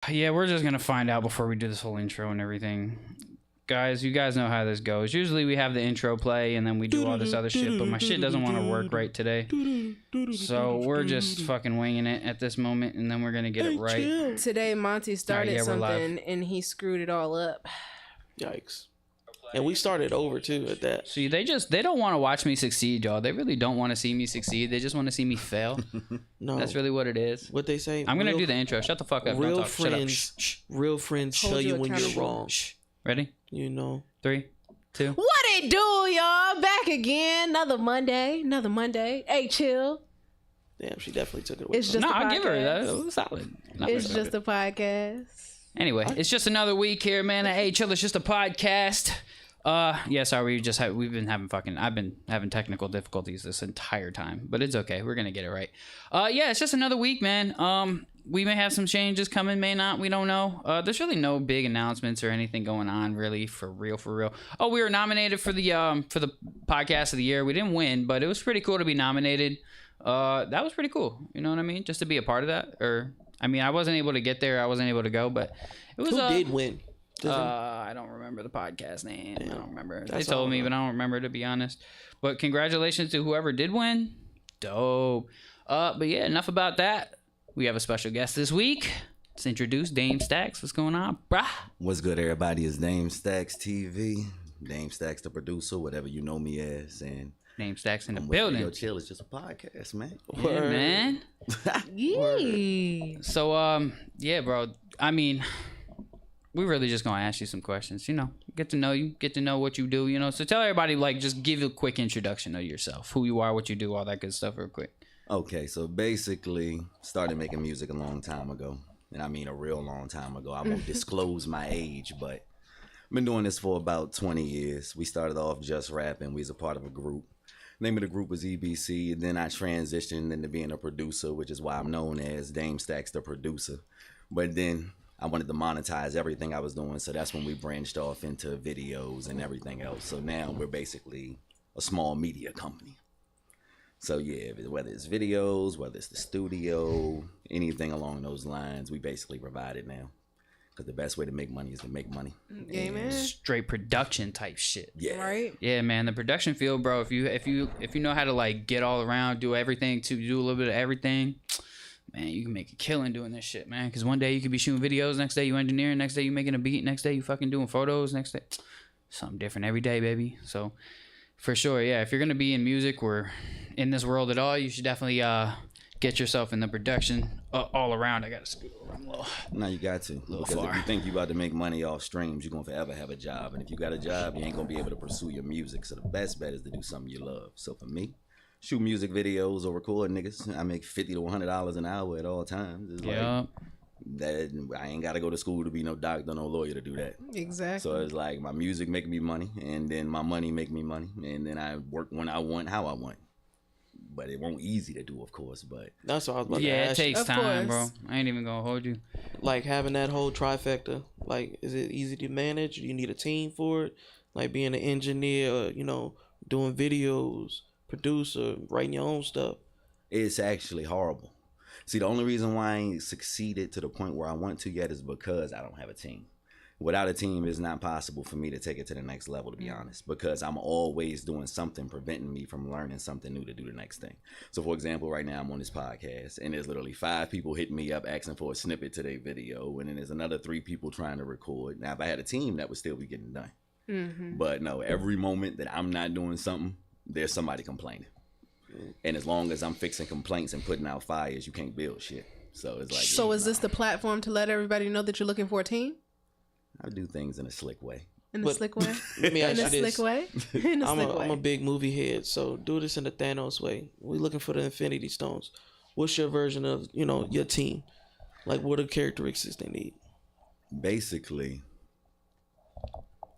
Yeah, we're just gonna find out before we do this whole intro and everything. Guys, you guys know how this goes. Usually we have the intro play and then we do all this other shit, but my shit doesn't want to work right today. So we're just fucking winging it at this moment and then we're gonna get it right. Today Monty started yeah, something and he screwed it all up. Yikes. And we started over too at that. See, they don't want to watch me succeed, y'all. They really don't want to see me succeed. They just want to see me fail. No. That's really what it is. What they say. I'm gonna do the intro. Shut the fuck up. Real Don't talk. Shut up. friends. Shh. Real friends Hold tell you you when you're accountable. wrong. Shh. Ready? You know. 3, 2. What it do, y'all? Back again. Another Monday. Hey, chill. Damn, she definitely took it away. It's from just No, a I'll give her that. podcast. It was solid. It's just a podcast. Anyway, it's just another week here, man. Hey, chill. It's just a podcast. Yeah, sorry. I've been having technical difficulties this entire time, but it's okay. We're gonna get it right. Yeah, it's just another week, man. We may have some changes coming, may not. We don't know. There's really no big announcements or anything going on, really, for real. Oh, we were nominated for the podcast of the year. We didn't win, but it was pretty cool to be nominated. That was pretty cool. You know what I mean? Just to be a part of that. I wasn't able to get there. I wasn't able to go, but it was. Who did win? I don't remember the podcast name. Damn. I don't remember. That's They told all me, right. but I don't remember, to be honest. But congratulations to whoever did win. Dope. But yeah, enough about that. We have a special guest this week. Let's introduce Dame Stacks. What's going on, brah? What's good, everybody? It's Dame Stacks TV. Dame Stacks, the producer, whatever you know me as, and Dame Stacks in the I'm with building. Yo, chill. It's just a podcast, man. Yeah, Word. man. Yeah. So, yeah, bro. I mean, we really just gonna ask you some questions. Get to know you, get to know what you do. So tell everybody, just give a quick introduction of yourself, who you are, what you do, all that good stuff, real quick. Okay, so basically, started making music a long time ago, and I mean a real long time ago. I won't disclose my age, but I've been doing this for about 20 years. We started off just rapping. We was a part of a group. Name of the group was EBC, and then I transitioned into being a producer, which is why I'm known as Dame Stacks, the producer. But then I wanted to monetize everything I was doing, so that's when we branched off into videos and everything else. So now we're basically a small media company. So yeah, whether it's videos, whether it's the studio, anything along those lines, we basically provide it now. Because the best way to make money is to make money. Yeah, man. Straight production type shit. Yeah. Right? Yeah, man, the production field, bro. If you know how to get all around, do everything, to do a little bit of everything, man, you can make a killing doing this shit, man. Because one day you could be shooting videos, next day you engineering, next day you making a beat, next day you fucking doing photos, next day something different every day, baby. So for sure, yeah, if you're gonna be in music or in this world at all, you should definitely get yourself in the production all around. I gotta scoot around a little. No, you got to. Because far. if you think you about to make money off streams, you're going to forever have a job. And if you got a job, you ain't going to be able to pursue your music. So the best bet is to do something you love. So for me, shoot music videos or record niggas. I make $50 to $100 an hour at all times. It's Yeah. that I ain't got to go to school to be no doctor, no lawyer to do that. Exactly. So it's like my music make me money, and then my money make me money, and then I work when I want, how I want. But it won't easy to do, of course. But That's what I was about to Yeah, it ask. takes Of time, bro. course. I ain't even gonna hold you. Like having that whole trifecta. Like, is it easy to manage? Do you need a team for it? Like being an engineer, doing videos, producer, writing your own stuff. it's actually horrible. See, the only reason why I ain't succeeded to the point where I want to yet is because I don't have a team. Without a team, it's not possible for me to take it to the next level, to be honest, because I'm always doing something preventing me from learning something new to do the next thing. So, for example, right now I'm on this podcast, and there's literally 5 people hitting me up asking for a snippet to their video, and then there's another 3 people trying to record. Now, if I had a team, that would still be getting done. Mm-hmm. But no, every moment that I'm not doing something, there's somebody complaining. And as long as I'm fixing complaints and putting out fires, you can't build shit. So it's like, So is this the platform to let everybody know that you're looking for a team? I do things in a slick way. In a But- slick way? Let me In ask a you slick this. way? In a I'm slick way. a big movie head, so do this in the Thanos way. We're looking for the Infinity Stones. What's your version of, your team? Like, what are characteristics they need? Basically,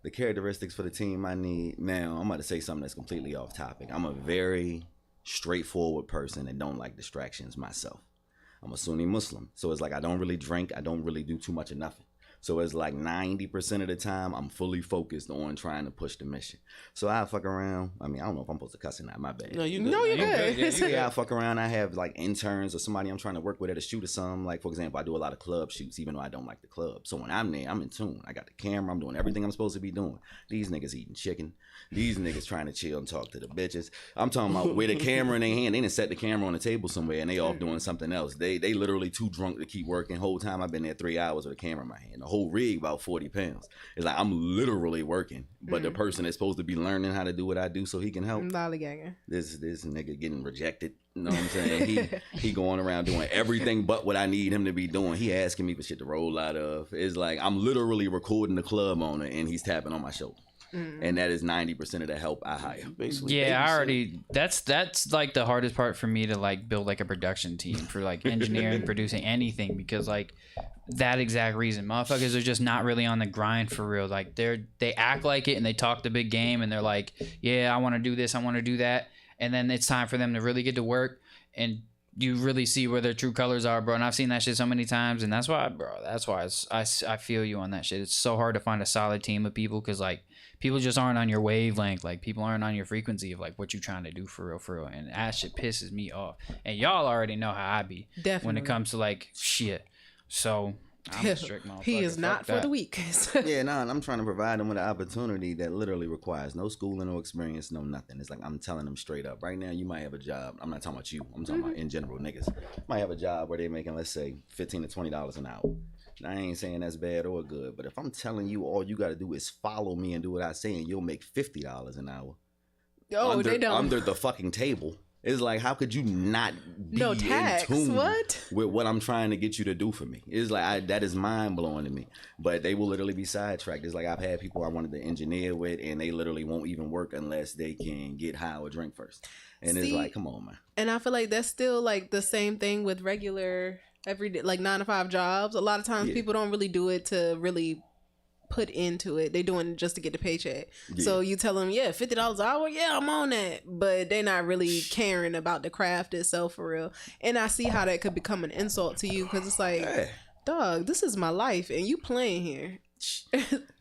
the characteristics for the team I need. Now, I'm about to say something that's completely off topic. I'm a very straightforward person and don't like distractions myself. I'm a Sunni Muslim, so it's like I don't really drink. I don't really do too much of nothing. So it's like 90% of the time I'm fully focused on trying to push the mission. So I fuck around. I mean, I don't know if I'm supposed to cuss or not. My bad. No, you good. No, you're good. Yeah, I fuck around. I have like interns or somebody I'm trying to work with at a shoot or something. Like, for example, I do a lot of club shoots, even though I don't like the club. So when I'm there, I'm in tune. I got the camera. I'm doing everything I'm supposed to be doing. These niggas eating chicken. These niggas trying to chill and talk to the bitches. I'm talking about with a camera in their hand. They done set the camera on the table somewhere and they off doing something else. They literally too drunk to keep working. Whole time I've been there 3 hours with a camera in my hand. The whole rig about 40 pounds. It's like I'm literally working. But the person that's supposed to be learning how to do what I do so he can help. Lollygagging. This nigga getting rejected. You know what I'm saying? He going around doing everything but what I need him to be doing. He asking me for shit to roll out of. It's like I'm literally recording the club owner and he's tapping on my shoulder. And that is 90% of the help I hire. Basically, Yeah, I already. That's like the hardest part for me to like build like a production team for like engineering, producing anything, because like that exact reason, motherfuckers are just not really on the grind for real. Like they act like it and they talk the big game and they're like, yeah, I want to do this, I want to do that, and then it's time for them to really get to work and you really see where their true colors are, bro. And I've seen that shit so many times, and that's why, bro. That's why I feel you on that shit. It's so hard to find a solid team of people because like people just aren't on your wavelength. Like people aren't on your frequency of like what you're trying to do for real. And that shit pisses me off. And y'all already know how I be Definitely. when it comes to like shit. So I'm a strict motherfucker. He is Fuck not for that. the weak. Yeah, no, and I'm trying to provide them with an opportunity that literally requires no schooling, no experience, no nothing. It's like I'm telling them straight up. Right now, you might have a job. I'm not talking about you. I'm talking about in general niggas. Might have a job where they're making, let's say, $15 to $20 an hour. Now, I ain't saying that's bad or good, but if I'm telling you all you got to do is follow me and do what I say, and you'll make $50 an hour. They don't. Under the fucking table. It's like, how could you not be No tax. in tune What? with what I'm trying to get you to do for me? It's like, that is mind blowing to me. But they will literally be sidetracked. It's like I've had people I wanted to engineer with, and they literally won't even work unless they can get high or drink first. And it's See, like, come on, man. And I feel like that's still like the same thing with regular everyday like 9-to-5 jobs. A lot of times people don't really do it to really put into it. They doing it just to get the paycheck. Yeah. So you tell them, yeah, $50 an hour, yeah, I'm on that. But they're not really caring about the craft itself for real. And I see how that could become an insult to you because it's like, Hey. dog, this is my life and you playing here.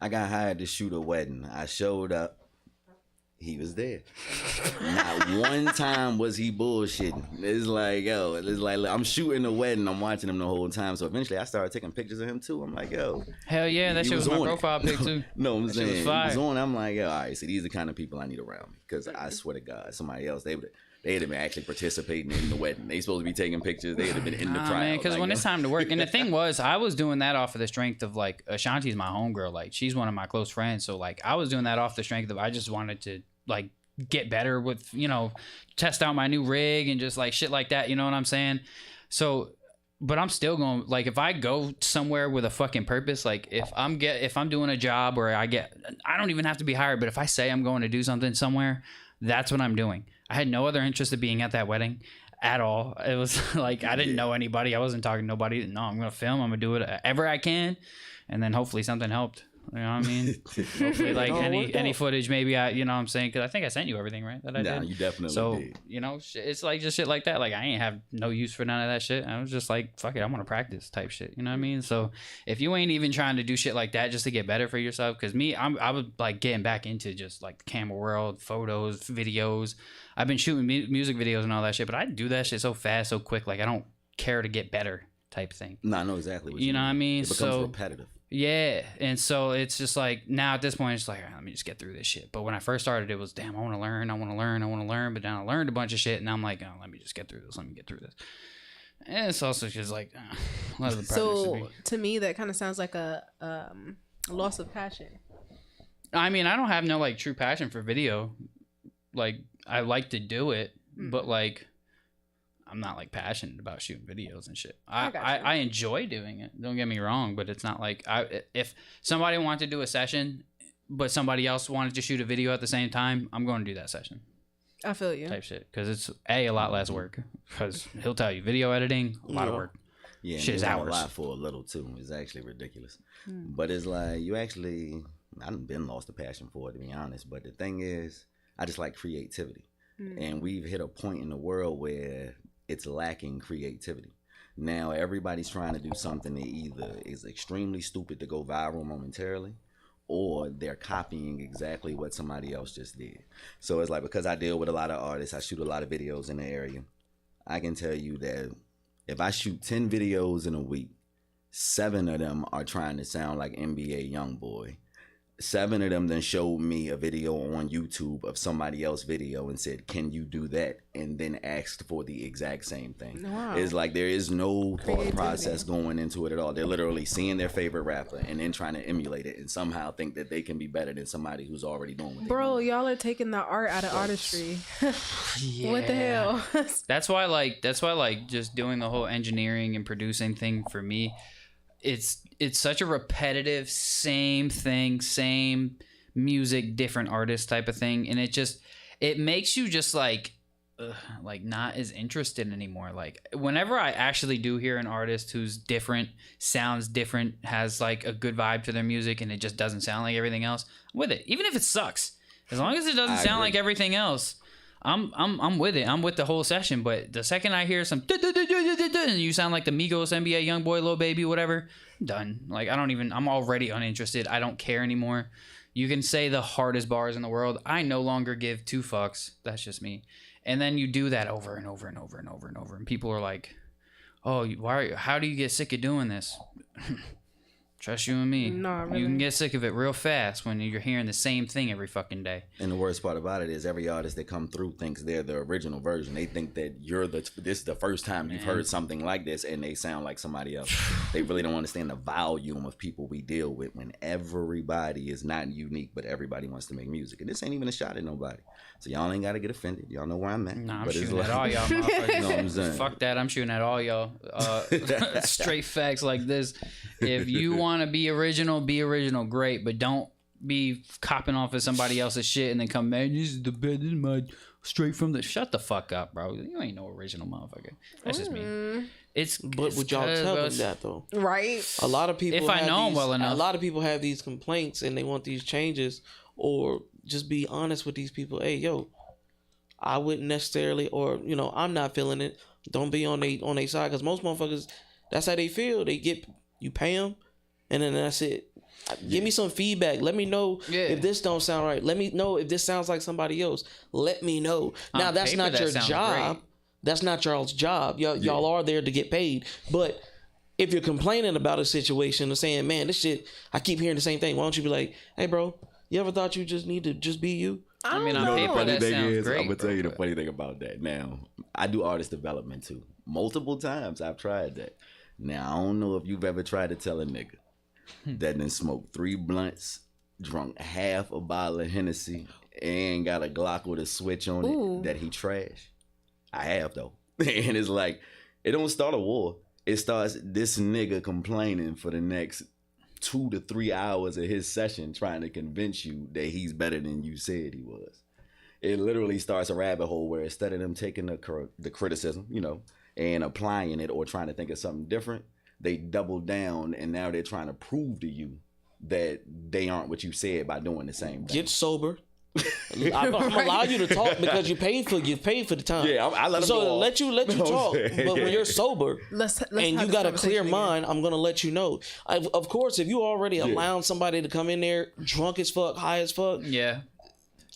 I got hired to shoot a wedding. I showed up. He was there. Not one time was he bullshitting. It's like, yo, it's like I'm shooting a wedding. I'm watching him the whole time. So eventually I started taking pictures of him too. I'm like, yo. Hell yeah, that he shit was my on it. profile pic too. No, I'm That shit saying was he fire. was on. I'm like, yo, all right. So these are the kind of people I need around me. Because I swear to God, somebody else, they'd have been actually participating in the wedding. They supposed to be taking pictures. They'd have been in the Nah, crowd. man, because like, when yo. it's time to work, and the thing was, I was doing that off of the strength of like Ashanti's my homegirl, like she's one of my close friends, so like I was doing that off the strength of I just wanted to like get better with test out my new rig and just like shit like that, you know what I'm saying? So, but I'm still going like if I go somewhere with a fucking purpose, like if I'm doing a job where I don't even have to be hired, but if I say I'm going to do something somewhere, that's what I'm doing. I had no other interest of being at that wedding at all. It was like I didn't know anybody. I wasn't talking to nobody. No, I'm gonna film. I'm gonna do it ever I can, and then hopefully something helped. You know what I mean? Hopefully, like any footage, maybe you know what I'm saying? Because I think I sent you everything, right? That I Nah, did. you definitely So did. it's like just shit like that. Like I ain't have no use for none of that shit. I was just like, fuck it, I want to practice type shit. You know what I mean? So if you ain't even trying to do shit like that just to get better for yourself, because I was like getting back into just like the camera world, photos, videos. I've been shooting music videos and all that shit, but I do that shit so fast, so quick. Like I don't care to get better type thing. No, I know exactly what You know what I mean? It becomes So- repetitive. Yeah, and so it's just like now at this point it's like, all right, let me just get through this shit. But when I first started, it was damn, I want to learn. But then I learned a bunch of shit, and I'm like, oh, let me just get through this. And it's also just like let the practice So be. to me, that kind of sounds like a loss of passion. I mean, I don't have no like true passion for video. Like I like to do it, but like I'm not like passionate about shooting videos and shit. I enjoy doing it. Don't get me wrong, but it's not like if somebody wanted to do a session, but somebody else wanted to shoot a video at the same time, I'm going to do that session I feel you. type shit because it's a lot less work. Because he'll tell you video editing, a lot of work. Yeah, Shit is and hours. a lot for a little too. It's actually ridiculous. But it's like I done been lost the passion for it, to be honest. But the thing is, I just like creativity. And we've hit a point in the world where it's lacking creativity. Now everybody's trying to do something that either is extremely stupid to go viral momentarily, or they're copying exactly what somebody else just did. So it's like, because I deal with a lot of artists, I shoot a lot of videos in the area. I can tell you that if I shoot 10 videos in a week, 7 of them are trying to sound like NBA YoungBoy. 7 of them then showed me a video on YouTube of somebody else's video and said, "Can you do that?" And then asked for the exact same thing. Wow. It's like there is no thought Creativity. process going into it at all. They're literally seeing their favorite rapper and then trying to emulate it and somehow think that they can be better than somebody who's already doing what they're Bro, doing. y'all are taking the art out of artistry. What the hell? That's why like just doing the whole engineering and producing thing for me, it's such a repetitive same thing, same music, different artist type of thing, and it makes you just like not as interested anymore. Like whenever I actually do hear an artist who's different, sounds different, has like a good vibe to their music, and it just doesn't sound like everything else, I'm with it. Even if it sucks, as long as it doesn't I sound agree. like everything else, I'm with it. I'm with the whole session. But the second I hear some and you sound like the Migos, NBA, YoungBoy, Lil Baby, whatever, I'm done. Like I'm already uninterested. I don't care anymore. You can say the hardest bars in the world. I no longer give 2 fucks. That's just me. And then you do that over and over and over and over and over, and people are like, "Oh, how do you get sick of doing this?" Trust you and me. Nah, You really. can get sick of it real fast when you're hearing the same thing every fucking day. And the worst part about it is every artist that come through thinks they're the original version. They think that this is the first time you've heard something like this and they sound like somebody else. They really don't understand the volume of people we deal with when everybody is not unique, but everybody wants to make music. And this ain't even a shot at nobody. So y'all ain't got to get offended. Y'all know where I'm at. Nah, I'm But it's shooting like- at all y'all motherfuckers. You know what I'm saying? Fuck that, I'm shooting at all y'all. Straight facts like this. If you want to be original, great, but don't be copping off of somebody else's shit and then come, "Man, this is the best, this is my straight from the..." Shut the fuck up, bro. You ain't no original motherfucker. That's just me. It's But would y'all tell them that though? Right? A lot of people. If I have know 'em these- well enough. A lot of people have these complaints and they want these changes, or just be honest with these people. Hey, yo, I wouldn't necessarily, or I'm not feeling it. Don't be on they side, because most motherfuckers, that's how they feel. You pay them, and then that's it. Give me some feedback. Let me know if this don't sound right. Let me know if this sounds like somebody else. Let me know. Now On that's paper, not that your sounds job. great. That's not y'all's job. Y'all are there to get paid. But if you're complaining about a situation and saying, "Man, this shit, I keep hearing the same thing," why don't you be like, "Hey, bro, you ever thought you just need to just be you?" I mean, don't on know. paper, Funny that thing sounds is, great, I'm gonna tell you the bro, funny thing about that. Now, I do artist development too. Multiple times I've tried that. Now, I don't know if you've ever tried to tell a nigga that then smoked 3 blunts, drunk half a bottle of Hennessy, and got a Glock with a switch on Ooh. it that he trash. I have though. And it's like, it don't start a war. It starts this nigga complaining for the next 2 to 3 hours of his session trying to convince you that he's better than you said he was. It literally starts a rabbit hole where instead of them taking the criticism, and applying it or trying to think of something different, they double down and now they're trying to prove to you that they aren't what you said by doing the same thing. Get sober. I'm gonna allow you to talk because you paid for the time. Yeah, I let them So go off. let you You know what I'm talk. saying? But when you're sober, Let's and have you this got a conversation clear again. mind, I'm gonna let you know. Of course, if you already allowing somebody to come in there drunk as fuck, high as fuck, yeah.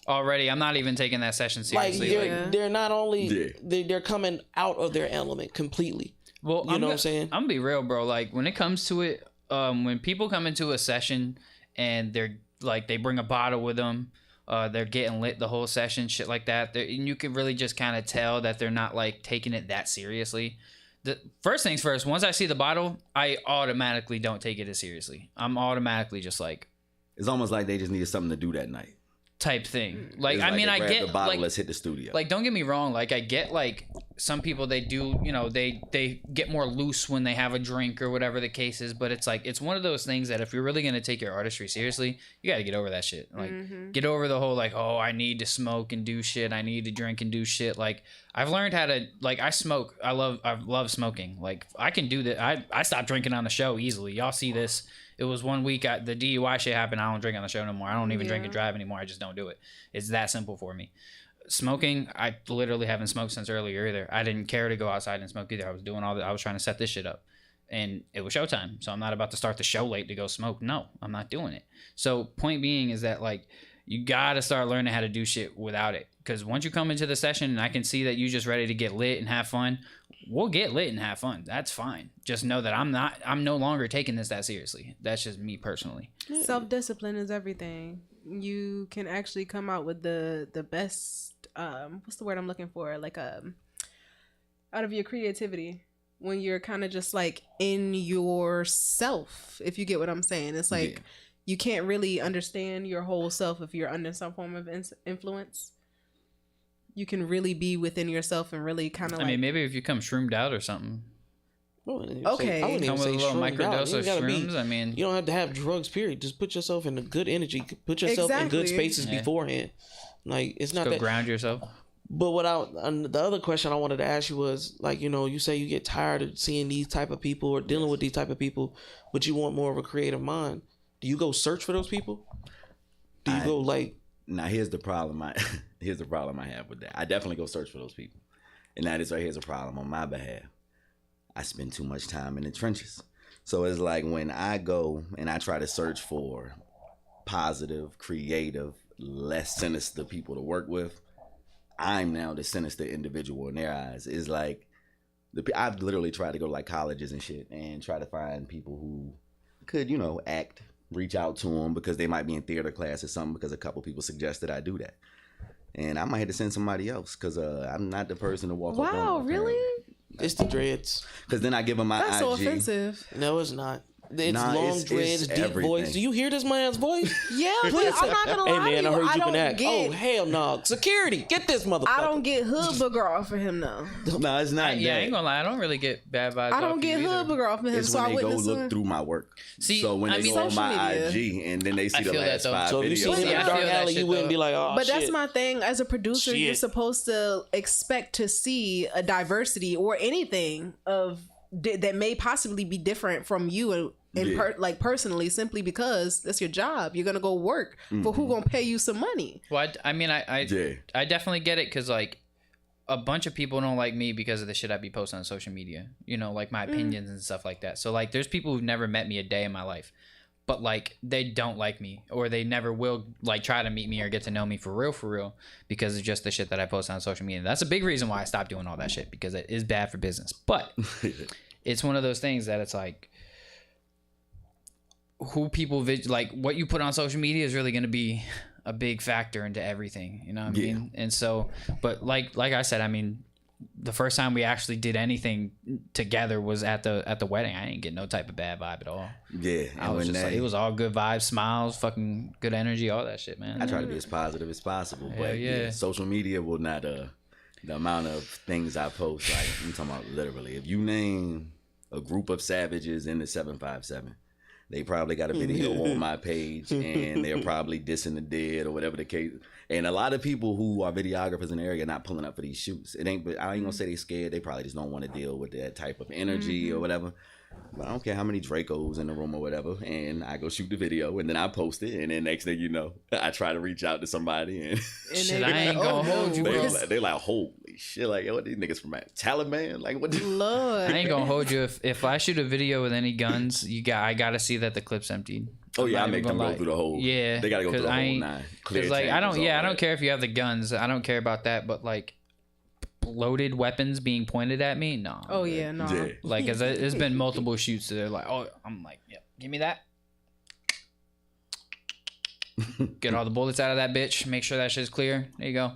Already, I'm not even taking that session like seriously. they're not only Yeah. they're coming out of their element completely. Well, You know what I'm saying? I'm gonna be real, bro. Like when it comes to it, when people come into a session and they're like they bring a bottle with them, they're getting lit the whole session, shit like that. And you can really just kind of tell that they're not like taking it that seriously. The first things first. Once I see the bottle, I automatically don't take it as seriously. I'm automatically just like It's almost like they just needed something to do that night. type thing. Like It's I mean, they I grabbed get the bottle, like let's hit the studio. like don't get me wrong, like I get like some people they do, they get more loose when they have a drink or whatever the case is, but it's like it's one of those things that if you're really going to take your artistry seriously, you got to get over that shit. Like get over the whole like, oh, I need to smoke and do shit, I need to drink and do shit. Like I've learned how to, like, I smoke, I love smoking. Like I can do that. I stopped drinking on the show easily. Y'all see this. It was 1 week the DUI shit happened. I don't drink on the show no more. I don't even drink and drive anymore. I just don't do it. It's that simple for me. smoking, I literally haven't smoked since earlier either. I didn't care to go outside and smoke either. I was doing I was trying to set this shit up. And it was showtime. So I'm not about to start the show late to go smoke. No, I'm not doing it. So point being is that like you gotta start learning how to do shit without it. Because once you come into the session and I can see that you just ready to get lit and have fun, we'll get lit and have fun. That's fine. Just know that I'm no longer taking this that seriously. That's just me personally. Self-discipline is everything. You can actually come out with the best what's the word I'm looking for? Like out of your creativity when you're kind of just like in yourself, if you get what I'm saying. It's like you can't really understand your whole self if you're under some form of influence. You can really be within yourself and really kind of I mean, maybe if you come shroomed out or something. Okay. I wouldn't even Come with a say little shroomed out. microdose You of gotta shrooms. I mean, you don't have to have drugs, period. Just put yourself in a good energy. Put yourself in good Exactly. spaces beforehand. Like, it's not go that. ground yourself. But the other question I wanted to ask you was, like, you know, you say you get tired of seeing these type of people or dealing with these type of people, but you want more of a creative mind. Do you go search for those people? Do you go like? Now here's the problem. Here's the problem I have with that. I definitely go search for those people, and that is right. Here's a problem on my behalf. I spend too much time in the trenches. So it's like when I go and I try to search for positive, creative, less sinister people to work with, I'm now the sinister individual in their eyes. It's like I've literally tried to go to like colleges and shit and try to find people who could, you know, act, reach out to them because they might be in theater class or something because a couple people suggested I do that. And I might have to send somebody else because I'm not the person to walk up on. Wow, really? It's the dreads. Because then I give them my That's IG. so offensive. No, it's not. It's Nah, long it's dreads, deep everything. voice. Do you hear this man's voice? Yeah, but I'm not gonna lie Hey man, to I you. heard you don't can act. get, Oh hell no! Security, get this motherfucker. I don't get hood booger off of him though. No, it's not Yeah, I that. ain't gonna lie. I don't really get bad vibes. I don't off get you hood either. booger off of him, It's so I when they go wouldn't look assume. through my work. See, so when I they mean, go on my social media. IG and then they see I the feel that, last though. 5 So if you see videos. him in Yeah, a I dark feel that alley, shit, you wouldn't though. be like, oh But shit. that's my thing. As a producer, Shit. you're supposed to expect to see a diversity or anything of that may possibly be different from you like personally, simply because that's your job. You're gonna go work for who gonna pay you some money. Well, I mean, I Yeah. definitely get it because like a bunch of people don't like me because of the shit I be posting on social media. You know, like my opinions and stuff like that. So like, there's people who've never met me a day in my life, but like they don't like me or they never will like try to meet me or get to know me for real because of just the shit that I post on social media. That's a big reason why I stopped doing all that shit because it is bad for business. But it's one of those things that it's like who people like what you put on social media is really going to be a big factor into everything, you know what I mean? And so, but like I said, I mean, the first time we actually did anything together was at the wedding. I didn't get no type of bad vibe at all. Yeah. I was just like, it was all good vibes, smiles, fucking good energy, all that shit, man. I try to be as positive as possible, Hell but yeah. social media will not the amount of things I post, like I'm talking about literally. If you name a group of savages in the 757, they probably got a video on my page and they're probably dissing the dead or whatever the case. And a lot of people who are videographers in the area are not pulling up for these shoots. It ain't, but I ain't gonna say they scared. They probably just don't want to deal with that type of energy or whatever. But I don't care how many Dracos in the room or whatever. And I go shoot the video and then I post it. And then next thing you know, I try to reach out to somebody and Shit, I ain't gonna hold you, bro. they like, holy shit, like, yo, what these niggas from Taliban? Like, what the Lord. I ain't gonna hold you. If I shoot a video with any guns, I gotta see that the clip's emptied. Oh yeah, I I'm not make even them gonna go through the whole. Yeah, they gotta go through 'cause the I whole ain't- 9. Cause like I don't chambers, care if you have the guns. I don't care about that. But like loaded weapons being pointed at me, no. Oh yeah, no. Yeah. Like there's been multiple shoots that they're like, oh, I'm like, yep, give me that. Get all the bullets out of that bitch. Make sure that shit's clear. There you go.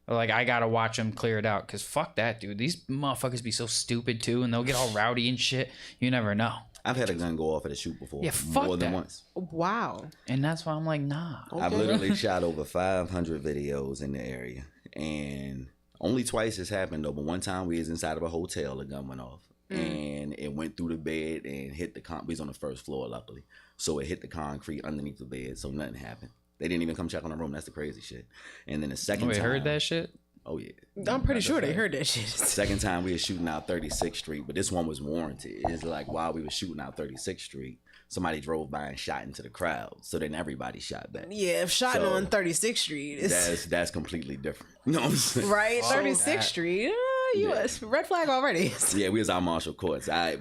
Or like I gotta watch them clear it out. Cause fuck that, dude. These motherfuckers be so stupid too, and they'll get all rowdy and shit. You never know. I've had a gun go off at a shoot before. Yeah, fuck more than that. once. Wow. And that's why I'm like, nah. I've literally shot over 500 videos in the area, and only twice has happened though. But one time we was inside of a hotel, the gun went off, and it went through the bed and hit the we was on the first floor, luckily, so it hit the concrete underneath the bed, so nothing happened. They didn't even come check on the room. That's the crazy shit. And then the second Wait, time, heard that shit? Oh yeah, I'm pretty sure they heard that shit. second time we were shooting out 36th Street, but this one was warranted. It's like while we were shooting out 36th Street, somebody drove by and shot into the crowd. So then everybody shot back. Yeah, if shot So, on 36th Street, it's That's completely different. You know what I'm saying? right. So 36th Street, U.S. red flag already. Yeah, we was out Marshall Courts. I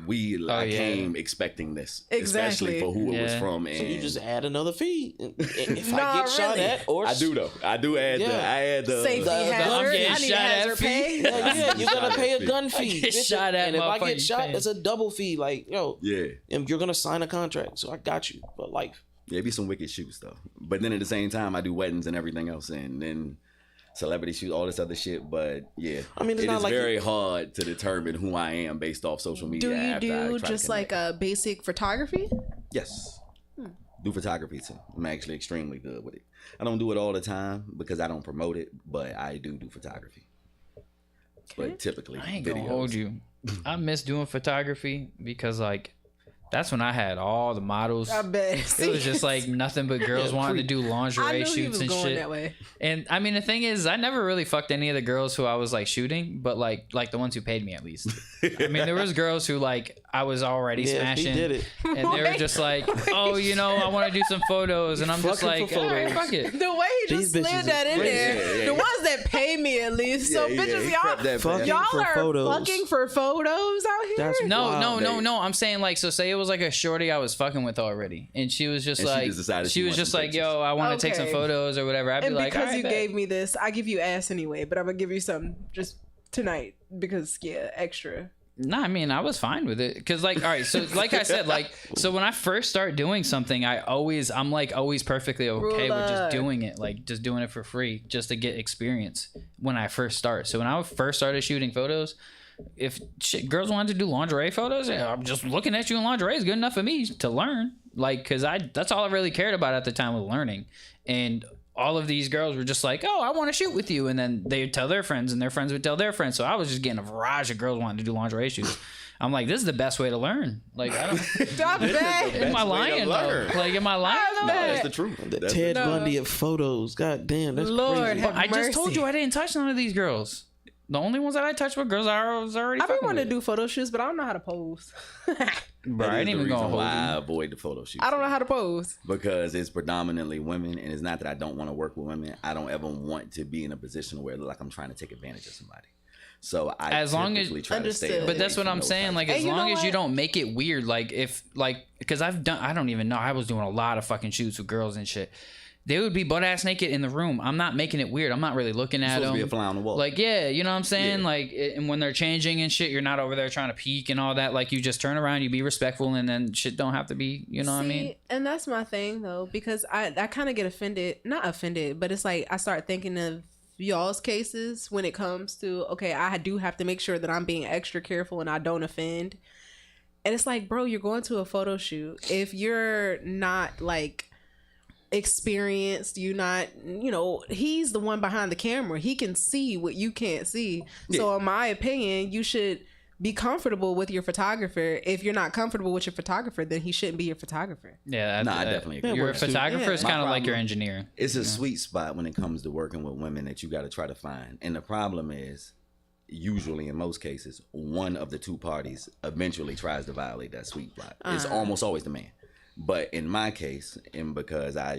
came expecting this, Exactly. especially for who it was Yeah. from. So And you just add another fee. If I Nah, get shot really. at, or I do though. I do add Yeah. I add the Safety hazard. getting I need shot at hazard fee. pay. yeah, you're gonna pay a gun I fee. get bitch. shot at, and if I motherfucker, get you shot, paying. it's a double fee. Like, yo, Yeah. and you're gonna sign a contract, so I got you for life. Yeah, it be some wicked shoots though. But then at the same time I do weddings and everything else and then celebrity shoots, all this other shit. But yeah. I mean, it's it not is like very hard to determine who I am based off social media. Do you after I do try to just like connect. a basic photography? Yes. Do photography too. I'm actually extremely good with it. I don't do it all the time because I don't promote it, but I do photography. But typically, I ain't videos. gonna hold you. I miss doing photography because like that's when I had all the models. I bet. It was just like nothing but girls Yeah, wanting to do I lingerie knew he shoots was and going shit. that way. And I mean, the thing is, I never really fucked any of the girls who I was like shooting, but like the ones who paid me at least. I mean, there was girls who like I was already Yeah, smashing, he did it. and they were just like, "Oh, you know, I want to do some photos," and I'm just Fucking like, for "All right, photos. fuck it." The way he These just bitches slid that is in crazy. there. Yeah, yeah. The ones that pay me at least. So Yeah, bitches, he y'all, prepped that Fucking bag. y'all for are photos. fucking for photos out here. That's No, wild. no. I'm saying like, so say it was like a shorty I was fucking with already, and she was just And she like, just decided she she was wants just some like, pictures. "Yo, I want to take some Okay. photos or whatever." I'd be And like, because "All right, you bet." gave me this, I give you ass anyway. But I'm gonna give you some just tonight because extra. No, I mean I was fine with it because like all right, so like I said, like so when I first start doing something, I'm always perfectly okay with just Ruler. doing it, like just doing it for free, just to get experience when I first start. So when I first started shooting photos, if girls wanted to do lingerie photos, yeah, I'm just looking at you in lingerie is good enough for me to learn, like because that's all I really cared about at the time was learning, and all of these girls were just like, "Oh, I want to shoot with you," and then they would tell their friends, and their friends would tell their friends. So I was just getting a barrage of girls wanting to do lingerie shoots. I'm like, this is the best way to learn. Like, I don't. Stop that. Am I Best way to lying though? learn. Like, am I lying? I No, bet. that's the truth. The That's Ted No. Bundy of photos. God damn, that's Lord crazy. have I just told mercy. you I didn't touch none of these girls. The only ones that I touched were girls I was already. I've been fucking wanting with. to do photo shoots, but I don't know how to pose. Bro, I That ain't is the even gonna reason hold why I you. avoid the photo shoot. I don't know how to pose. Because it's predominantly women, and it's not that I don't want to work with women. I don't ever want to be in a position where like I'm trying to take advantage of somebody. So I As long as- typically try to stay Understood. But that's away what from I'm those saying. types Like, of- And as you know long as you what? don't make it weird, like if like because I don't even know. I was doing a lot of fucking shoots with girls and shit. They would be butt ass naked in the room. I'm not making it weird. I'm not really looking at supposed to them. be a fly on the wall. Like, yeah, you know what I'm saying? Yeah. Like, and when they're changing and shit, you're not over there trying to peek and all that. Like, you just turn around, you be respectful, and then shit don't have to be, you know what I mean? And that's my thing though, because I kind of get offended, not offended, but it's like I start thinking of y'all's cases when it comes to, okay, I do have to make sure that I'm being extra careful and I don't offend. And it's like, bro, you're going to a photo shoot. If you're not like experienced, you not, you know, he's the one behind the camera. He can see what you can't see. So in my opinion, you should be comfortable with your photographer. If you're not comfortable with your photographer, then he shouldn't be your photographer. Yeah, Nah, I definitely agree. Your works too. photographer is Yeah. kind of My like your problem- engineer. It's a sweet spot when it comes to working with women that you got to try to find. And the problem is, usually in most cases, one of the two parties eventually tries to violate that sweet spot. It's almost always the man. But in my case, and because I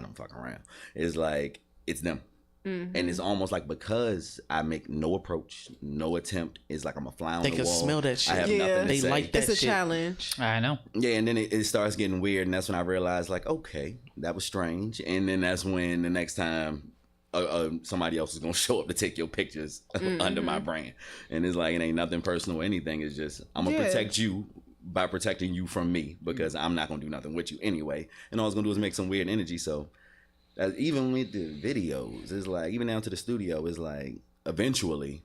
don't fuck around, it's like it's them. And it's almost like because I make no approach, no attempt, it's like I'm a fly on They the can wall. smell that shit. I have Yeah. nothing to They say. like that It's a shit. challenge. I know. Yeah, and then it starts getting weird, and that's when I realized, like, okay, that was strange. And then that's when the next time somebody else is gonna show up to take your pictures under my brand, and it's like it ain't nothing personal or anything. It's just I'm gonna Yeah. protect you by protecting you from me because I'm not gonna do nothing with you anyway, and all it's gonna do is make some weird energy. So even with the videos, it's like even down to the studio, it's like eventually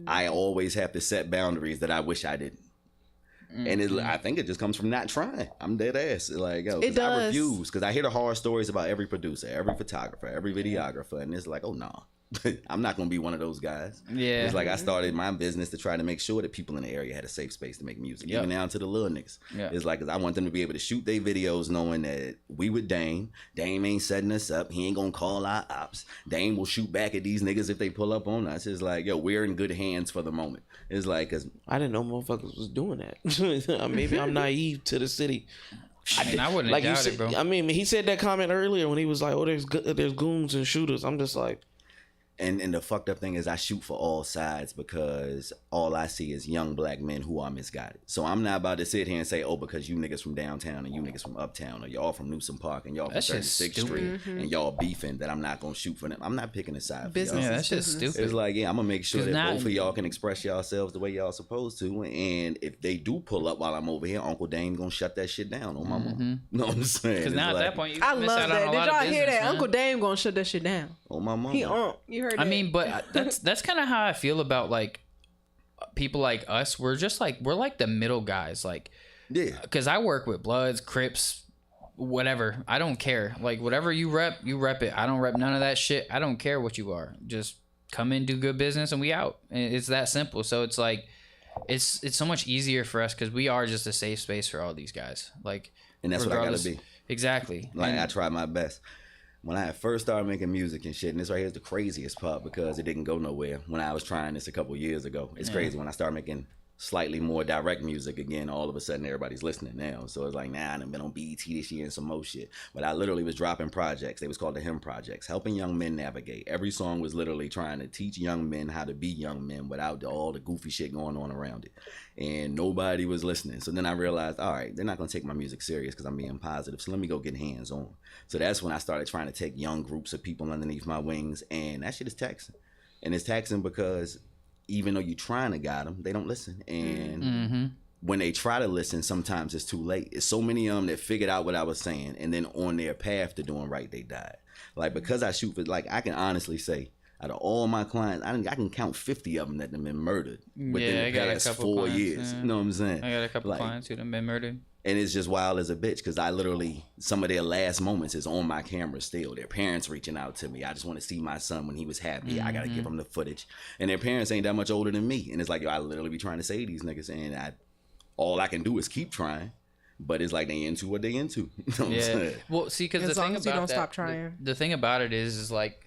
I always have to set boundaries that I wish I didn't. And I think it just comes from not trying. I'm dead ass. Like, yo, 'cause It I does. refuse because I hear the horror stories about every producer, every photographer, every videographer, and it's like, oh no, I'm not gonna be one of those guys. Yeah. It's like I started my business to try to make sure that people in the area had a safe space to make music, even down to the little niggas. Yeah. It's like, 'cause I want them to be able to shoot their videos knowing that we with Dame. Dame ain't setting us up. He ain't gonna call our ops. Dame will shoot back at these niggas if they pull up on us. It's like, yo, we're in good hands for the moment. It's like, 'cause I didn't know motherfuckers was doing that. Maybe I'm naive to the city. I wouldn't Like you doubt said, it, bro. I mean, he said that comment earlier when he was like, "Oh, there's goons and shooters." I'm just like, And the fucked up thing is I shoot for all sides because all I see is young black men who are misguided. So I'm not about to sit here and say, oh, because you niggas from downtown and you niggas from uptown or y'all from Newsom Park and y'all from That's just 36th stupid. Street and y'all beefing that I'm not going to shoot for them. I'm not picking a side for Business. Yeah, y'all. that's just business. stupid. It's like, yeah, I'm going to make sure 'Cause that now- both of y'all can express yourselves the way y'all supposed to. And if they do pull up while I'm over here, Uncle Dame going to shut that shit down on my mom. You know what I'm saying? Because It's now at like, that point, you I miss love out that. on a Did lot y'all of hear business, that? man. Uncle Dame gonna shut that shit down. on my mom. He on. You heard that? I mean, but that's kind of how I feel about like people like us. We're like the middle guys, like Yeah. because I work with Bloods, Crips, whatever. I don't care. Like whatever you rep it. I don't rep none of that shit. I don't care what you are. Just come in, do good business, and we out. And it's that simple. So it's like it's so much easier for us because we are just a safe space for all these guys. Like, And that's what I got regardless- to be. Exactly. Like And- I tried my best. When I first started making music and shit, and this right here is the craziest part because it didn't go nowhere when I was trying this a couple years ago. It's crazy when I started making slightly more direct music again, all of a sudden everybody's listening now. So it's like, nah, I done been on BET this year and some more shit. But I literally was dropping projects. They was called the Him Projects, helping young men navigate. Every song was literally trying to teach young men how to be young men without all the goofy shit going on around it. And nobody was listening. So then I realized, all right, they're not going to take my music serious because I'm being positive. So let me go get hands on. So that's when I started trying to take young groups of people underneath my wings. And that shit is taxing. And it's taxing because even though you're trying to guide them, they don't listen. And when they try to listen, sometimes it's too late. It's so many of them that figured out what I was saying, and then on their path to doing right, they died. Like, because I shoot for, like, I can honestly say, out of all my clients, I can count 50 of them that have been murdered within I the got a past couple 4 clients, years. yeah. You know what I'm saying? I got a couple Like, clients who have been murdered. and it's just wild as a bitch because I literally, some of their last moments is on my camera still. Their parents reaching out to me. I just want to see my son when he was happy. I got to give him the footage. And their parents ain't that much older than me. And it's like, yo, I literally be trying to save these niggas. And all I can do is keep trying. But it's like they into what they into. You know what I'm saying? Well, see, because the As long thing as you about don't that, stop trying. the thing about it is like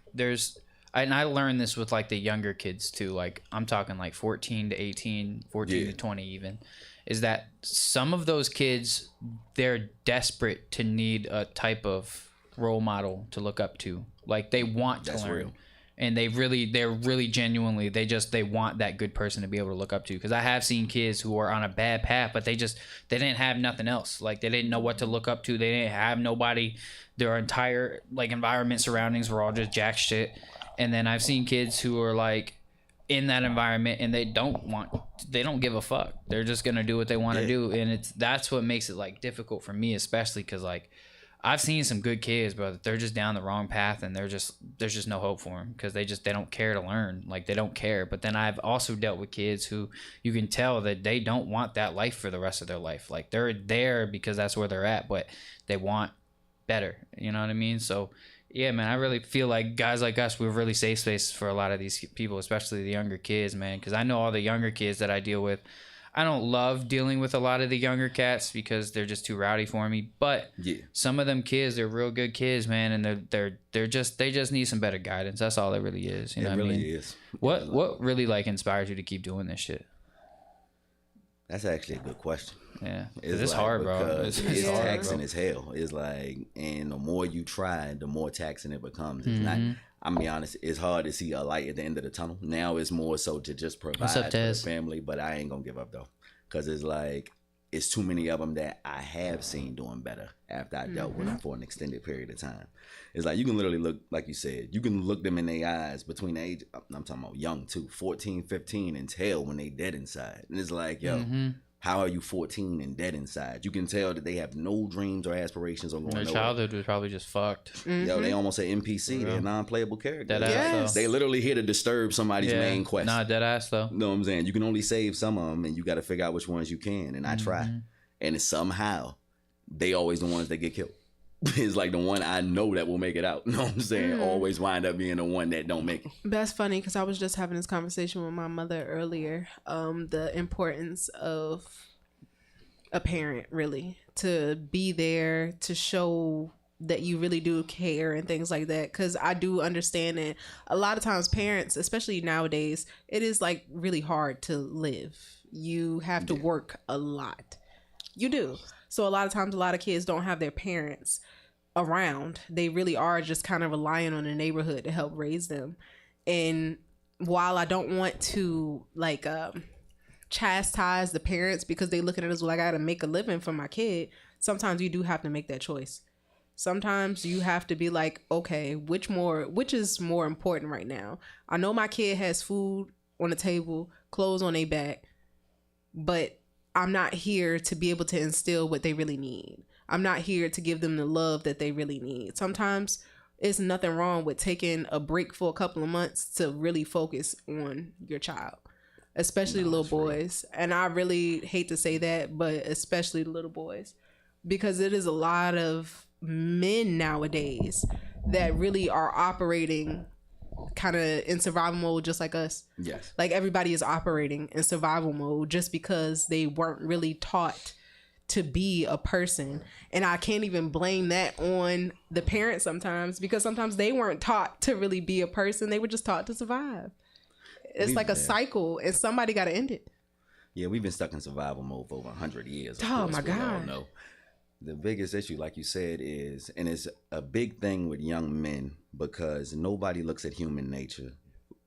and I learned this with like the younger kids too. Like I'm talking like 14 to 18, 14 to 20 even. Is that some of those kids, they're desperate to need a type of role model to look up to. Like they want to That's learn. real. And they're really genuinely, they want that good person to be able to look up to. Because I have seen kids who are on a bad path, but they didn't have nothing else. Like they didn't know what to look up to. They didn't have nobody. Their entire like environment surroundings were all just jack shit. And then I've seen kids who are like in that environment and they don't give a fuck. They're just gonna do what they want to do. And that's what makes it like difficult for me, especially because like I've seen some good kids, but they're just down the wrong path and there's just no hope for them because they don't care to learn. Like they don't care. But then I've also dealt with kids who you can tell that they don't want that life for the rest of their life. Like they're there because that's where they're at, but they want better. You know what I mean? So yeah, man, I really feel like guys like us, we're really safe space for a lot of these people, especially the younger kids, man. Because I know all the younger kids that I deal with. I don't love dealing with a lot of the younger cats because they're just too rowdy for me. But some of them kids, they're real good kids, man, and they just need some better guidance. That's all it really is. You know what I mean? Is. What really like inspires you to keep doing this shit? That's actually a good question. Yeah, It's it's like, hard, bro. because It's It's hard, taxing bro. as hell. It's like, and the more you try, the more taxing it becomes. It's not. Mm-hmm. I'm gonna be honest. It's hard to see a light at the end of the tunnel. Now it's more so to just provide What's up, for the Tez? family. But I ain't gonna give up though, because it's like it's too many of them that I have seen doing better after I dealt with them for an extended period of time. It's like you can literally look, like you said, you can look them in their eyes between the age. I'm talking about young too, 14, 15, and tell when they dead inside. And it's like, yo. Mm-hmm. How are you 14 and dead inside? You can tell that they have no dreams or aspirations or going Their nowhere. childhood was probably just fucked. Yo, they almost an NPC. They're Yeah. a non-playable character. Dead ass, Yes. though. They literally here to disturb somebody's main quest. Nah, dead ass though. You know what I'm saying? You can only save some of them, and you got to figure out which ones you can. And I try. And it's somehow, they always the ones that get killed. is like the one I know that will make it out. You know what I'm saying? Always wind up being the one that don't make it. That's funny because I was just having this conversation with my mother earlier. The importance of a parent, really, to be there to show that you really do care and things like that. Because I do understand that a lot of times parents, especially nowadays, it is like really hard to live. You have to work a lot. You do. So a lot of times, a lot of kids don't have their parents around. They really are just kind of relying on the neighborhood to help raise them. And while I don't want to like chastise the parents because they look at it as, well, I gotta make a living for my kid, sometimes you do have to make that choice. Sometimes you have to be like, okay, which is more important right now? I know my kid has food on the table, clothes on their back, but I'm not here to be able to instill what they really need. I'm not here to give them the love that they really need. Sometimes it's nothing wrong with taking a break for a couple of months to really focus on your child, especially little boys. And I really hate to say that, but especially the little boys, because it is a lot of men nowadays that really are operating kind of in survival mode just like us. Yes. Like everybody is operating in survival mode just because they weren't really taught to be a person. And I can't even blame that on the parents sometimes, because sometimes they weren't taught to really be a person. They were just taught to survive. It's like a cycle and somebody got to end it. Yeah, we've been stuck in survival mode for over 100 years. Oh my God. No. The biggest issue, like you said, is, and it's a big thing with young men, because nobody looks at human nature,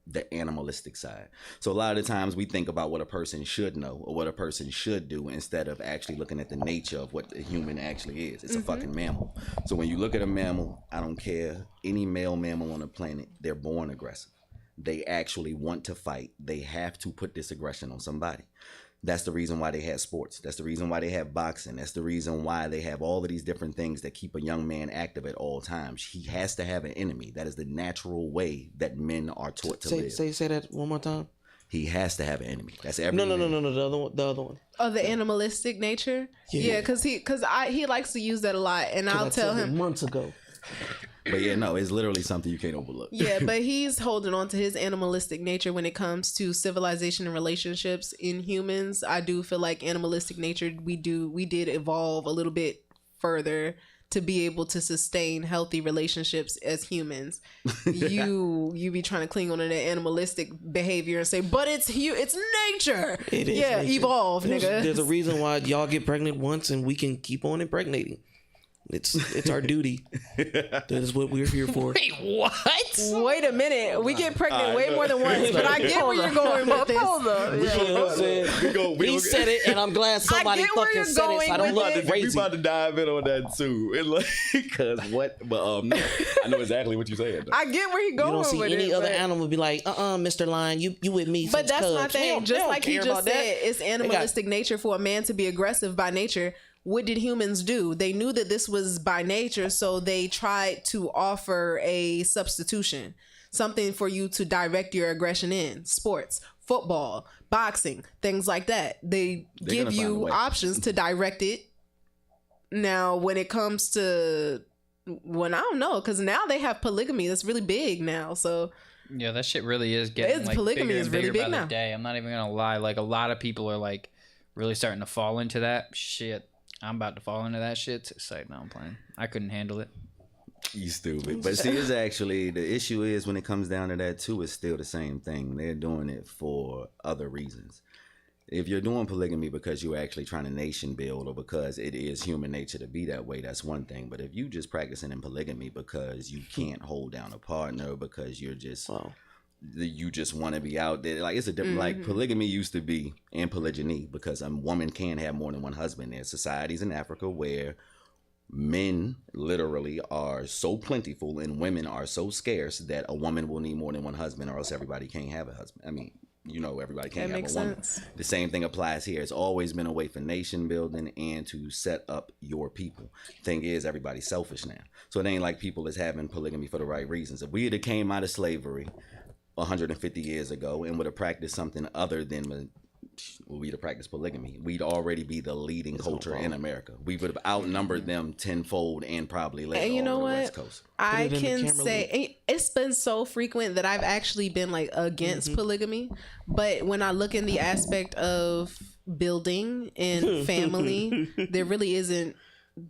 the animalistic side. So a lot of the times we think about what a person should know or what a person should do instead of actually looking at the nature of what the human actually is. It's a fucking mammal. So when you look at a mammal, I don't care, any male mammal on the planet, they're born aggressive. They actually want to fight. They have to put this aggression on somebody. That's the reason why they have sports. That's the reason why they have boxing. That's the reason why they have all of these different things that keep a young man active at all times. He has to have an enemy. That is the natural way that men are taught to live. Say that one more time. He has to have an enemy. That's every No. man. The other one. Oh, the animalistic nature. Yeah, because he likes to use that a lot, and I'll tell him months ago. But yeah, no, it's literally something you can't overlook. Yeah, but he's holding on to his animalistic nature when it comes to civilization and relationships. In humans, I do feel like animalistic nature, we did evolve a little bit further to be able to sustain healthy relationships as humans. You be trying to cling on to that animalistic behavior and say, but it's nature. It is nature. Evolve, nigga. There's a reason why y'all get pregnant once and we can keep on impregnating. It's our duty. That is what we're here for. Wait, what? Wait a minute. We get pregnant way more than once, but I get where you're going with this. Hold up. You know what I'm saying? He said it, and I'm glad somebody fucking said it. So I don't look crazy. We about to dive in on that too, because what? But no, I know exactly what you're saying. I get where he going. You don't see with any it, other animal be like, Mr. Lion, you with me. But that's my cubs. thing. Just like he just said, it's animalistic got nature for a man to be aggressive by nature. What did humans do? They knew that this was by nature, so they tried to offer a substitution, something for you to direct your aggression in. Sports, football, boxing, things like that. They're give you options to direct it. Now, when it comes to, I don't know, because now they have polygamy. That's really big now. So yeah, that shit really is getting like polygamy bigger is and really bigger big by now. the day. I'm not even gonna lie. Like a lot of people are like really starting to fall into that shit. I'm about to fall into that shit. It's like, no, I'm playing. I couldn't handle it. You stupid. But see, it's actually, the issue is when it comes down to that too, it's still the same thing. They're doing it for other reasons. If you're doing polygamy because you're actually trying to nation build or because it is human nature to be that way, that's one thing. But if you just practicing in polygamy because you can't hold down a partner, because you're just... you just want to be out there, like it's a different like polygamy used to be, and polygyny, because a woman can have more than one husband. There's societies in Africa where men literally are so plentiful and women are so scarce that a woman will need more than one husband, or else everybody can't have a husband. I mean, everybody can't have a woman. Sense. The same thing applies here. It's always been a way for nation building and to set up your people. Thing is, everybody's selfish now, so it ain't like people is having polygamy for the right reasons. If we had came out of slavery 150 years ago and would have practiced something other than we to practice polygamy, we'd already be the leading culture in America. We would have outnumbered them tenfold and probably led And you all know the what? West Coast. I Put it in the can camera say it's been so frequent that I've actually been like against polygamy. But when I look in the aspect of building and family, there really isn't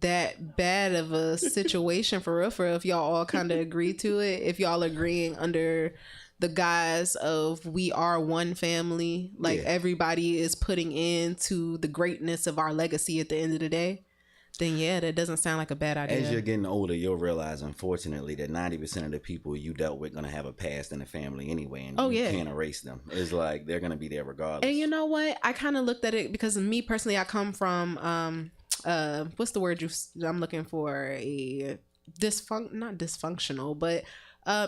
that bad of a situation for real. For if y'all all kind of agree to it, if y'all agreeing under the guise of we are one family, like Yeah. everybody is putting into the greatness of our legacy at the end of the day, then yeah, that doesn't sound like a bad idea. As you're getting older, you'll realize, unfortunately, that 90% of the people you dealt with going to have a past in the family anyway, and you can't erase them. It's like they're going to be there regardless. And you know what? I kind of looked at it because me personally, I come from what's the word I'm looking for? A not dysfunctional, but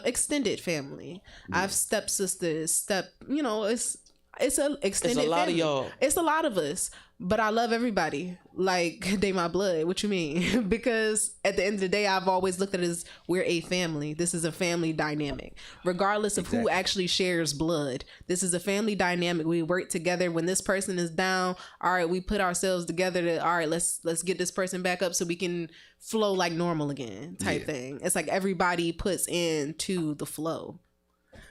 extended family. I have stepsisters, it's a extended It's a lot family. of y'all. It's a lot of us, but I love everybody like they my blood. What you mean? Because at the end of the day, I've always looked at it as we're a family. This is a family dynamic, regardless of who actually shares blood. This is a family dynamic. We work together. When this person is down, all right, we put ourselves together to all right, let's get this person back up so we can flow like normal again, type thing. It's like everybody puts into the flow.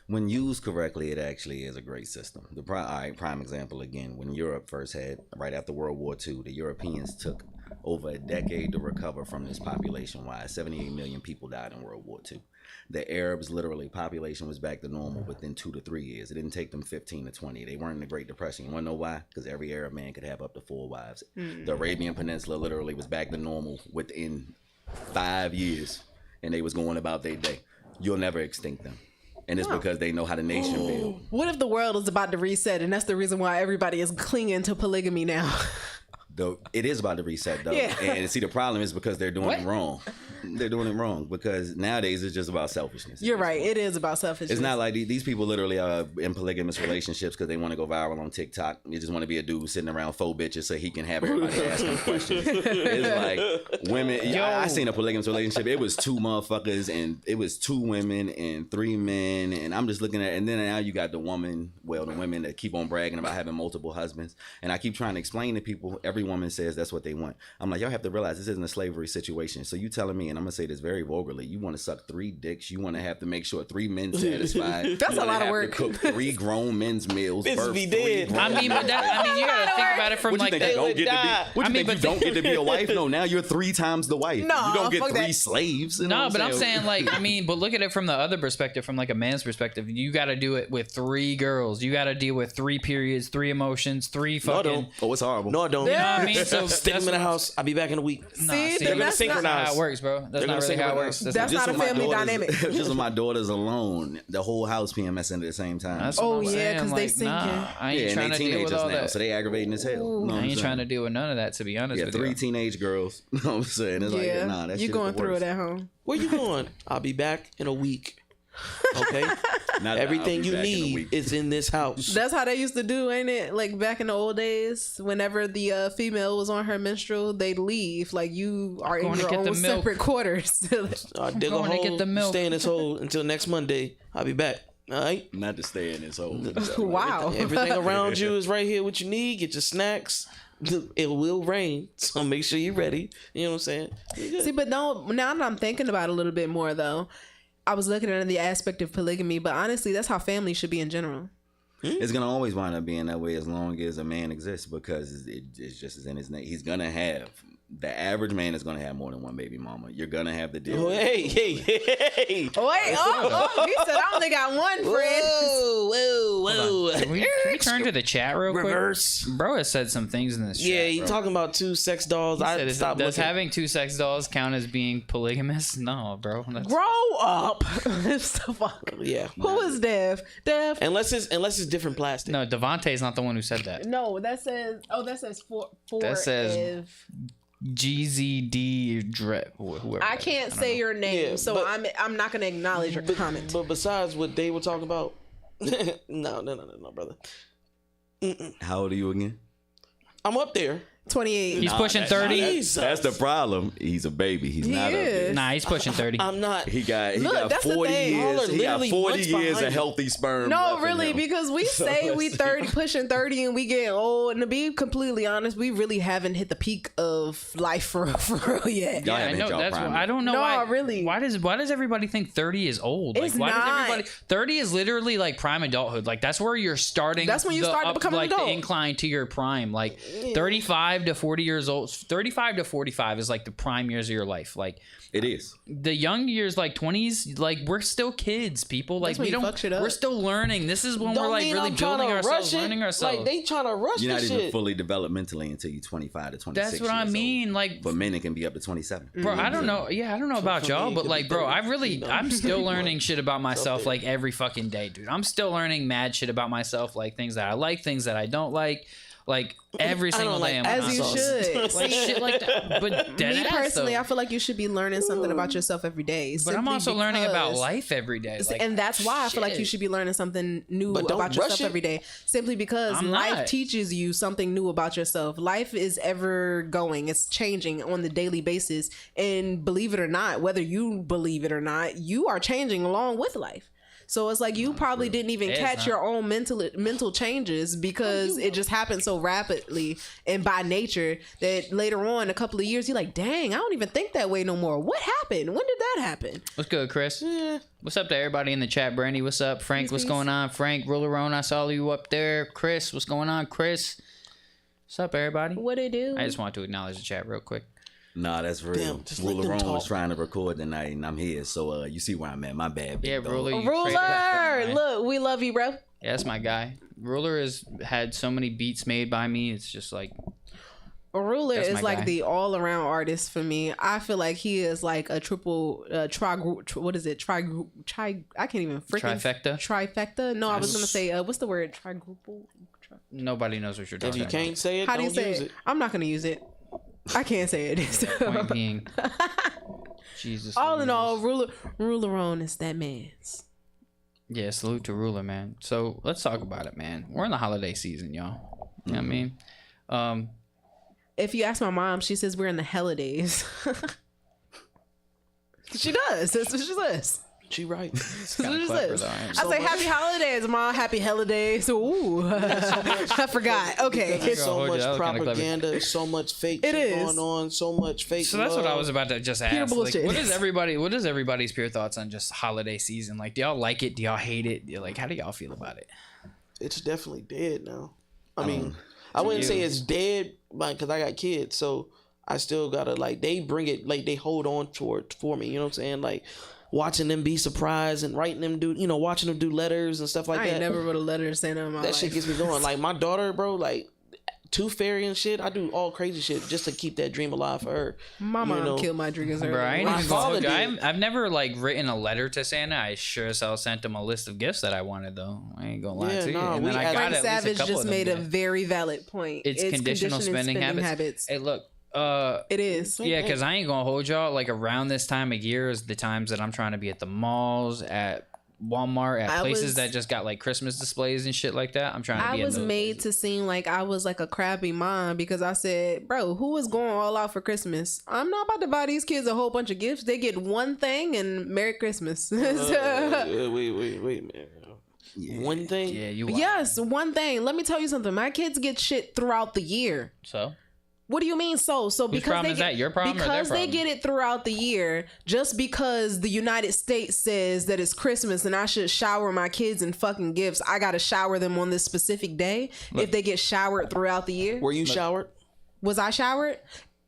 When used correctly, it actually is a great system. The prime example again, when Europe first had, right after World War II, the Europeans took over a decade to recover from this population-wise. 78 million people died in World War II. The Arabs, literally, population was back to normal within 2 to 3 years. It didn't take them 15 to 20. They weren't in the Great Depression. You want to know why? Because every Arab man could have up to 4 wives. The Arabian Peninsula literally was back to normal within 5 years, and they was going about their day. You'll never extinct them. And it's because they know how the nation build. What if the world is about to reset, and that's the reason why everybody is clinging to polygamy now? It is about to reset, though. Yeah. And see, the problem is because they're doing it wrong. They're doing it wrong because nowadays it's just about selfishness. You're right. It is about selfishness. It's not like these people literally are in polygamous relationships because they want to go viral on TikTok. You just want to be a dude sitting around 4 bitches so he can have everybody asking questions. It's like women. I seen a polygamous relationship. It was 2 motherfuckers and it was 2 women and 3 men. And I'm just looking at it. And then now you got the women that keep on bragging about having multiple husbands. And I keep trying to explain to people, every woman says that's what they want. I'm like, y'all have to realize this isn't a slavery situation. So you telling me, and I'm gonna say this very vulgarly, you want to suck 3 dicks, you want to have to make sure 3 men satisfied. That's a lot of work. To cook 3 grown men's meals. Bitches be 3 dead. grown I mean, but you gotta think about it from what you like think you don't get to be? What you think you don't get to be a wife? No, now you're 3 times the wife. No, you don't get fuck 3 that. slaves. You know No, what but I'm saying like, I mean, but look at it from the other perspective, from like a man's perspective. You got to do it with 3 girls. You got to deal with 3 periods, 3 emotions, 3 fucking. Oh, it's horrible. No, I don't. You know what I mean? So Stick them in the house. I'll be back in a week. Nah, See, see, then that's that's gonna not, not how it works, bro. That's They're not gonna really how it synchronize. works. That's not, not a with my family daughters- dynamic. Just with my daughters alone, the whole house PMSing at the same time. that's Oh, what I'm yeah, saying. 'cause they Like, sinking. nah, I ain't yeah, and trying they to deal with teenagers all now, that. so they aggravating as hell. Ooh. Know what I I'm ain't saying? trying to deal with none of that, to be honest Yeah, with 3 you. teenage girls. You know what I'm saying? It's yeah, like, nah, that you shit going the through worst. it at home. Where you going? I'll be back in a week. Okay. Not that Everything I'll be you back in a need week. is in this house. That's how they used to do, ain't it? Like back in the old days, whenever the female was on her menstrual, they'd leave. Like you are in going to your get the own milk. separate quarters. Dig a going to hole. get the milk. Stay in this hole until next Monday. I'll be back. All right. Not to stay in this hole. Wow. Everything around you is right here. What you need. Get your snacks. It will rain, so make sure you're ready. You know what I'm saying? See, but no, now that I'm thinking about it a little bit more, though, I was looking at the aspect of polygamy, but honestly, that's how family should be in general. It's gonna always wind up being that way as long as a man exists because it's just as in his name. He's gonna have the average man is gonna have more than 1 baby mama. You're gonna have the deal. Oh, hey. Wait, he said I only got 1 friend. Whoa. Can we turn to the chat real quick? Reverse. Bro has said some things in this chat. Yeah, he bro. talking about 2 sex dolls. He I said, stopped does looking. having 2 sex dolls count as being polygamous? No, bro. That's, Grow up. It's the fuck. Yeah. Who is Dev? Dev. Unless it's different plastic. no, Devontae's not the one who said that. No, that says. Oh, that says for. That says Ev. GZD Drip. Whoever. I can't say your name, Yeah, so but- I'm not gonna acknowledge your comment. But besides what they were talking about, no, brother. How old are you again? I'm up there. 28. He's pushing 30. That's the problem. He's a baby. He's He not is. a. Nah, he's pushing 30. I'm not. He got Look, that's the 40 thing. Y'all years. are He got literally 40 months years behind of you. healthy sperm. No, left in really, him. because we So say we let's 30, see. pushing 30 and we get old. And to be completely honest, we really haven't hit the peak of life for real yet. Y'all Yeah, I haven't hit know. y'all That's prime why, I yet. don't know No, why. really. Why does everybody think 30 is old? Like, It's why not. does everybody? 30 is literally like prime adulthood. Like that's where you're starting. That's when you start to become an like adult. the incline to your prime. Like 35 to 40 years old. 35 to 45 is like the prime years of your life. Like It is. the young years, like 20s, like we're still kids, people. Like That's when we you don't. fuck shit up. We're still learning. This is when Don't we're like mean really I'm trying building to ourselves, rush it. learning ourselves. Like they trying to rush You're not this even shit. fully developmentally until you're 25 to 26. That's what I years old. mean. Like But men, it can be up to 27. Bro, I don't know. Yeah, I don't know about for y'all, me, it but could like, be bro, 30, I'm still learning shit about myself there. like every fucking day, dude. I'm still learning mad shit about myself, like things that I like, things that I don't like every I single don't day. like I'm As you on- should. like shit like that. But dead Me ass, personally, though. I feel like you should be learning something about yourself every day. But I'm simply also learning about because- life every day, like, and that's why I feel like you shit. should be learning something new But don't about yourself rush it. every day. Simply because I'm life not. teaches you something new about yourself. Life is ever going. It's changing on the daily basis. And believe it or not, whether you believe it or not, you are changing along with life. So it's like you probably didn't even It's catch not. your own mental changes because it just happened so rapidly and by nature that later on, a couple of years, you're like, dang, I don't even think that way no more. What happened? When did that happen? What's good, Chris? What's up to everybody in the chat? Brandy, what's up? Frank, what's peace. going on? Frank, Rollerone, I saw you up there. Chris, what's going on? Chris, what's up, everybody? What it do? I just want to acknowledge the chat real quick. Nah, that's real. Damn, just let Ruler them Rome was talk. trying to record tonight, and I'm here. So you see where I'm at. My bad. big Yeah, dog. Ruler. you Ruler, crazy. look, we love you, bro. Yeah, that's my guy. Ruler has had so many beats made by me. It's just like Ruler That's is my like guy. the all-around artist for me. I feel like he is like a triple what is it? Tri I can't even freaking trifecta. No, I was gonna say what's the word? Nobody knows what you're If talking you about. can't say it, How do you don't say use it? it. I'm not gonna use it. I can't say it. Point being, Jesus. All in Louise. all, Ruler on is that man's. Yeah, salute to Ruler, man. So let's talk about it, man. We're in the holiday season, y'all. You know what I mean? If you ask my mom, she says we're in the holidays. She does. That's what she says. She right. That's what kinda she clever, says. though, ain't it? I say happy holidays, mom. Happy holidays. Ooh, I forgot. Okay. There's so hold you, much that was kinda clever. propaganda, so much fake It shit is. going on, so much fake. So that's what I love. was about to just ask. Like, bullshit. what is everybody's pure thoughts on just holiday season? Like, do y'all like it? Do y'all hate it? Like, how do y'all feel about it? It's definitely dead now. I mean, I wouldn't say it's dead, because I got kids, so I still gotta like they bring it, like they hold on to it for me. You know what I'm saying? Like watching them be surprised and writing them watching them do letters and stuff like I that. ain't never wrote a letter saying that in my that life. shit gets me going. Like my daughter, bro, like Tooth Fairy and shit. I do all crazy shit just to keep that dream alive for her. My mom know. killed my dreams. Bro, I ain't My even gonna father hold you. did. I've never like written a letter to Santa. I sure as hell sent him a list of gifts that I wanted though. I ain't gonna lie Yeah, to you. nah, And then we I had- got Frank at least a Savage couple just of them made a gifts. very valid point. It's conditional conditioning spending habits. Hey, look. It is. Yeah, because I ain't gonna hold y'all. Like around this time of year is the times that I'm trying to be at the malls, at Walmart, at I places was- that just got like Christmas displays and shit like that. I'm trying to I be. was in those made places. to seem like I was like a crappy mom because I said, bro, who is going all out for Christmas? I'm not about to buy these kids a whole bunch of gifts. They get one thing and Merry Christmas. Wait, man. One thing. Yeah, you. Yes, one thing. Let me tell you something. My kids get shit throughout the year. So What do you mean so? So because problem they is get, that? Your problem or their because they problem? get it throughout the year, just because the United States says that it's Christmas and I should shower my kids in fucking gifts, I gotta shower them on this specific day if they get showered throughout the year. Were you showered? Was I showered?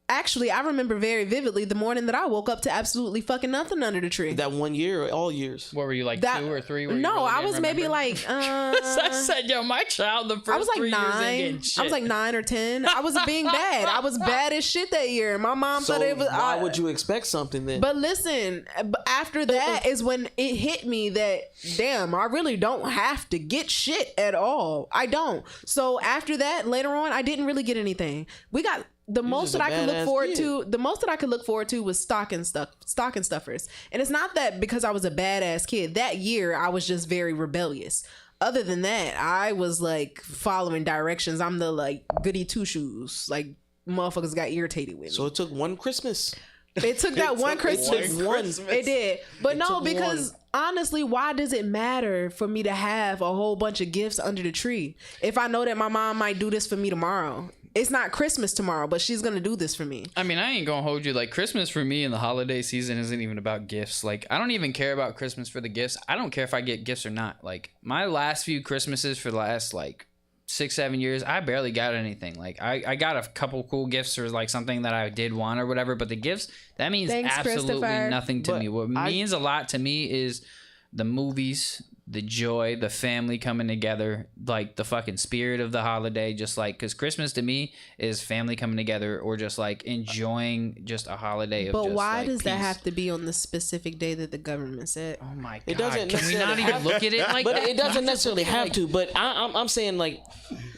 Actually, I remember very vividly the morning that I woke up to absolutely fucking nothing under the tree. That 1 year or all years? what were you like That- 2 or 3? Where you no, really I didn't was maybe remember? like I said, yo, my child, the first I was like 3 years ain't 9. getting shit. I was like 9 or 10. I was being bad. I was bad as shit that year. My mom So thought it was. why would you expect something then? But listen, after that is when it hit me that damn, I really don't have to get shit at all. I don't. So after that, later on, I didn't really get anything. We got the most just that a I could look badass forward kid. to. The most that I could look forward to was stocking stuffers. And it's not that because I was a badass kid. That year, I was just very rebellious. Other than that, I was like following directions. I'm the like goody two shoes. Like motherfuckers got irritated with me. So it took one Christmas. It took that one Christmas. It did. But no, took because one. honestly, why does it matter for me to have a whole bunch of gifts under the tree if I know that my mom might do this for me tomorrow? It's not Christmas tomorrow, but she's gonna do this for me. I mean, I ain't gonna hold you. Like, Christmas for me in the holiday season isn't even about gifts. Like, I don't even care about Christmas for the gifts. I don't care if I get gifts or not. Like, my last few Christmases for the last, like, 6-7 years, I barely got anything. Like, I got a couple cool gifts or, like, something that I did want or whatever. But the gifts, that means Thanks, absolutely Christopher. nothing to But me. What means a lot to me is the movies, the joy, the family coming together, like the fucking spirit of the holiday. Just like, because Christmas to me is family coming together or just like enjoying just a holiday. But of just, why like, does that peace. have to be on the specific day that the government said? Oh my god! It doesn't Can we not necessarily even have- look at it like But that? it doesn't necessarily have to. But I'm saying like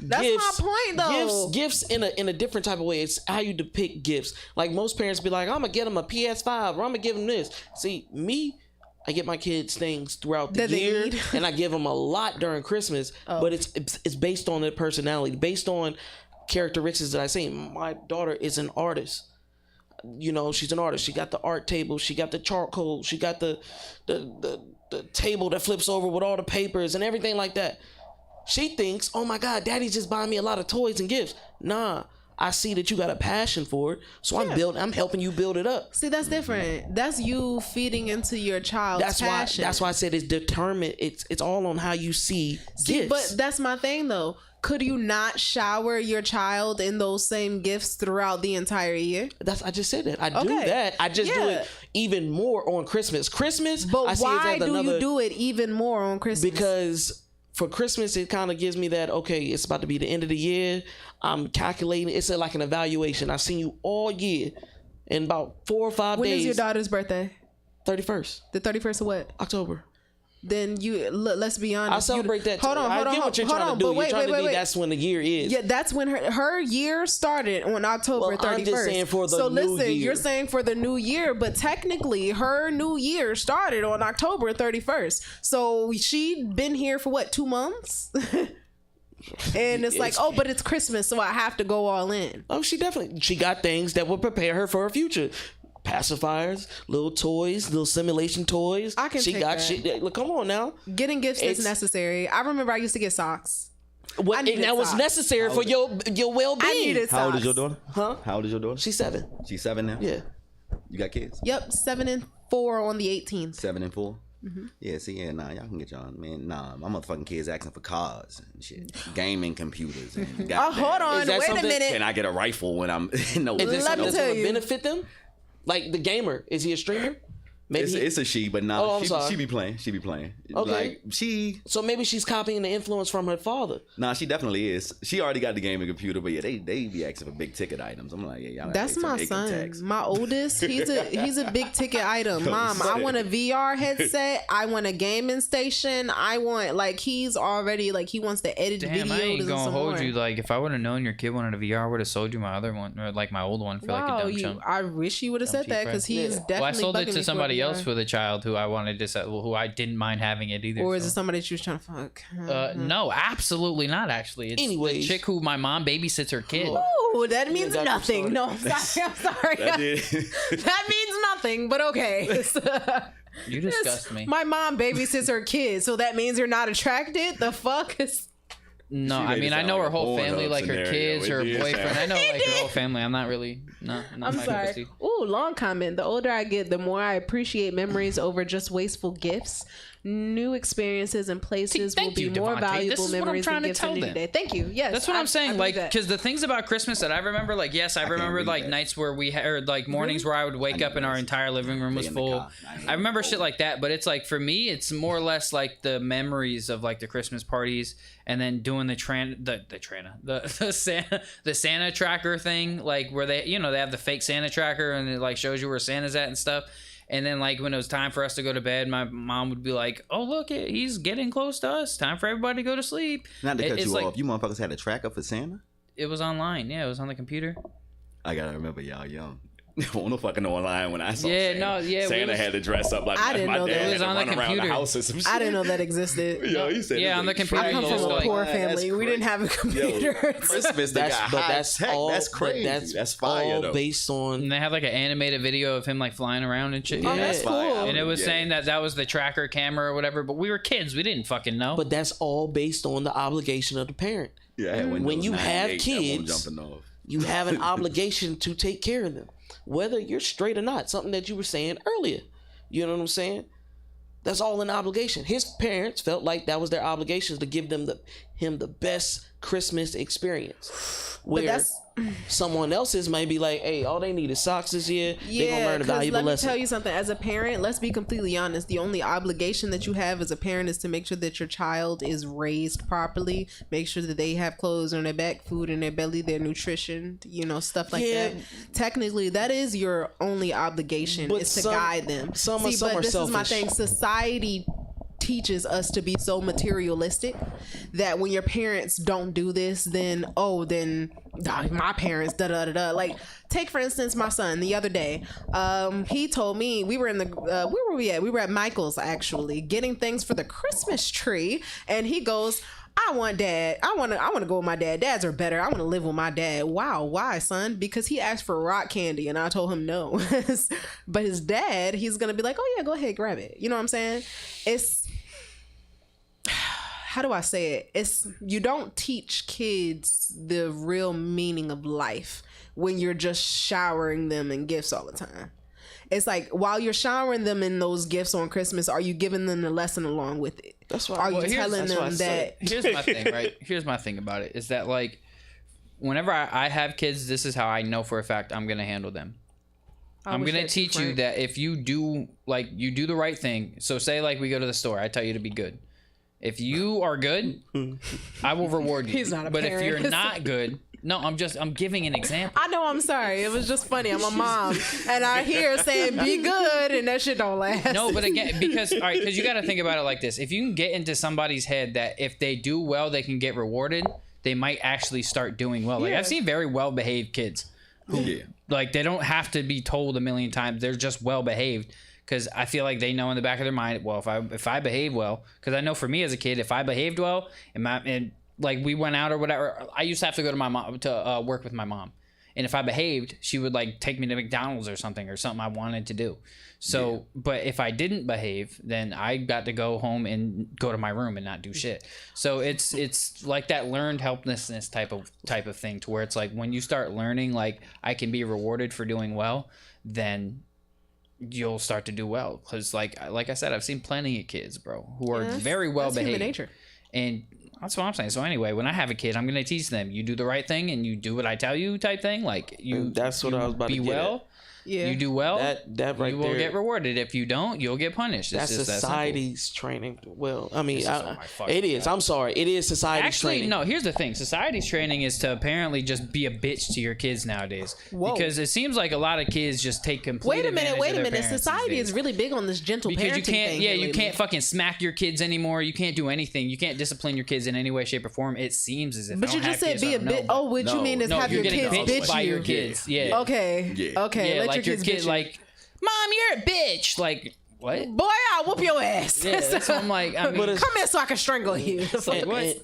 That's gifts, my point, though. Gifts in a different type of way. It's how you depict gifts. Like most parents be like, I'm gonna get them a PS5 or I'm gonna give them this. See me. I get my kids things throughout the That they year, need. and I give them a lot during Christmas. But it's based on their personality, based on characteristics that I see. My daughter is an artist. You know, she's an artist. She got the art table. She got the charcoal. She got the table that flips over with all the papers and everything like that. She thinks, oh my God, Daddy's just buying me a lot of toys and gifts. Nah, I see that you got a passion for it, so I'm helping you build it up. See, that's different. That's you feeding into your child's passion. That's why I said it's determined. It's all on how you see gifts. But that's my thing, though. Could you not shower your child in those same gifts throughout the entire year? I just said that. I do Okay. that. I just do Yeah. it even more on Christmas. But I see why it as do another, you do it even more on Christmas? because for Christmas it kind of gives me that, okay, it's about to be the end of the year. I'm calculating. It's like an evaluation. I've seen you all year. In about 4 or 5 when days. is your daughter's birthday? 31st The 31st of what? October. Then let's be honest. I celebrate that. Hold on, I hold on. get what you're hold trying on, to do. but wait, You're trying wait, to wait. be that's when the year is. Yeah, that's when her year started on October Well, 31st. I'm just saying for the so new listen, year. you're saying for the new year, but technically her new year started on October 31st. So she been here for what, 2 months? And it's like, oh, but it's Christmas, so I have to go all in. Oh, she got things that will prepare her for her future. Pacifiers, little toys, little simulation toys. I can She take got that. shit. Look, come on now. Getting gifts is It's- necessary. I remember I used to get socks. What, needed and that was socks. necessary for your well I being. needed socks. How old is your daughter? Huh? How old is your daughter? She's 7. She's 7 now. Yeah. You got kids? Yep, 7 and 4 on the 18th. 7 and 4. Yeah, see, yeah, nah, y'all can get y'all, man. Nah, my motherfucking kids asking for cars and shit, gaming computers. And Oh, hold on, Is that wait a something- minute. Can I get a rifle when I'm no? Is this Let me something that's tell gonna you. benefit them? Like the gamer, is he a streamer? Maybe. It's a she, but Oh, nah, I'm sorry. she be playing. She be playing. Okay. Like So maybe she's copying the influence from her father. nah, she definitely is. She already got the gaming computer, but yeah, they be asking for big ticket items. I'm like, yeah, y'all. That's gotta pay my some son. income tax. My oldest, he's a big ticket item. Mom, I want a VR headset. I want a gaming station. I want, like, he's already, like, he wants to edit Damn, videos I ain't and gonna some hold more. you. Like, if I would have known your kid wanted a VR, I would have sold you my other one, or like my old one for like a Wow, dumb chunk. I wish you would have said cheap that price. because he's Yeah. definitely Well, I sold bugging it me to for somebody VR. else with a child who I wanted to sell, who I didn't mind having it either. Or is it so. somebody that you was trying to fuck? No, absolutely not. Actually, it's Anyways. the chick who my mom babysits her kid. Oh, that means got you nothing. started. No, I'm sorry. I'm sorry. That did. That means nothing, but okay. You disgust me. My mom babysits her kids, so that means you're not attracted? The fuck? No, She I made mean it I sound know like her a whole Pornhub family, like her scenario. kids, It her did boyfriend. sound- I know like her whole family. I'm not really not I'm my sorry. pussy. Ooh, long comment. The older I get, the more I appreciate memories over just wasteful gifts. New experiences and places See, will thank be you, more Devontae. valuable This is what I'm memories trying than to gifts tell from them. today. Thank you. Yes, That's what I'm saying. believe Like, that. because the things about Christmas that I remember, like, yes, I remember read like that. nights where we had, or like mornings where I would wake up and our entire living room was in the full. car. I ain't I remember old. shit like that, but it's like for me, it's more or less like the memories of like the Christmas parties and then doing the Santa tracker thing, like where they they have the fake Santa tracker and it like shows you where Santa's at and stuff. And then, like, when it was time for us to go to bed, my mom would be like, oh, look, he's getting close to us. Time for everybody to go to sleep. Not to cut It's you like- off, you motherfuckers had a tracker for Santa. It was online. Yeah, it was on the computer. I gotta remember y'all young. on the fucking online when I saw Yeah, Santa. no, yeah, we Santa was- had to dress up like I didn't my know that. dad It had was to on the run around the computer. house or some shit. I didn't know that existed. Yo, he said Yeah, it on was the computer, I like, come you from just a go like, poor "Wow, family. that's We didn't have a computer. Christmas, they got but high that's tech. all. That's crazy. That's fire all though. based on. And they had like an animated video of him like flying around and shit. Oh, Yeah. that's fire. cool. And it was Yeah. saying that was the tracker camera or whatever, but we were kids. We didn't fucking know. But that's all based on the obligation of the parent. Yeah, I had When Windows you have 98, that one kids, jumping off. You have an obligation to take care of them, whether you're straight or not. Something that you were saying earlier. You know what I'm saying? That's all an obligation. His parents felt like that was their obligation to give them him the best Christmas experience. Where that's- someone else's might be like, hey, all they need is socks this year. They're gonna Yeah, learn a because valuable let me lesson. tell you something. As a parent, let's be completely honest. The only obligation that you have as a parent is to make sure that your child is raised properly. Make sure that they have clothes on their back, food in their belly, their nutrition, stuff like Yeah. that. Technically, that is your only obligation, But is to some- guide them. some See, are but this is my selfish. thing. Society teaches us to be so materialistic that when your parents don't do this, then my parents like, take for instance my son the other day. He told me, we were in the where were we at? We were at Michael's, actually, getting things for the Christmas tree, and he goes, I want to go with my dad. Dads are better. I want to live with my dad. Wow, why, son? Because he asked for rock candy and I told him no. But his dad, he's gonna be like, oh yeah, go ahead, grab it. You know what I'm saying? It's, how do I say it? It's, you don't teach kids the real meaning of life when you're just showering them in gifts all the time. It's like, while you're showering them in those gifts on Christmas, are you giving them the lesson along with it? That's why. Are you Well, here's- telling that's why I them said that? Here's my thing, right? Here's my thing about it is that, like, whenever I have kids, this is how I know for a fact I'm gonna handle them. I'm wish gonna that too, teach you Frank. that if you do the right thing. So say like we go to the store, I tell you to be good. If you are good, I will reward you. He's not a but parent. if you're not good, no, I'm giving an example. I know, I'm sorry. It was just funny. I'm a mom, and I hear saying "be good," and that shit don't last. No, but again, because you got to think about it like this: if you can get into somebody's head that if they do well, they can get rewarded, they might actually start doing well. Like, Yeah. I've seen very well behaved kids. Yeah. Like, they don't have to be told a million times. They're just well behaved, because I feel like they know in the back of their mind, well, if I behave well, because I know for me as a kid, if I behaved well and like we went out or whatever, I used to have to go to my mom to work with my mom, and if I behaved, she would like take me to McDonald's or something I wanted to do. So, But if I didn't behave, then I got to go home and go to my room and not do shit. So it's like that learned helplessness type of thing, to where it's like when you start learning like I can be rewarded for doing well, then you'll start to do well. Because like I said, I've seen plenty of kids, bro, who are Yeah, very well that's human behaved. nature. And that's what I'm saying. So anyway, when I have a kid, I'm gonna teach them: you do the right thing and you do what I tell you, type thing. Like you. That's what I was about to be get well. at. Yeah. You do well. That right you will there. get rewarded. If you don't, you'll get punished. It's That's just that simple. society's training. Well, I mean, This is on my fucking it is. I'm sorry. It is society's Actually, training. no. Here's the thing: society's training is to apparently just be a bitch to your kids nowadays. Whoa. Because it seems like a lot of kids just take complete. Wait a minute. advantage Wait of a their minute. parents Society these is days. really big on this gentle Because parenting you can't, thing yeah, here you lately. can't fucking smack your kids anymore. You can't do anything. You can't discipline your kids in any way, shape, or form. It seems as if. But I you don't just have said kids, be I a don't bit. know. Oh, what you No. mean is No, have you're your getting kids bitched bitch by you? your kids. Yeah. Okay. Yeah. Okay. Yeah, let like your your kids kid, bitch you. like, Mom, you're a bitch. Like, what? Boy, I'll whoop your ass. Yeah, that's what I'm like. I mean, But it's- Come here so I can strangle you.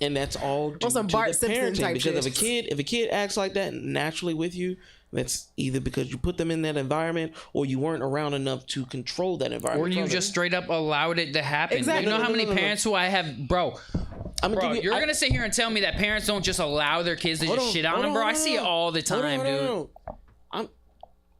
and that's all due some to Bart the Simpson parenting. type Because shit. if a kid acts like that naturally with you, that's either because you put them in that environment or you weren't around enough to control that environment. or you from them. just straight up allowed it to happen. Exactly. You know how No, many no, no, no. parents who I have, bro? I'm Bro, give you- you're I- gonna sit here and tell me that parents don't just allow their kids to Hold just on, shit on hold them, on, bro? I hold see it on. all the Hold time, on, dude. hold on.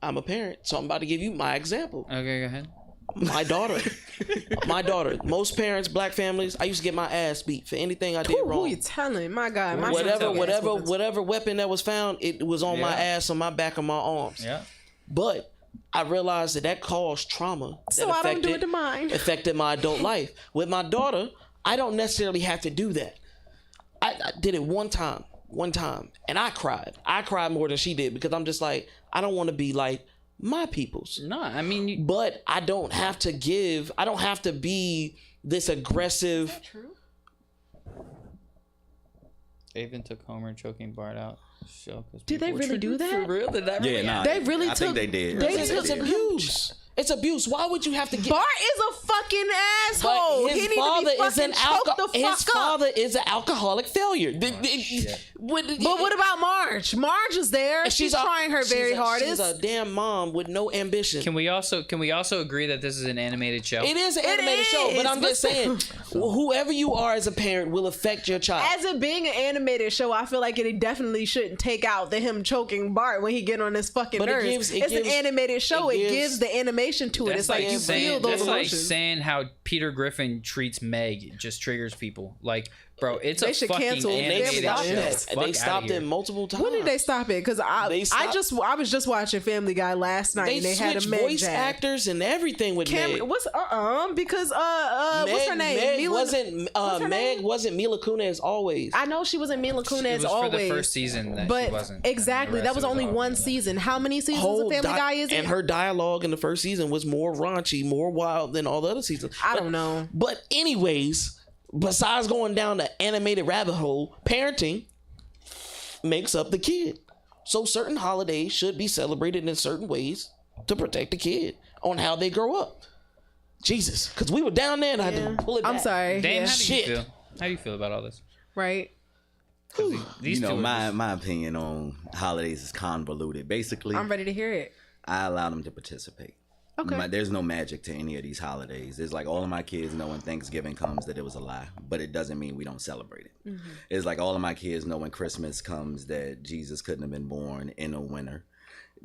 I'm a parent, so I'm about to give you my example. Okay, go ahead. My daughter. Most parents, black families, I used to get my ass beat for anything I did Who wrong. you telling? My God. My Whatever weapon that was found, it was on my Yeah. ass, on my back, on my arms. Yeah. But I realized that caused trauma. So that I don't do it to mine. Affected my adult life. With my daughter, I don't necessarily have to do that. I did it one time, and I cried. I cried more than she did because I'm just like, I don't want to be like my people's. No, I mean, But I don't have to be this aggressive. True. Avon took Homer choking Bart out. Show, Did they really do that? For real? Did that Yeah, really nah. They really I think took- they did. they I think It's took- did. abuse. It's abuse. Why would you have to get? Bart is a fucking asshole. But He his need father to be is an fucking choked the fuck his up. father is an alcoholic failure. But what about Marge? Marge is there. She's trying her very hardest. She's a damn mom with no ambition. Can we also agree that this is an animated show? It is an animated show, but I'm just saying, whoever you are as a parent will affect your child. As it being an animated show, I feel like it definitely shouldn't take out him choking Bart when he get on his fucking But nerves. It's an animated show. It gives the animation to it. It's like you feel those that's like emotions. saying how Peter Griffin treats Meg. It just triggers people. Like, bro, it's They a should fucking cancel and they animated stopped show. that. Fuck They outta stopped here. it multiple times. When did they stop it? Because I was just watching Family Guy last night They and they had a switched Meg voice jab. actors and everything with Meg. What's because what's her name? Meg Mila- wasn't what's her Meg name? wasn't Mila Kunis always. I know she wasn't Mila Kunis It was always. for the first season that but she wasn't. exactly, And the that was rest only all one female. season. How many seasons of Family Guy is it? And her dialogue in the first season was more raunchy, more wild than all the other seasons. I don't know. But anyways, besides going down the animated rabbit hole, parenting makes up the kid. So certain holidays should be celebrated in certain ways to protect the kid on how they grow up. Jesus, because we were down there and I had to pull it back. I'm sorry. Dan, Yeah. how do you Shit. feel? How do you feel about all this? Right. These You know, two are my just- my opinion on holidays is convoluted. Basically, I'm ready to hear it. I allow them to participate. Okay. There's no magic to any of these holidays. It's like all of my kids know when Thanksgiving comes that it was a lie, but it doesn't mean we don't celebrate it. Mm-hmm. It's like all of my kids know when Christmas comes that Jesus couldn't have been born in a winter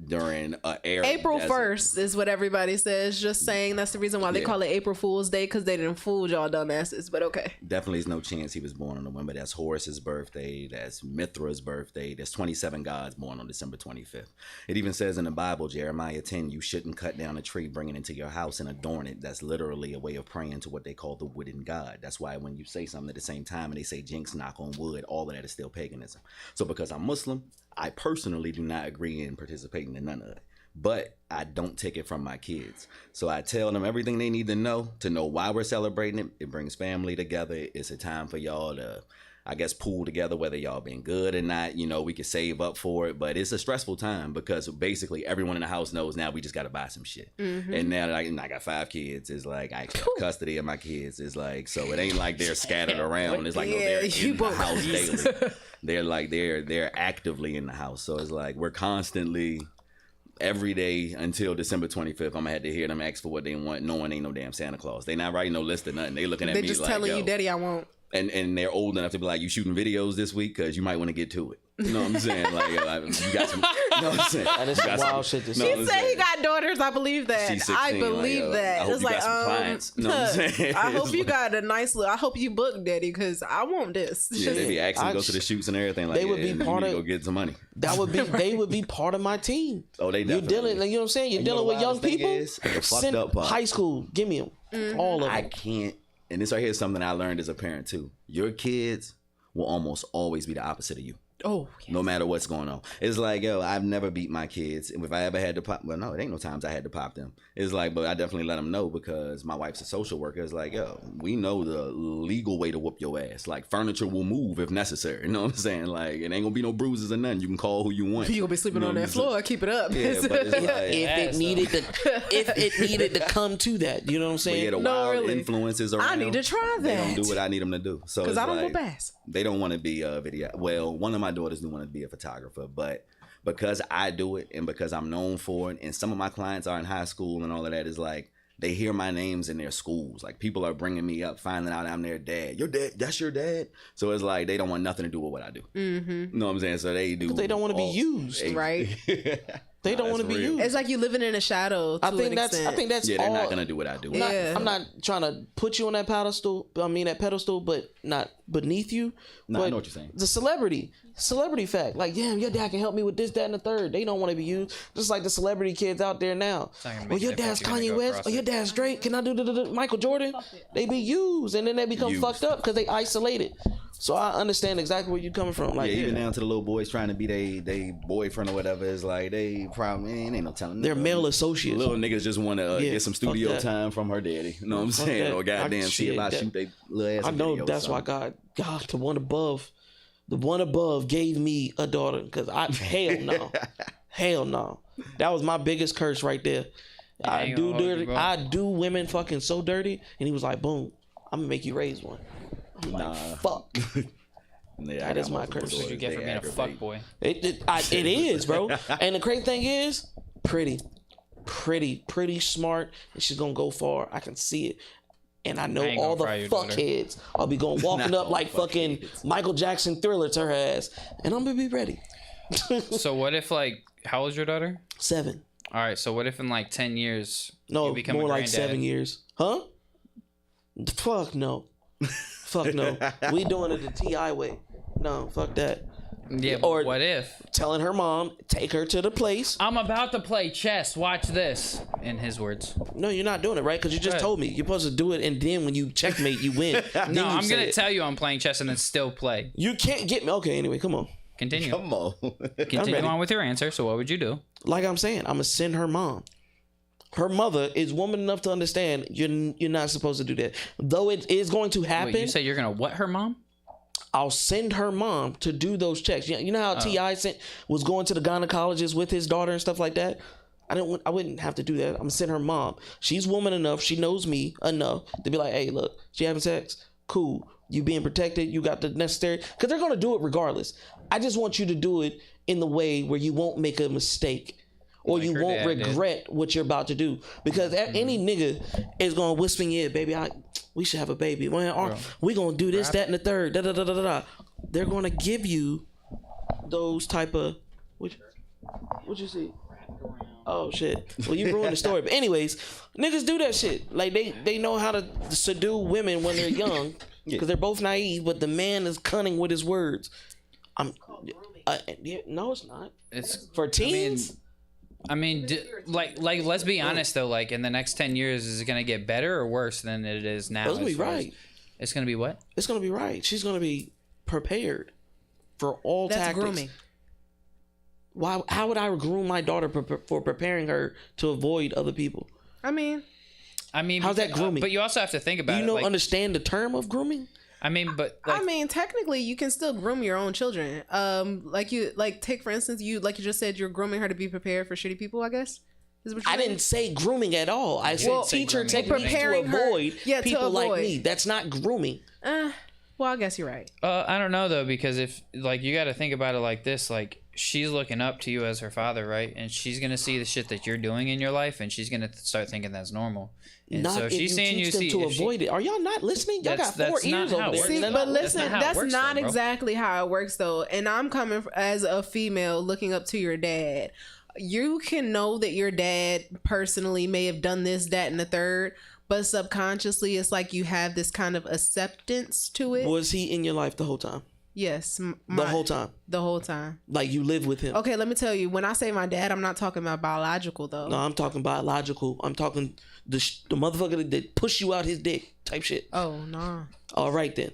during an era. April desert. 1st is what everybody says. Just saying that's the reason why they Yeah. call it April Fool's Day, because they didn't fool y'all dumbasses. But okay. Definitely is no chance he was born in November. That's Horus's birthday. That's Mithra's birthday. There's 27 gods born on December 25th. It even says in the Bible, Jeremiah 10, you shouldn't cut down a tree, bring it into your house, and adorn it. That's literally a way of praying to what they call the wooden god. That's why when you say something at the same time and they say jinx, knock on wood, all of that is still paganism. So because I'm Muslim, I personally do not agree in participating in none of it. But I don't take it from my kids. So I tell them everything they need to know why we're celebrating it. It brings family together. It's a time for y'all to, I guess, pool together, whether y'all been good or not. You know, we can save up for it. But it's a stressful time because basically everyone in the house knows now we just got to buy some shit. And now that I got 5 kids, it's like I actually have custody of my kids. It's like, so it ain't like they're scattered around. It's like, no, they're in the house daily. They're like, they're actively in the house. So it's like we're constantly... Every day until December 25th, I'm gonna have to hear them ask for what they want, knowing ain't no damn Santa Claus. They not writing no list or nothing. They looking at They're me just like, telling yo. you, Daddy, I won't. And they're old enough to be like, you shooting videos this week because you might want to get to it. You know what I'm saying? Like, you got some. You know what I'm saying? That is You some got wild shit to know say. what He I'm said he saying? got daughters. I believe that. She's I 16, believe like, that. I hope It's you like, got some clients. You know what I'm saying? I hope It's you like- got a nice look. I hope you booked, Daddy, because I want this. Yeah, they be asking to go to the shoots and everything. Like, They would be you part need to of- go get some money. That would be they would be part of my team. Oh, they You're definitely. dealing, like, you know what I'm saying? You're And you know dealing with the young wildest thing people. is, the fucked Send up part. high school, give me them, all of I them. can't. And this right here is something I learned as a parent too. Your kids will almost always be the opposite of you. Oh, No matter what's going on. It's like, yo, I've never beat my kids. If I ever had to pop, well, no, it ain't no times I had to pop them. It's like, but I definitely let them know because my wife's a social worker. It's like, yo, we know the legal way to whoop your ass. Like, furniture will move if necessary. You know what I'm saying? Like, it ain't gonna be no bruises or nothing. You can call who you want. you gonna be sleeping You know on what that I'm saying? floor. Keep it up. Yeah, but it's like, If it needed to come to that, you know what I'm but saying? yeah, the No, wild really. influences around. I need to try They that. don't do what I need them to do. So Because it's I don't like, go past. they don't want to be a video. Well, one of my daughters do want to be a photographer, but because I do it and because I'm known for it, and some of my clients are in high school and all of that, is like they hear my names in their schools. Like people are bringing me up, finding out I'm their dad. Your dad? That's your dad? So it's like they don't want nothing to do with what I do. Mm-hmm. You know what I'm saying? So they do. They don't want to be all- used. Right. They don't want to be real. used. It's like you living in a shadow. To I think an that's. extent. I think that's. Yeah, they're all, not gonna do what I do. Yeah. I'm not trying to put you on that pedestal. That pedestal, but not beneath you. No, I But know what you're saying. The celebrity fact, like, damn, your dad can help me with this, that, and the third. They don't want to be used, just like the celebrity kids out there now. not gonna make Well, your a difference. dad's You're gonna Kanye go West, across or your it. dad's Drake. Can I do Michael Jordan? They be used, and then they become Used. fucked up because they isolated. So I understand exactly where you're coming from. Like, Yeah, even down to the little boys trying to be they boyfriend or whatever. It's like they probably ain't no telling. they're male associates. Little niggas just want to Yeah, get some fuck studio that. time from her daddy. You know what I'm Fuck saying? that. Or goddamn, I- see if I shit, shoot they little ass. I know video or that's why something. God the one above the one above gave me a daughter, because hell no. Hell no. That was my biggest curse right there. I do women fucking so dirty, and he was like, boom, I'm gonna make you raise one. I'm like, fuck. Yeah, that is my curse. What you get for being a fuck boy? It is, bro. And the crazy thing is, pretty smart, and she's gonna go far. I can see it. And I know all the fuckheads. I'll be walking up like fucking Michael Jackson Thriller to her ass, and I'm gonna be ready. So what if, like, how old's your daughter? 7. All right, so what if in like 10 years No, you become more a like granddad? 7 years. Huh? Fuck no. Fuck no. We doing it the T.I. way. No, fuck that. Yeah, but Or what if? telling her mom, take her to the place. I'm about to play chess. Watch this. In his words. No, you're not doing it, right? Because you just told me. You're supposed to do it, and then when you checkmate, you win. No, I'm going to tell you I'm playing chess and then still play. You can't get me. Okay, anyway, come on. Continue. Come on. Continue ready. on with your answer. So what would you do? Like I'm saying, I'm going to send her mom. Her mother is woman enough to understand you're not supposed to do that. Though it is going to happen. Wait, you say you're going to what her mom? I'll send her mom to do those checks. You know how T.I. was going to the gynecologist with his daughter and stuff like that? I wouldn't have to do that. I'm going to send her mom. She's woman enough. She knows me enough to be like, hey, look, she having sex? Cool. You being protected. You got the necessary. Because they're going to do it regardless. I just want you to do it in the way where you won't make a mistake. Or like you won't regret what you're about to do. Because any nigga is going to whisper in your ear, baby, we should have a baby. We're going to do this, that, and the third. Da, da, da, da, da, da. They're going to give you those type of... What'd you see? Oh, shit. Well, you ruined the story. But anyways, niggas do that shit. Like, they know how to seduce women when they're young. Because they're both naive, but the man is cunning with his words. No, it's not. It's for teens. I mean, let's be honest though. Like, in the next 10 years, is it gonna get better or worse than it is now? It's gonna be right. It's gonna be what? It's gonna be right. She's gonna be prepared for all tactics. That's grooming. Why? How would I groom my daughter for preparing her to avoid other people? I mean, how's that grooming? But you also have to think about it. Understand the term of grooming? I mean, but technically, you can still groom your own children. Take for instance, you just said you're grooming her to be prepared for shitty people. I guess. I didn't say grooming at all. I said teach her techniques to avoid people like me. That's not grooming. Well, I guess you're right. I don't know though, because if you got to think about it like this, like she's looking up to you as her father, right? And she's gonna see the shit that you're doing in your life, and she's gonna start thinking that's normal. And not so if she's saying you teach them to avoid it. Are y'all not listening? Y'all got 4 ears over there. See, but listen, that's not exactly how it works though. And I'm coming as a female looking up to your dad. You can know that your dad personally may have done this, that, and the third, but subconsciously it's like you have this kind of acceptance to it. Was he in your life the whole time? Yes. The whole time? The whole time. Like you live with him? Okay, let me tell you. When I say my dad, I'm not talking about biological though. No, I'm talking biological. I'm talking the motherfucker that push you out his dick type shit. Oh, no. All right then.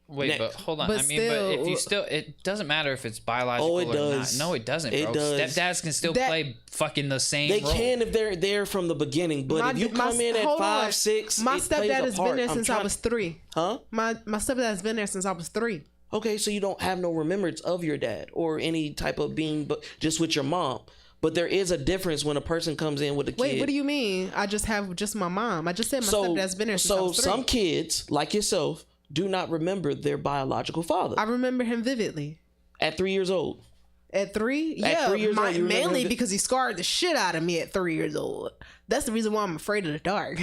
Wait, Next. but hold on. But I mean, but if you still, it doesn't matter if it's biological it does. or not. No, it doesn't, bro. It does. Stepdads can still play fucking the same They role. can if they're there from the beginning, but if you come in at 5, 6, my stepdad has been there since I was 3. Huh? My stepdad has been there since I was 3. Okay, so you don't have no remembrance of your dad or any type of being, but just with your mom. But there is a difference when a person comes in with a kid. Wait, what do you mean? I just have my mom. I just said my stepdad's been there since I was 3. So some kids, like yourself, do not remember their biological father. I remember him vividly. At 3 years old. At 3? At Yeah, 3 years old, you mainly because he scarred the shit out of me at 3 years old. That's the reason why I'm afraid of the dark.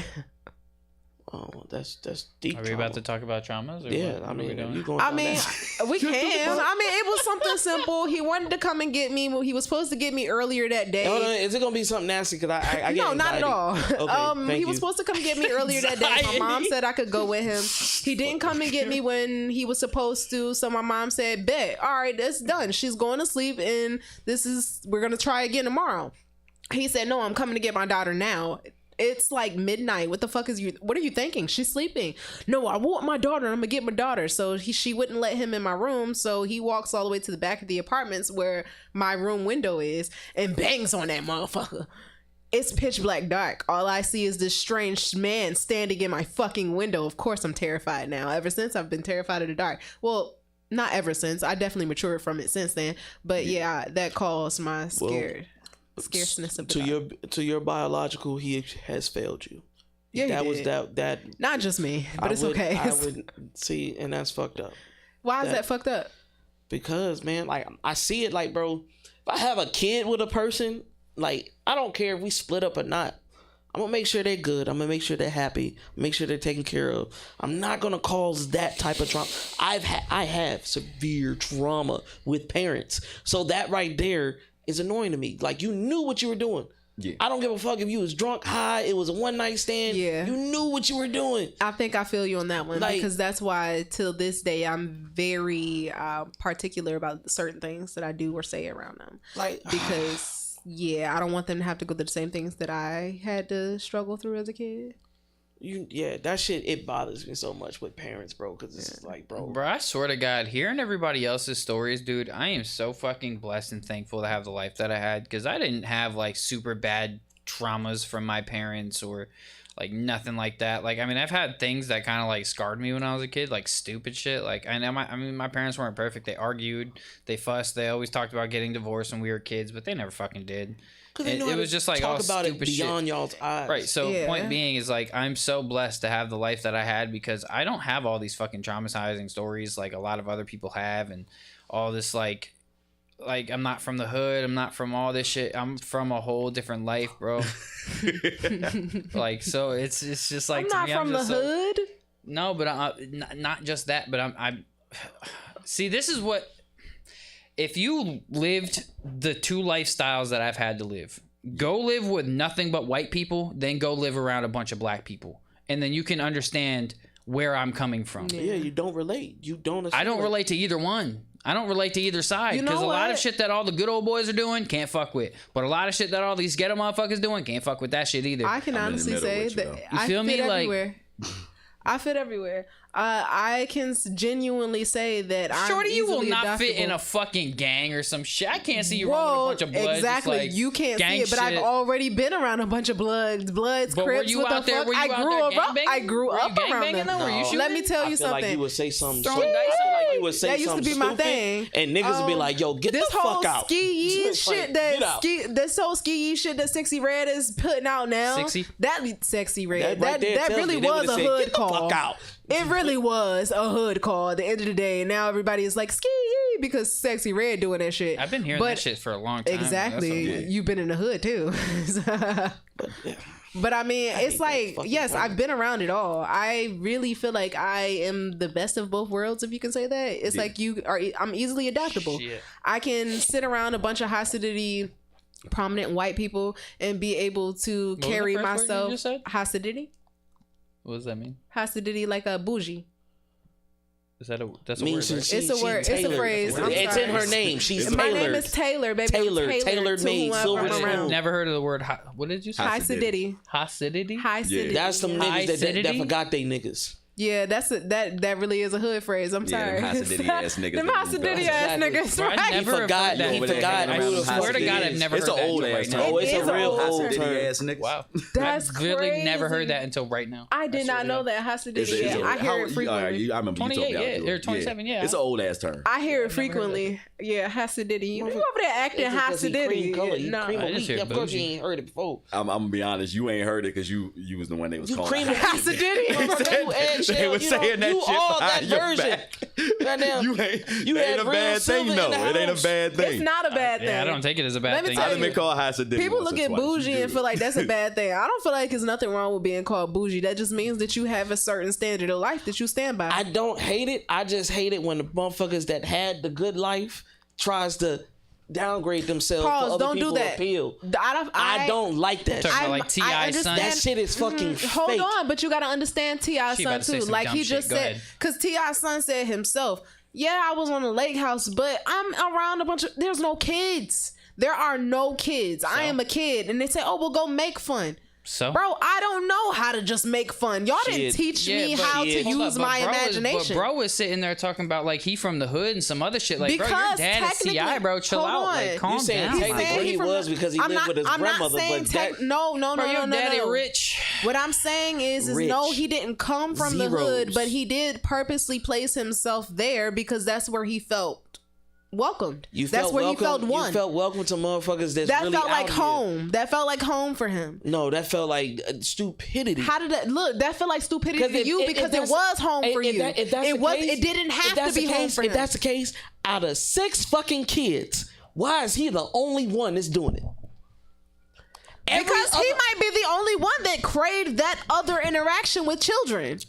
Oh, that's deep. Are we about to talk about traumas? Or yeah, what? I mean, we can. I mean, it was something simple. He wanted to come and get me. He was supposed to get me earlier that day. Hold on, is it gonna be something nasty? Because I no, not at all. Okay, he was supposed to come get me earlier that day. My mom said I could go with him. He didn't come and get me when he was supposed to. So my mom said, "Bet, all right, that's done. She's going to sleep, and we're gonna try again tomorrow." He said, "No, I'm coming to get my daughter now." It's like midnight. What the fuck what are you thinking? She's sleeping. No, I want my daughter. I'm gonna get my daughter. So she wouldn't let him in my room. So he walks all the way to the back of the apartments where my room window is and bangs on that motherfucker. it's pitch black dark. All I see is this strange man standing in my fucking window. Of course I'm terrified now. Ever since, I've been terrified of the dark. Well, not ever since. I definitely matured from it since then. But yeah, that caused my scaredness of the dark. To your biological, he has failed you. Yeah, that he was did. that. Not just me, but it's okay. I would see, and that's fucked up. Why is that fucked up? Because, man, like, I see it like, bro, if I have a kid with a person, like, I don't care if we split up or not. I'm gonna make sure they're good. I'm gonna make sure they're happy. Make sure they're taken care of. I'm not gonna cause that type of trauma. I have severe trauma with parents. So that right there is annoying to me. Like, you knew what you were doing. Yeah. I don't give a fuck if you was drunk, high, it was a one night stand. Yeah. You knew what you were doing. I think I feel you on that one, Like, because that's why till this day I'm very particular about certain things that I do or say around them. Like, Because I don't want them to have to go through the same things that I had to struggle through as a kid. that shit, it bothers me so much with parents, bro, because it's like, bro, I swear to God, hearing everybody else's stories, dude, I am so fucking blessed and thankful to have the life that I had, because I didn't have like super bad traumas from my parents or like nothing like that. Like, I mean, I've had things that kind of like scarred me when I was a kid, like stupid shit. Like, I know my parents weren't perfect. They argued, they fussed, they always talked about getting divorced when we were kids, but they never fucking did. It was just like all about stupid it beyond shit. y'all's eyes. Right. So point being is like, I'm so blessed to have the life that I had, because I don't have all these fucking traumatizing stories like a lot of other people have, and all this like I'm not from the hood. I'm not from all this shit. I'm from a whole different life, bro. Like, so it's just like, I'm not to me, from the hood. No, but not just that, but I'm see, this is what, if you lived the two lifestyles that I've had to live, go live with nothing but white people, then go live around a bunch of black people, and then you can understand where I'm coming from. Yeah, you don't relate. You don't. I don't relate to either one. I don't relate to either side, because a lot of shit that all the good old boys are doing, can't fuck with. But a lot of shit that all these ghetto motherfuckers doing, can't fuck with that shit either. I can honestly say that I feel fit me? Like, everywhere. I fit everywhere. I can genuinely say that I'm Shorty, you will easily not fit in adoptable. a fucking gang or some shit. I can't see you running a bunch of bloods. Exactly. Like you can't see gang it, but I've shit. already been around a bunch of bloods, But were Crips. you What out the there? fuck? Were you I out grew there up. gangbanging? I grew Were you up around gangbanging them. though? Were you shooting? Let me tell you I feel like something. you would say something. Throwing I dice? feel like you would say That used to something be my stupid, thing. and niggas would be like, "Yo, get this the fuck whole out." ski Like, shit get out. this whole ski shit that Sexy Red is putting out now. Sexy? That Sexy Red. right there That tells really me. They was would've a said, hood "Get the call. fuck out." It really was a hood call at the end of the day. And now everybody is like ski because Sexy Red doing that shit. I've been hearing that shit for a long time. Exactly. That's You've been in the hood too. But I mean, it's like, yes, I've been around it all. I really feel like I am the best of both worlds, if you can say that. It's like I'm easily adaptable. Shit. I can sit around a bunch of Hasidity prominent white people and be able to was the carry first word you myself. just said? Hasidity? What does that mean? Hasidity, like a bougie. Is that that's a Means word? Right? she- It's a she's word. It's a tailored. phrase. I'm It's sorry. in her name. She's My tailored. name is Taylor, baby. I'm Tailored to made, whoever silver I'm spoon. around. Never heard of the word. What did you say? Hasidity. Hasidity. Hasidity. That's some High niggas that acidity? forgot they niggas. Yeah, that really is a hood phrase. I'm Yeah, sorry. them Hasidity ass niggas Them that we Hasidity got. ass Exactly. niggas, Bro, I right? never He forgot- heard that. he forgot I who the swear fuck to it God, is. I've never It's heard an that old until ass right term. now. Oh, it's It a is an real old old term. Hasidity term. ass niggas. Wow. That's I've really crazy. never heard that until right now. I did not know that Hasidity. Yeah, I hear it frequently. I remember you told me 28, how to yeah, do or it. 27, yeah. It's an old ass term. I hear it frequently. Yeah, Hasidity. You over there acting It's just 'cause he cream color. Hasidity? He No. cream I of just wheat. hear Of course, you bougie. ain't heard it before. I'm gonna be honest. You ain't heard it because you was the one they was You calling. cream of wheat. Hasidity. They was saying that you shit all that behind your version. back. Goddamn. You ain't. You It had ain't a real bad thing silver though. in the It ain't a house. bad thing. It's not a bad thing. Yeah, I don't take it as a bad Let me thing. tell I've you. been called Hasidity. People once look or at twice. You bougie and good. feel like that's a bad thing. I don't feel like there's nothing wrong with being called bougie. That just means that you have a certain standard of life that you stand by. I don't hate it. I just hate it when the motherfuckers that had the good life tries to downgrade themselves Pause, for other don't do people that. appeal. I don't like that. Talking shit. about like T.I. son. That shit is fucking Hold fake. on, but you gotta understand T.I. She son about to say too. some Like dumb he shit. just Go said, ahead. because T.I. son said himself, yeah, I was on the lake house, but I'm around a bunch of, there's no kids. There are no kids. I am a kid. And they say, oh, well, go make fun. So Bro, I don't know how to just make fun. Y'all didn't Shit. teach me but- how to hold use up, but my bro imagination. But bro was sitting there talking about like he from the hood and some other shit. Like, bro, your Because dad is Ti, technically- bro. Chill hold out. on. Like, calm You saying down. technically my boy. he was because he I'm lived not- with his I'm not grandmother, saying but that, no, Bro, your daddy no. rich. What I'm saying is Rich. no, he didn't come from the hood, Zeros. but he did purposely place himself there because that's where he felt welcomed. you That's felt where welcome. he felt one. You felt welcome to motherfuckers that's That really felt like out here. home. That felt like home for him. No, that felt like stupidity. How did that look? That felt like stupidity 'Cause to if- you if because it that's- was home for if you. that- if that's It the was. case- It didn't if have that's to be the home case- for If him. that's the case, out of 6 fucking kids, why is he the only one that's doing it? Because he might be the only one that craved that other interaction with children.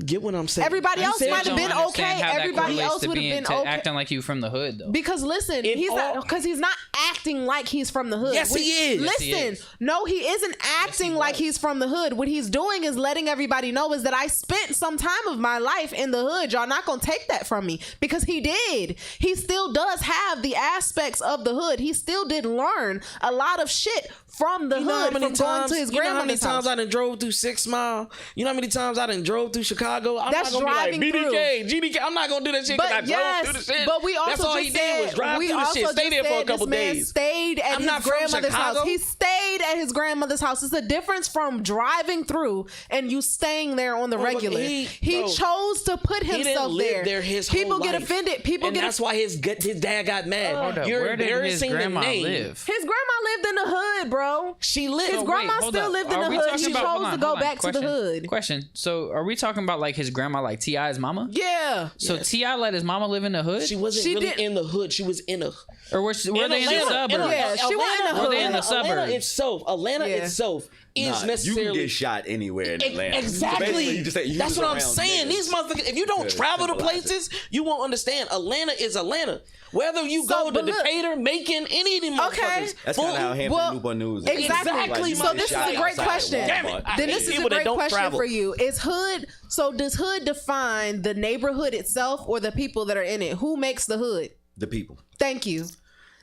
Get what I'm saying? Everybody You else said might have Don't been understand okay. how that Everybody correlates else to would have being been to okay. acting like you from the hood though. Because listen, In he's not all- because he's not acting like he's from the hood. Yes, he is. Yes, he Listen, is. no, he isn't acting like he's from the hood. What he's doing is letting everybody know is that I spent some time of my life in the hood. Y'all not gonna take that from me because he did. He still does have the aspects of the hood. He still did learn a lot of shit from the You know how hood many from going times? to his You know how many grandmother's times house. I done drove through 6 Mile? You know how many times I done drove through Chicago? I'm That's not gonna driving be like through. BDK, GDK. I'm not gonna do that shit because I But yes, drove through the shit. but we also That's all just he said, did was drive we through the also shit. Stay just there for a said couple this man days. stayed at I'm his not from grandmother's house. Chicago. He stayed at his grandmother's house. It's a difference from driving through and you staying there on the Bro, but regular. he- He bro, chose to put He didn't himself live there his People whole get life. offended. People and get that's why his dad got mad. Hold up, You're where did his embarrassing the grandma name. live? His grandma lived in the hood, bro. She lived. His Oh, grandma wait, hold still up. lived in Are the we hood. talking She about- chose hold to on, go hold on. back to the Question. hood. Question. So, are we talking about like his grandma, like Ti's mama? Yeah. So Ti let his mama live in the hood, She wasn't She really did- in the hood. She was in a. or were they in the suburbs? Yeah, she was in the Were they in the hood. suburbs? Atlanta Yeah. itself is Nah, you necessarily. can get shot anywhere in Atlanta. Exactly. Basically, you just say you That's just what I'm around saying. niggas. These motherfuckers, if you don't To travel to symbolize it. places, you won't understand. Atlanta is Atlanta. Whether you So, go to but look- Decatur, Macon, any of them Okay. motherfuckers. That's kind of how Hampton Well, Newport News. Exactly. Exactly. you So might this get is a shot great outside question. Walmart. Damn it. I Then hate this is people a that great don't question travel. for you. Is hood, so does hood define the neighborhood itself or the people that are in it? Who makes the hood? The people. Thank you.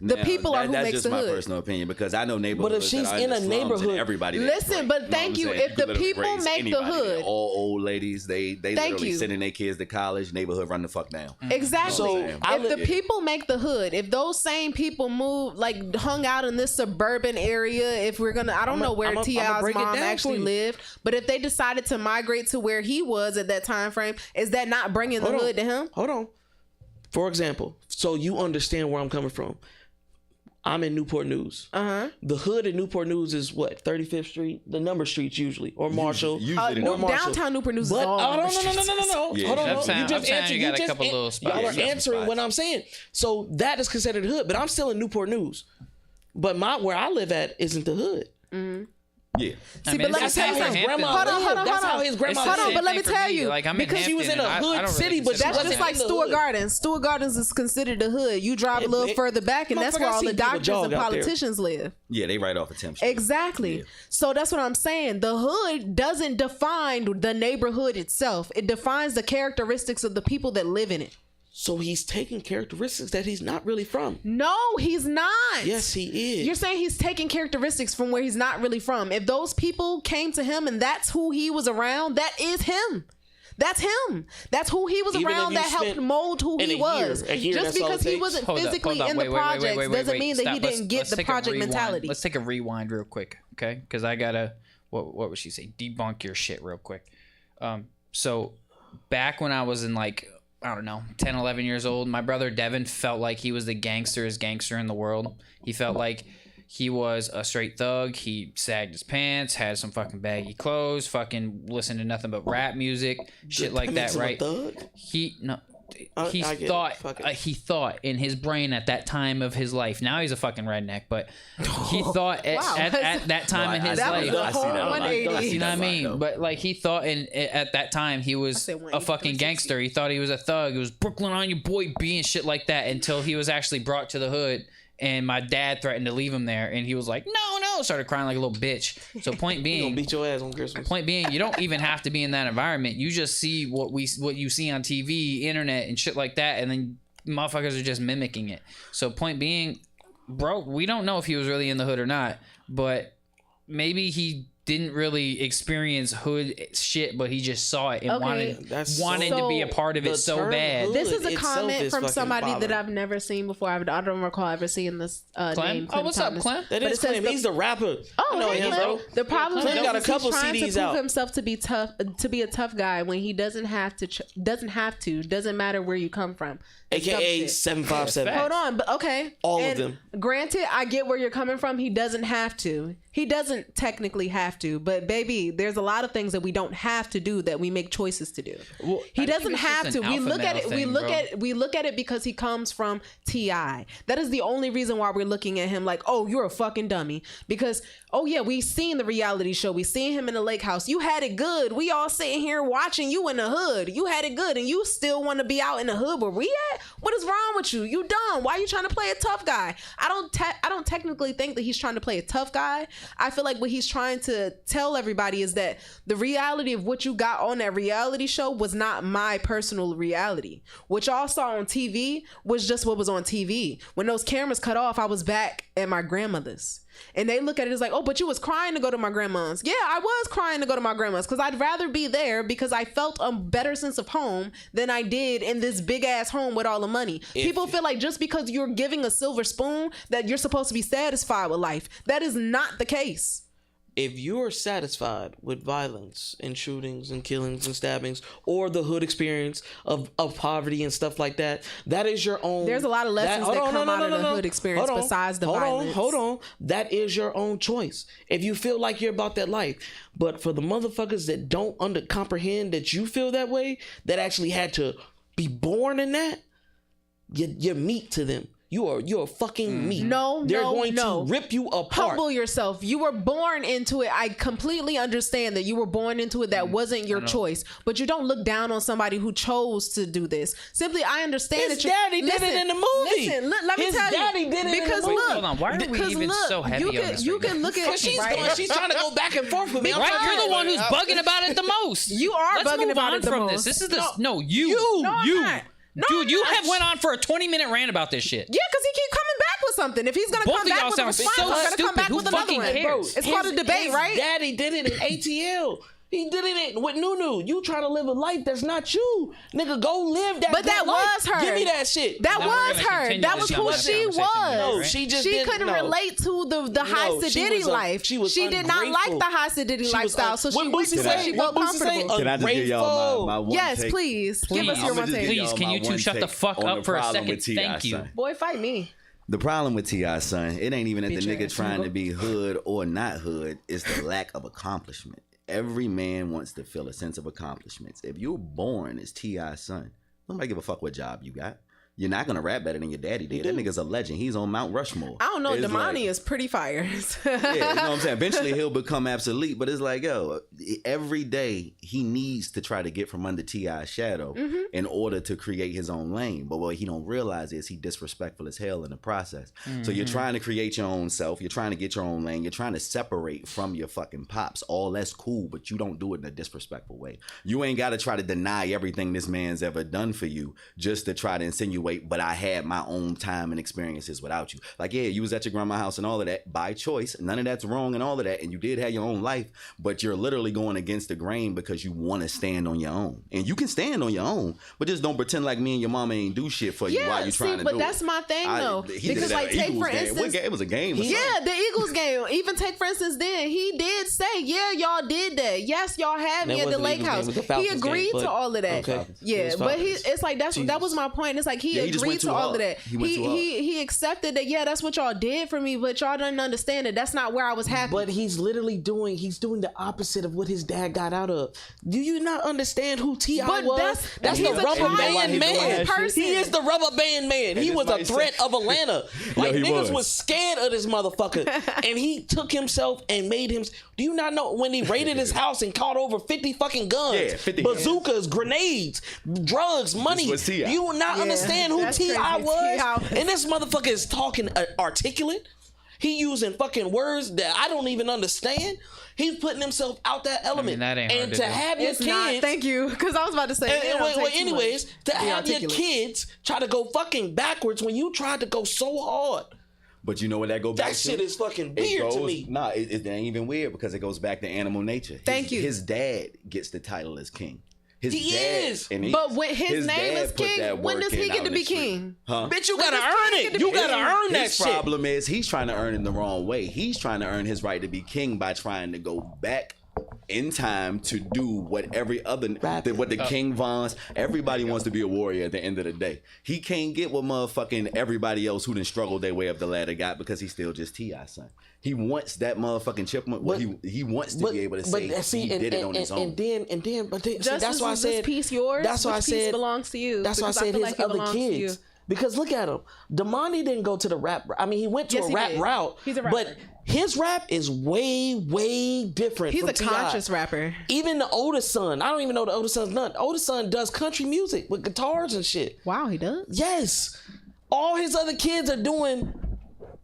The Now, people are who that's makes just the my hood. personal opinion because I know neighborhoods. she's that are in the a slums and neighborhood- everybody. there Listen, is but great. thank You know you. what I'm If saying? the You could people literally raise make the anybody there. hood- all old ladies, they Thank literally you. sending their kids to college. Neighborhood run the fuck down. Exactly. So, I if the li- people make the hood, if those same people move, like hung out in this suburban area, if we're gonna, I don't know where I'ma T.I.'s break it mom down actually for you. lived, but if they decided to migrate to where he was at that time frame, is that not bringing the Hold on. hood to him? Hold on. For example, so you understand where I'm coming from. I'm in Newport News. The hood in Newport News is what? 35th Street? The number streets usually. Or Marshall. Usually the or number- Marshall. Downtown Newport News is But all oh, no, number no, no, no, no, streets. no. Yeah, Hold on. Uptown- You just Uptown, answered. you got a just couple an- little spots. Y'all Yeah, are you got some answering spots. what I'm saying. So that is considered hood. But I'm still in Newport News. But where I live at isn't the hood. Yeah. I See, mean, but let me it's tell the you same something. for Grandma Hampton. Hold on, hold on, That's hold how on. his grandma Hold on, lived. but let me Same thing tell for me. you, like I'm because in she was in Hampton, a and hood I don't city, really but she That's consider wasn't just that. like in the Stewart hood. Gardens. Stewart Gardens is considered the hood. You drive a little It- further back, and that's Motherfucker, where I all see the people doctors jog and out there. politicians live. Yeah, they right off of 10th Street. Exactly. Yeah. So that's what I'm saying. The hood doesn't define the neighborhood itself. It defines the characteristics of the people that live in it. So he's taking characteristics that he's not really from. No, he's not. Yes, he is. You're saying he's taking characteristics from where he's not really from. If those people came to him and that's who he was around, that is him. That's him. That's who he was Even if around you that helped spent mold who in he a was. year, Just that's all because it he takes. wasn't Hold up, physically hold up. in the Wait, wait, projects wait, doesn't mean that he Stop. didn't get Let's the take a project rewind. mentality. Let's take a rewind real quick, okay? Because I gotta. What would she say? Debunk your shit real quick. So back when I was in like, I don't know, 10, 11 years old, my brother Devin felt like he was the gangsterest gangster in the world. He felt like he was a straight thug. He sagged his pants, had some fucking baggy clothes, fucking listened to nothing but rap music, shit like that, makes him a right? thug? He I get it. thought Fuck it. he thought in his brain at that time of his life. Now he's a fucking redneck, but he thought Wow. at that time in his That was life. the I see whole that a lot. 180. You know what I That's right, mean? though. But like he thought at that time he was said a 180, fucking 360. gangster. He thought he was a thug. It was Brooklyn on your boy B and shit like that until he was actually brought to the hood and my dad threatened to leave him there and he was like, no, started crying like a little bitch. So point He gonna being, beat your ass on Christmas. point being, you don't even have to be in that environment. You just see what you see on TV, internet, and shit like that, and then motherfuckers are just mimicking it. So point being, bro, we don't know if he was really in the hood or not, but maybe he didn't really experience hood shit, but he just saw it and Okay. wanted to be a part of the it so term bad. hood This is a itself comment is from fucking somebody that bothering. I've never seen before. I don't recall ever seeing this Clem? name. Oh, what's up, Thomas. Clem? That But is it says Clem. the- He's the rapper. Oh, I know hey, him, Clem. bro. The problem Clem is got a he's couple trying CDs to prove out. himself to be tough, to be a tough guy when he doesn't have to. Doesn't matter where you come from. It's dumb AKA shit. 757. Hold on, but okay. All of And them. Granted, I get where you're coming from. He doesn't have to. He doesn't technically have to. But baby, there's a lot of things that we don't have to do that we make choices to do. Well, He I think doesn't it's just have to. an We alpha look at male it. We thing, look bro. at we look at it because he comes from T.I. That is the only reason why we're looking at him like, oh, you're a fucking dummy. Because oh yeah, we seen the reality show. We seen him in the lake house. You had it good. We all sitting here watching you in the hood. You had it good, and you still want to be out in the hood where we at? What is wrong with you? You dumb. Why are you trying to play a tough guy? I don't technically think that he's trying to play a tough guy. I feel like what he's trying to tell everybody is that the reality of what you got on that reality show was not my personal reality. What y'all saw on TV was just what was on TV. When those cameras cut off, I was back at my grandmother's. And they look at it as like, oh, but you was crying to go to my grandma's. Yeah, I was crying to go to my grandma's because I'd rather be there because I felt a better sense of home than I did in this big ass home with all the money. People feel like just because you're giving a silver spoon that you're supposed to be satisfied with life. That is not the case. If you're satisfied with violence and shootings and killings and stabbings or the hood experience of poverty and stuff like that, that is your own. There's a lot of lessons that come out of the hood experience besides the violence. Hold on. That is your own choice. If you feel like you're about that life. But for the motherfuckers that don't comprehend that you feel that way, that actually had to be born in that, you're meat to them. You're fucking meat. They're going to rip you apart. Humble yourself. You were born into it. I completely understand that you were born into it. That wasn't your choice. But you don't look down on somebody who chose to do this. Simply, I understand His that daddy did it in the movie. Listen, let me His tell you. daddy did it in the Because movie. look, Hold on, why are we because even look, so heavy you on can, this you right now? can look at She's trying to go back and forth with me. I'm Right, trying you're the to- one who's bugging about it the most. You are Let's bugging move about on it the from most. this. This is the No, you. No, I'm not. No, Dude, I'm you not. have went on for a 20-minute rant about this shit. Yeah, because he keep coming back with something. If he's gonna Both come of back y'all with a sound response, so he's gonna come stupid. back Who with another fucking one. cares? It's called a debate, his right? Daddy did it in ATL. He did it with Nunu. You trying to live a life that's not you. Nigga, go live that But good that life. was her. Give me that shit. That Now we're was gonna her. continue That this was who conversation she today, was. No, she just she didn't couldn't know. relate to the high No, she sedity was life. she was did not like ungrateful. the high sedity She was lifestyle, so what she Boosie went to say? where she felt What Boosie say? comfortable. Can I just give y'all my one Yes, take? please. Give us Please. your I'ma one just take. give Please, y'all can my you two one shut the take fuck on up the for a problem second? with T.I., Thank you. son. Boy, fight me. The problem with T.I., son, it ain't even that the Bitch nigga ass trying nigga. to be hood or not hood. It's the lack of accomplishment. Every man wants to feel a sense of accomplishments. If you're born as T.I.'s son, nobody give a fuck what job you got. You're not gonna rap better than your daddy did. That nigga's a legend. He's on Mount Rushmore. I don't know. It's Damani like- is pretty fire. Yeah, you know what I'm saying? Eventually he'll become obsolete, but it's like, yo, every day he needs to try to get from under T.I.'s shadow in order to create his own lane. But what he don't realize is he disrespectful as hell in the process. So you're trying to create your own self. You're trying to get your own lane. You're trying to separate from your fucking pops. All that's cool, but you don't do it in a disrespectful way. You ain't got to try to deny everything this man's ever done for you just to try to insinuate, but I had my own time and experiences without you. Like, yeah, you was at your grandma's house and all of that by choice. None of that's wrong and all of that. And you did have your own life, but you're literally going against the grain because you want to stand on your own. And you can stand on your own, but just don't pretend like me and your mama ain't do shit for you while you trying to but do that's it. my thing though. He did Because it at like, an take Eagles for game. instance, It was a game. Or yeah, something. the Eagles game. Even take for instance, then he did say, yeah, y'all did that. Yes, y'all had me That at the wasn't Lake Eagles game, it House. was the He Falcons agreed game, but- to all of that. okay. It Yeah, was but Falcons. it's like that was my point. It's like he Yeah, he just agreed went to too all hard. of that. He went too hard. He accepted that. Yeah, that's what y'all did for me, but y'all didn't understand it. That's not where I was happy. But he's literally doing the opposite of what his dad got out of. Do you not understand who T.I. But was? That's he's the a rubber child band man. person. He is the rubber band man. He this was a might threat say- of Atlanta. Like he niggas was. was scared of this motherfucker. And he took himself and made him. Do you not know when he raided his house and caught over 50 fucking guns? Yeah, 50 bazookas, grenades, drugs, money. was T.I. Do you not Yeah, understand who that's T.I. crazy. was? T.I. was- And this motherfucker is talking articulate. He using fucking words that I don't even understand. He's putting himself out that element. that ain't hard and to to do. have your it's kids. not. Thank you, because I was about to say. And, it don't take too anyways, much to be have your articulate. kids try to go fucking backwards when you tried to go so hard. But you know what that go back That to? shit is fucking It weird to goes- me. Nah, it ain't even weird because it goes back to animal nature. Thank you. His dad gets the title as king. His He dad, is. and But when his name dad is put king, that when work does he in get out to in be the street. king? Huh? Bitch, you When gotta does earn he it. get to You be gotta king? earn that His shit. problem is he's trying to earn it the wrong way. He's trying to earn his right to be king by trying to go back in time to do what every other what the king wants. Everybody wants to be a warrior at the end of the day. He can't get what motherfucking everybody else who done struggled their way up the ladder got because he's still just T.I. son. He wants that motherfucking chipmunk. Well, he wants to be able to say he did it on his own. And then, see, Justice, that's why I is said this piece yours? That's why Which I said piece belongs to you. That's why I Because said feel his like it other belongs to you. kids. Because look at him. Damani didn't go to the rap. I mean, he went to Yes, a he rap did. route. He's a rapper. But his rap is way different. He's from a conscious T.I. rapper. Even the oldest son, I don't even know the oldest son's none. The oldest son does country music with guitars and shit. Wow, he does. Yes. All his other kids are doing,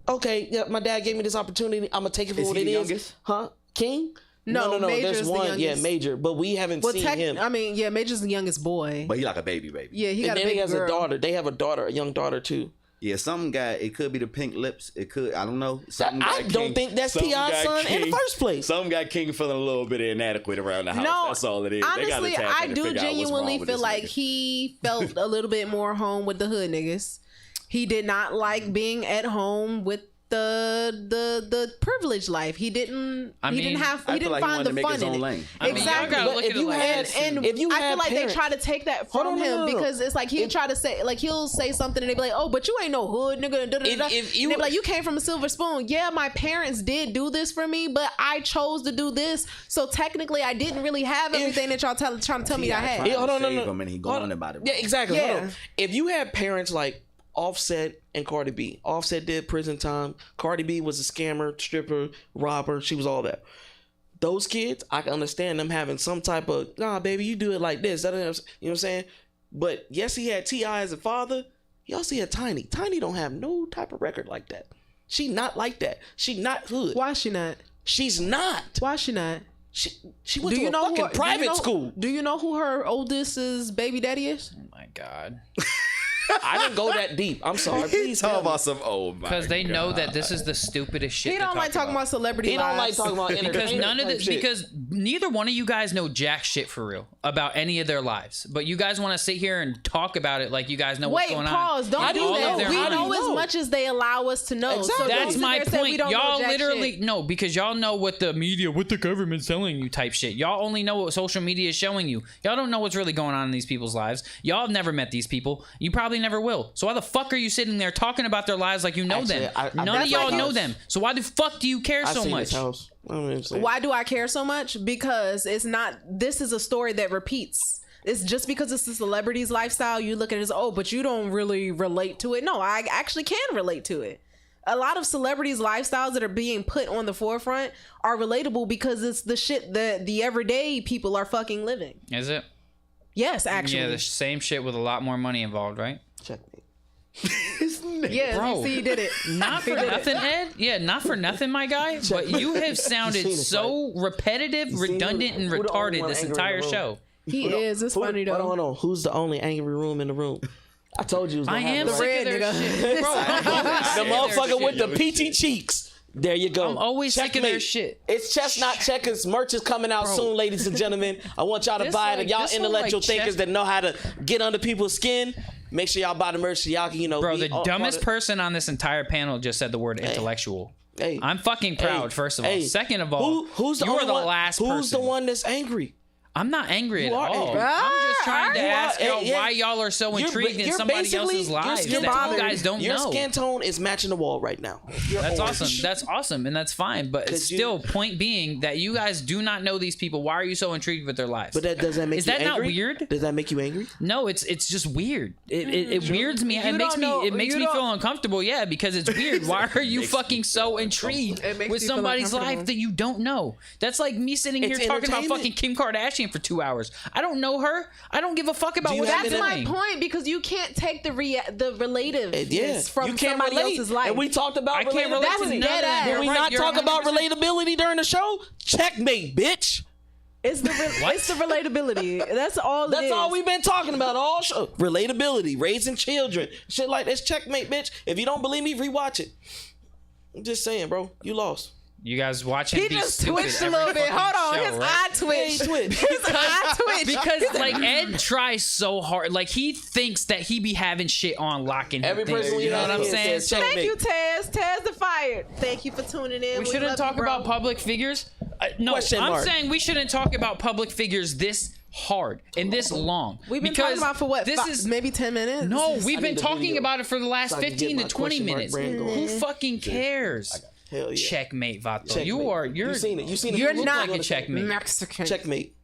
okay, yeah, my dad gave me this opportunity. I'm going to take it for Is what he it the is. youngest? Huh? King? No, There's Major's the one. Yeah, youngest. Major. But we haven't Well, seen him. I mean, yeah, Major's the youngest boy. But he like a baby. Yeah, he got And a then baby he has girl. a daughter. They have a daughter, a young daughter too. Yeah, some guy. It could be the pink lips. It could. I don't know. Some I guy don't King- think that's some T.I.'s guy son in the first place. Some guy King feeling a little bit inadequate around the house. No, That's all it is. They gotta honestly, tap I in and do figure out what's genuinely wrong with feel this like nigga. he felt a little bit more home with the hood niggas. He did not like being at home with the privileged life. He didn't. I he mean, didn't have. I He feel didn't like he find wanted the to make fun his in own it. lane. I mean, Exactly. y'all gotta But look if at it you like had- this. And If you I had feel like parents- they try to take that from Hold on, him no. because it's like he'll try to say, like he'll say something and they be like, "Oh, but you ain't no hood nigga." Da, da, da, da. If you- And they be like, "You came from a silver spoon." Yeah, my parents did do this for me, but I chose to do this. So technically, I didn't really have everything that y'all trying to tell me I had. Yeah, hold on, Save no. him and he Hold going about it. Yeah, exactly. Yeah. Hold on. If you had parents like Offset and Cardi B, Offset did prison time. Cardi B was a scammer, stripper, robber. She was all that. Those kids, I can understand them having some type of, nah, baby, you do it like this. You know what I'm saying? But yes, he had T.I. as a father. He also had Tiny. Tiny don't have no type of record like that. She not like that. She not hood. Why is she not? She's not. Why is she not? She went to a fucking private school. Do you know who her oldest's baby daddy is? Oh my god. I didn't go that deep. I'm sorry. Please Talk tell me. about some old Because they know that this is the stupidest shit. He to don't like talk talking about celebrity He don't like lives. talking about because entertainment none of type this shit. because neither one of you guys know jack shit for real about any of their lives, but you guys want to sit here and talk about it like you guys know what's Wait, going pause. on. Don't How do do you that. know? We How do know you as know? much as they allow us to know. Exactly. So don't That's sit my there and say we point. don't know Y'all jack literally shit. no, because y'all know what the media, what the government's telling you type shit. Y'all only know what social media is showing you. Y'all don't know what's really going on in these people's lives. Y'all have never met these people. You probably never will. So why the fuck are you sitting there talking about their lives like you know Actually, them? I've None been of y'all to know his them. So why the fuck do you care I've so seen much? his house. I don't even say. Why do I care so much? Because it's not. This is a story that repeats. It's just because it's a celebrity's lifestyle. You look at it as, oh, but you don't really relate to it. No, I actually can relate to it. A lot of celebrities' lifestyles that are being put on the forefront are relatable because it's the shit that the everyday people are fucking living. Is it? Yes, actually. Yeah, the same shit with a lot more money involved, right? Checkmate. Yeah, Bro. you see, he did it. Not for nothing, Ed. Yeah, not for nothing, my guy. But you have sounded seen it, so repetitive, seen redundant, who- and who the only retarded one this angry in entire the room? show. He is. It's funny though. Hold on. Who's the only angry room in the room? I told you it was I gonna am happen, sick of their red nigga. shit. Bro, I'm always sick The of their motherfucker with shit. the peachy cheeks. There you go. I'm always sick of their Checkmate. shit. It's Chestnut Checkers. Merch is coming out soon, ladies and gentlemen. I want y'all to This buy it. like- Y'all this one intellectual like thinkers chest- that know how to get under people's skin. Make sure y'all buy the merch so y'all can, Bro, be the all dumbest part of- person on this entire panel just said the word intellectual. Hey. I'm fucking proud, Hey, first of all. hey, Second of all, who's the you are only the one, last Who's person. the one that's angry? I'm not angry at You are all. angry. I'm just trying to You are- ask y'all yeah. why y'all are so You're- intrigued in you're somebody basically- else's your lives skin that tone- you guys don't your know. skin tone is matching the wall right now. You're That's orange. awesome. That's awesome, and that's fine. But 'Cause you- still, point being that you guys do not know these people. Why are you so intrigued with their lives? But does that make Is you that not angry? weird? Does that make you angry? No, it's just weird. It weirds me. You It makes don't me know- it makes you me don't- feel uncomfortable. Yeah, because it's weird. Why are you fucking so intrigued It makes with you feel somebody's life uncomfortable. that you don't know? That's like me sitting here It's talking about entertainment. fucking Kim Kardashian for 2 hours. I don't know her. I don't give a fuck about Do you what have she's That's my doing. point because you can't take the relativeness Yeah, from you can't somebody relate. else's life. And we talked about I can't relate to relatability. none of that. When When we You're not right, you're talk about 100%. relatability during the show, checkmate, bitch. it's the it's the relatability. That's all. That's it is. all we've been talking about all show. Relatability, raising children, shit like this. Checkmate, bitch. If you don't believe me, rewatch it. I'm just saying, bro. You lost. You guys watch him He be just stupid twitched a every little bit. fucking Hold on, show, his right? eye twitched. Twitch. His eye twitched. Because like Ed tries so hard, like he thinks that he be having shit on lock and Every things, person we you know have what I'm here saying? says So check. Thank you, Taz. Taz the Fired. Thank you for tuning in. we shouldn't love talk you, bro. about public figures. No, Question I'm mark. saying we shouldn't talk about public figures this hard and this long. We've been because talking about for what? This is maybe 10 minutes. no. This We've I been need a talking video about it for the last so I can 15 get to my 20 question mark minutes. brand going. Who fucking cares? Hell yeah. Checkmate, Vato. Checkmate. You're You seen it. You seen it. You're You look not like a checkmate. Mexican. Checkmate.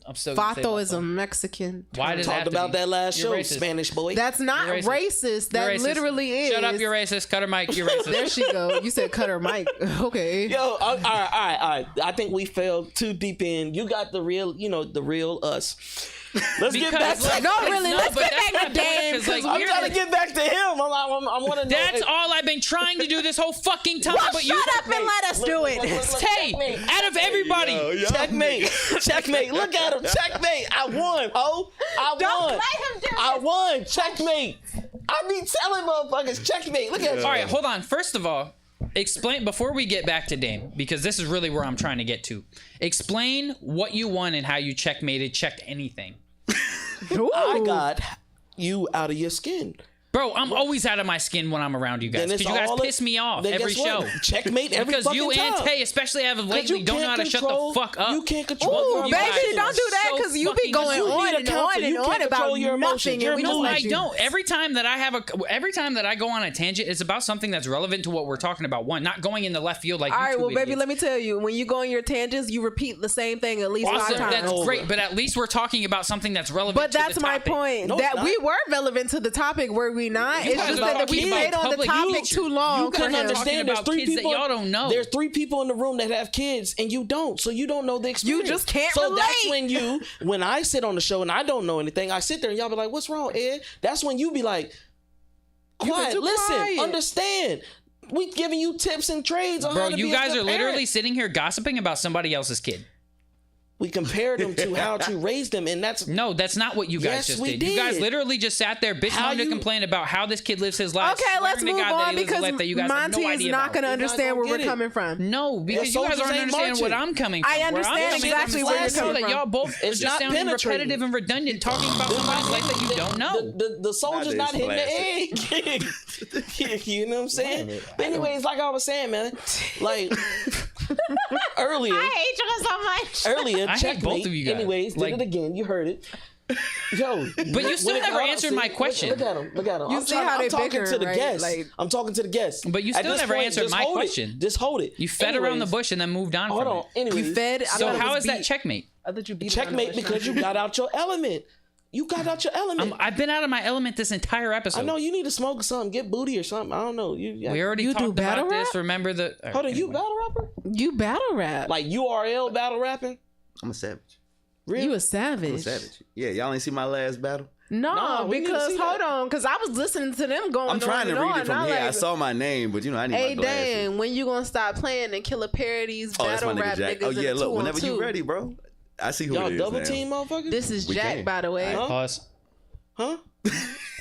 I'm still gonna say Vato is a Mexican. Why does Talked that about that last You're show, racist. Spanish boy. That's not You're racist. That You're racist. literally is. Shut up, you're racist. Cut her mic, you're racist. There she go. You said cut her mic. Okay. Yo, all right. I think we fell too deep in. You got the real, the real us. Let's get back to. No, really, let's but get that's back to my point, Dame, 'cause, like, 'cause I'm we're- trying to get back to him. I want to know. That's all I've been trying to do this whole fucking time. Well, but shut you up and let us do it. Tay, out of everybody, Checkmate. Checkmate. Look at him. Checkmate. I won. Oh, I Don't won. let him do I it. won. Checkmate. I be telling motherfuckers, checkmate. Look at you. all right, hold on. First of all, explain before we get back to Dame, because this is really where I'm trying to get to. Explain what you won and how you checked anything. I got you out of your skin. Bro, I'm always out of my skin when I'm around you guys Then it's because you guys all piss me off then every guess what? show. Checkmate every Because fucking you time. and Tay, especially as of lately, don't know how to shut the fuck up. You can't control Ooh, your you baby, guys emotions. don't do that so because you be fucking going annoying. You on need a and on counselor. and You on can't about control your emotions. nothing. You're And we just No, let I you. don't. Every time that I go on a tangent, it's about something that's relevant to what we're talking about. One, not going in the left field like All you right, two well, baby, idiots. let me tell you. When you go on your tangents, you repeat the same thing at least Awesome, 5 that's times. great, but at least we're talking about something that's relevant. But to that's the my topic. point. No, it's that not. we were relevant to the topic, were we not? You It's guys just are that we talking stayed about on the public topic culture. too long. You for couldn't him. understand. There's about 3 kids that people. y'all don't know. There's 3 people in the room that have kids, and you don't. So you don't know the experience. just can't So that's relate. when I sit on the show and I don't know anything. I sit there and y'all be like, "What's wrong, Ed?" That's when you be like, "Quiet, too listen, quiet. understand." We giving you tips and trades on Bro, how to you be guys a good are literally parent. sitting here gossiping about somebody else's kid. We compared them to how to raise them, and that's No, that's not what you guys Yes, just we did. You guys did. literally just sat there bitching How on to you- complain about how this kid lives his life. Okay, let's swearing to move God that on he lives a because life that you guys have Monty no is idea not about. going to You're not understand gonna where we're get it. coming from. No, because you guys soldiers aren't ain't understanding what marching. I'm coming from. I Where I'm understand coming from exactly is where you're I know coming that from. y'all both are It's just not sounding penetrating. repetitive and redundant, talking about somebody's life that you don't know. The soldier's That not is hitting the egg. You know what I'm saying? But anyways, like I was saying, man, like earlier, hate you so much. earlier, I hate checkmate. both of you guys. Anyways, Like- did it again. You heard it. Yo, But you still never answered my question. Look at him. Look at him. You I'm see how they talking bicker, to the right? guests. Like- I'm talking to the guests. But you At still this never point, answered just my hold it. question. Just hold it. You fed around the Anyways, bush and then moved on Hold from on. it. Anyways, You fed. I So thought it how was is that beat. checkmate? I thought you beat checkmate because you got out your element. You got out your element. I've been out of my element this entire episode. I know you need to smoke something, get booty or something. I don't know. We already You do talked about battle this. rap? Remember the? Hold on, you anyway. battle rapper? You battle rap. Like URL battle rapping? I'm a savage. Really? You a I'm a savage. savage. Yeah, y'all ain't see my last battle. No, No, we need to because see hold that. on, because I was listening to them going. I'm trying to on and read on, it from and here. I'm I like, saw my name, but I need Hey, my glasses. Dan, when you gonna stop playing and Killer Parody's Oh, that's my battle nigga rap Jack. niggas Oh in yeah, a look, whenever 2-on-2? you ready, bro. I see who Y'all it is double now. team motherfuckers? This is We Jack, can. by the way. Huh? Pause. Huh?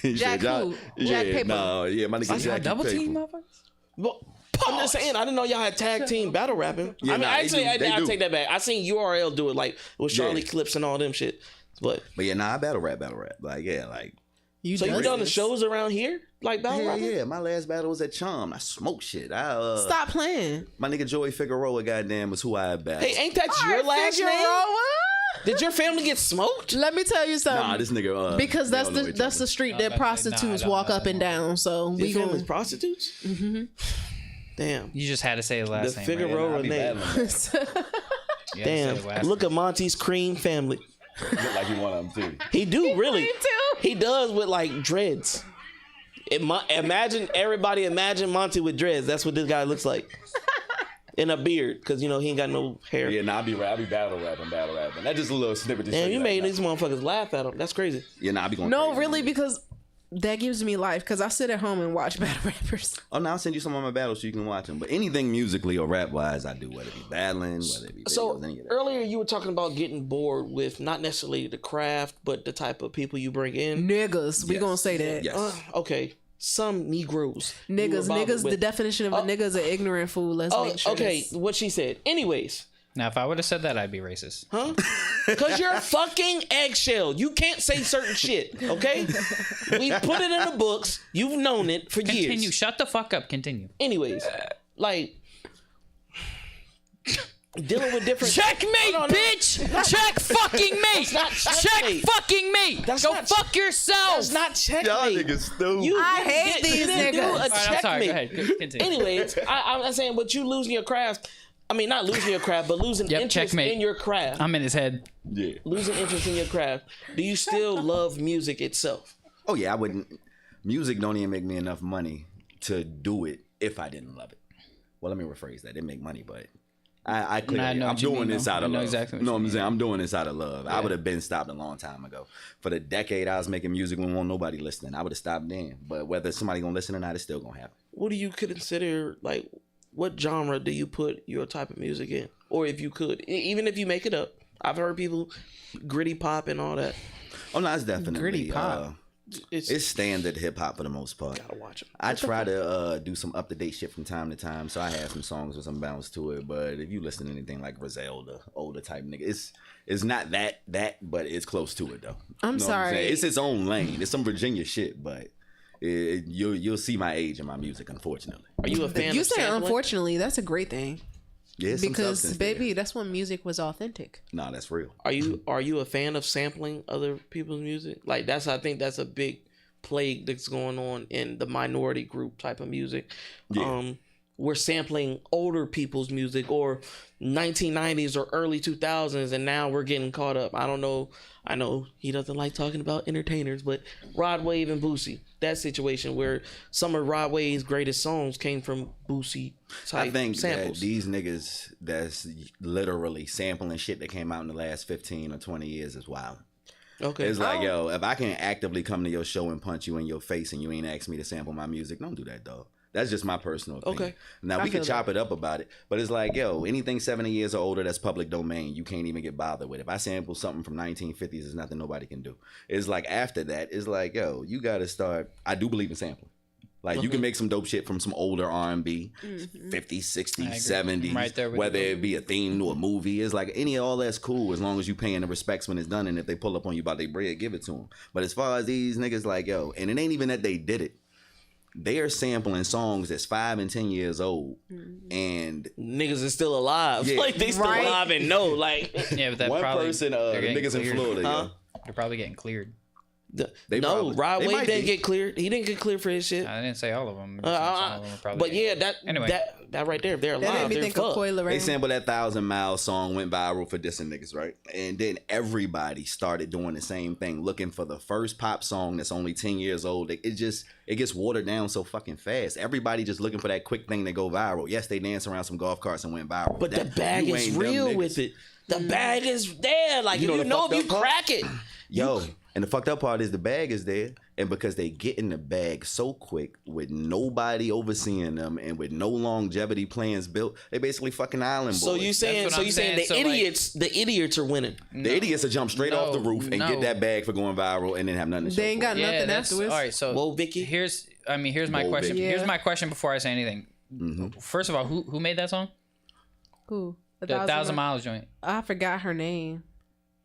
He Jack said, y'all- who? Jack yeah, Paper. No, yeah, my nigga Y'all Jack. double team, Paper. motherfuckers. Well, I'm just saying, I didn't know y'all had tag team battle rapping. Yeah, I mean, nah, they actually, do. They I do. take that back. I seen URL do it like with Charlie Yeah. Clips and all them shit. But But yeah, I battle rap. Like yeah, like You so you does done the this. shows around here? Like battle yeah, rapping? yeah. My last battle was at Chum. I smoked shit. Stop playing. My nigga Joey Figueroa, goddamn, was who I had battled. Hey, ain't that All your right, last name? Figueroa. Did your family get smoked? Let me tell you something. Nah, this nigga. because they that's don't know the each that's other. the street I that was about to say, nah, I prostitutes don't walk know up that and one. down. So Your we family's going. prostitutes? Mm-hmm. Damn. You just had to say his last The name. Figueroa right? I be name. battling that. You had to say Damn. his last Look at Monty's cream family. Look like you one of them too. He do really. Me too. He does with like dreads. Imagine Monty with dreads. That's what this guy looks like. And a beard, because he ain't got no hair. Yeah, nah, I be battle rapping. That's just a little snippet. To show Damn, you like, made nah. these motherfuckers laugh at him. That's crazy. Yeah, nah, I be going. No, crazy. really, because that gives me life. Because I sit at home and watch battle rappers. Oh, now I'll send you some of my battles so you can watch them. But anything musically or rap wise, I do. Whether it be battling, whether it be videos, So any of that. earlier you were talking about getting bored with not necessarily the craft, but the type of people you bring in. Niggas, we Yes. gonna say that. Yes. Okay. some Negroes. you were Niggas, bothered with. the definition of a nigga is an ignorant fool. Let's make sure. Okay, this- what she said. Anyways, Now, if I would have said that, I'd be racist. huh? Because you're a fucking eggshell. You can't say certain shit, okay? We put it in the books. You've known it for years. Continue. Shut the fuck up. Continue. Anyways, like dealing with different. Checkmate, Hold on, no. bitch! Check fucking me! not Check checkmate. fucking me! That's Go not- fuck yourself! That's not checkmate. Y'all niggas stupid. You I didn't hate get- these you didn't do niggas. a All right, I'm sorry. checkmate. Go ahead. Continue. Anyways, I'm saying, but you losing your craft. I mean, not losing your craft, but losing Yep, interest checkmate. in your craft. I'm in his head. Yeah. Losing interest in your craft. Do you still love music itself? Oh yeah, I wouldn't. Music don't even make me enough money to do it if I didn't love it. Well, let me rephrase that. It make money, but I clearly, Nah, I know I'm what you doing mean, this though. out I of know love. exactly what No, you I'm mean. saying I'm doing this out of love. I would have been stopped a long time ago. For the decade I was making music when won't nobody listening, I would have stopped then. But whether somebody gonna listen or not, it's still gonna happen. What do you consider, like, what genre do you put your type of music in? Or if you could, even if you make it up. I've heard people gritty pop and all that. Oh no, it's definitely Gritty pop. It's standard hip hop for the most part. Gotta watch them. I try to do some up to date shit from time to time, so I have some songs with some bounce to it. But if you listen to anything like Griselda, older type nigga, it's not that, but it's close to it though. I'm You know what sorry. saying? It's its own lane. It's some Virginia shit, but you'll see my age in my music, unfortunately. Are you a fan You of say sampling? unfortunately, that's a great thing Yeah, it's some because substance there. baby, that's when music was authentic. Nah, that's real. Are you a fan of sampling other people's music? Like I think that's a big plague that's going on in the minority group type of music. Yeah. We're sampling older people's music or 1990s or early 2000s, and now we're getting caught up. I don't know. I know he doesn't like talking about entertainers, but Rod Wave and Boosie, that situation where some of Rod Wave's greatest songs came from Boosie type I think samples. that these niggas that's literally sampling shit that came out in the last 15 or 20 years is wild. Okay. It's like, yo, if I can actively come to your show and punch you in your face and you ain't asked me to sample my music, don't do that, dog. That's just my personal opinion. Okay. Now, we can chop it up about it, but it's like, yo, anything 70 years or older that's public domain, you can't even get bothered with. If I sample something from 1950s, there's nothing nobody can do. It's like, after that, it's like, yo, you got to start. I do believe in sampling. Like, you can make some dope shit from some older R&B, 50s, 60s, 70s, I'm right there with whether you. it be a theme to a movie. It's like, any of all that's cool as long as you paying the respects when it's done, and if they pull up on you about their bread, give it to them. But as far as these niggas, like, yo, and it ain't even that they did it. They are sampling songs that's 5 and 10 years old, and Niggas is still alive. Yeah. Like they still Right. alive and know. Like Yeah, but that one probably person, the they're getting niggas in cleared. Florida, Huh? yo. They're probably getting cleared. They no, probably- Rod they Wave might didn't be. get cleared. He didn't get cleared for his shit. I didn't say all of them. Some of them are probably But yeah, getting- Anyway. that right there, they're That alive. made me They're think of fucked. Coi They Leray. sampled that 1,000 Mile song, went viral for dissing niggas, right? And then everybody started doing the same thing, looking for the first pop song that's only 10 years old. It gets watered down so fucking fast. Everybody just looking for that quick thing to go viral. Yes, they danced around some golf carts and went viral. But the bag you is ain't them real niggas. with it. The bag is there. Like You know you the know fucked if you up part? crack it. Yo, and the fucked up part is the bag is there, and because they get in the bag so quick with nobody overseeing them and with no longevity plans built, they basically fucking island boys. So you saying what so I'm you saying the saying. So, like- idiots are winning. the idiots will jump straight off the No, roof and no. get that bag for going viral and then have nothing to show They ain't for got it. Yeah, nothing that's afterwards. all right. So Whoa, Vicky. here's my Whoa, question. Vicky. Here's Yeah. my question before I say anything. Mm-hmm. First of all, who made that song? Who? The 1,000 Miles joint. I forgot her name.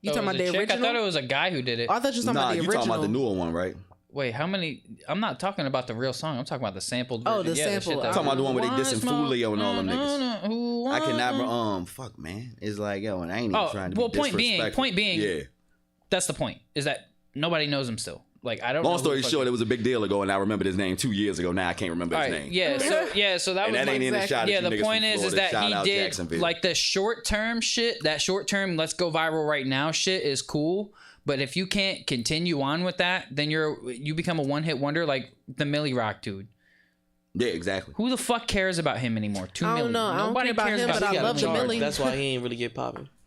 You Oh, talking it was about a the chick? original? I thought it was a guy who did it. Oh, I thought you was talking Nah, about the you original. talking about the newer one, right? Wait, how many? I'm not talking about the real song. I'm talking about the sampled version. Oh, the yeah, sample. shit that- Talking about the one where they dissing Who Foolio and all them niggas. Who I cannot. won? Fuck, man. It's like, yo, and I ain't even Oh, trying to be well, point disrespectful. being- yeah. That's the point. Is that nobody knows him still. Like I don't. know Long who story the fuck short, he- it was a big deal ago, and I remembered his name 2 years ago. Now I can't remember All his right, name. yeah, so that And was that ain't in the shot. yeah. The point is that Shout he out did Jacksonville. like the short term shit. That short term, let's go viral right now shit is cool. But if you can't continue on with that, then you become a one hit wonder like the Millie Rock dude. Yeah, exactly. Who the fuck cares about him anymore? 2 I million. don't know. I don't Nobody care about cares him, about but I He got love the charged. Millie. That's why he ain't really get popping.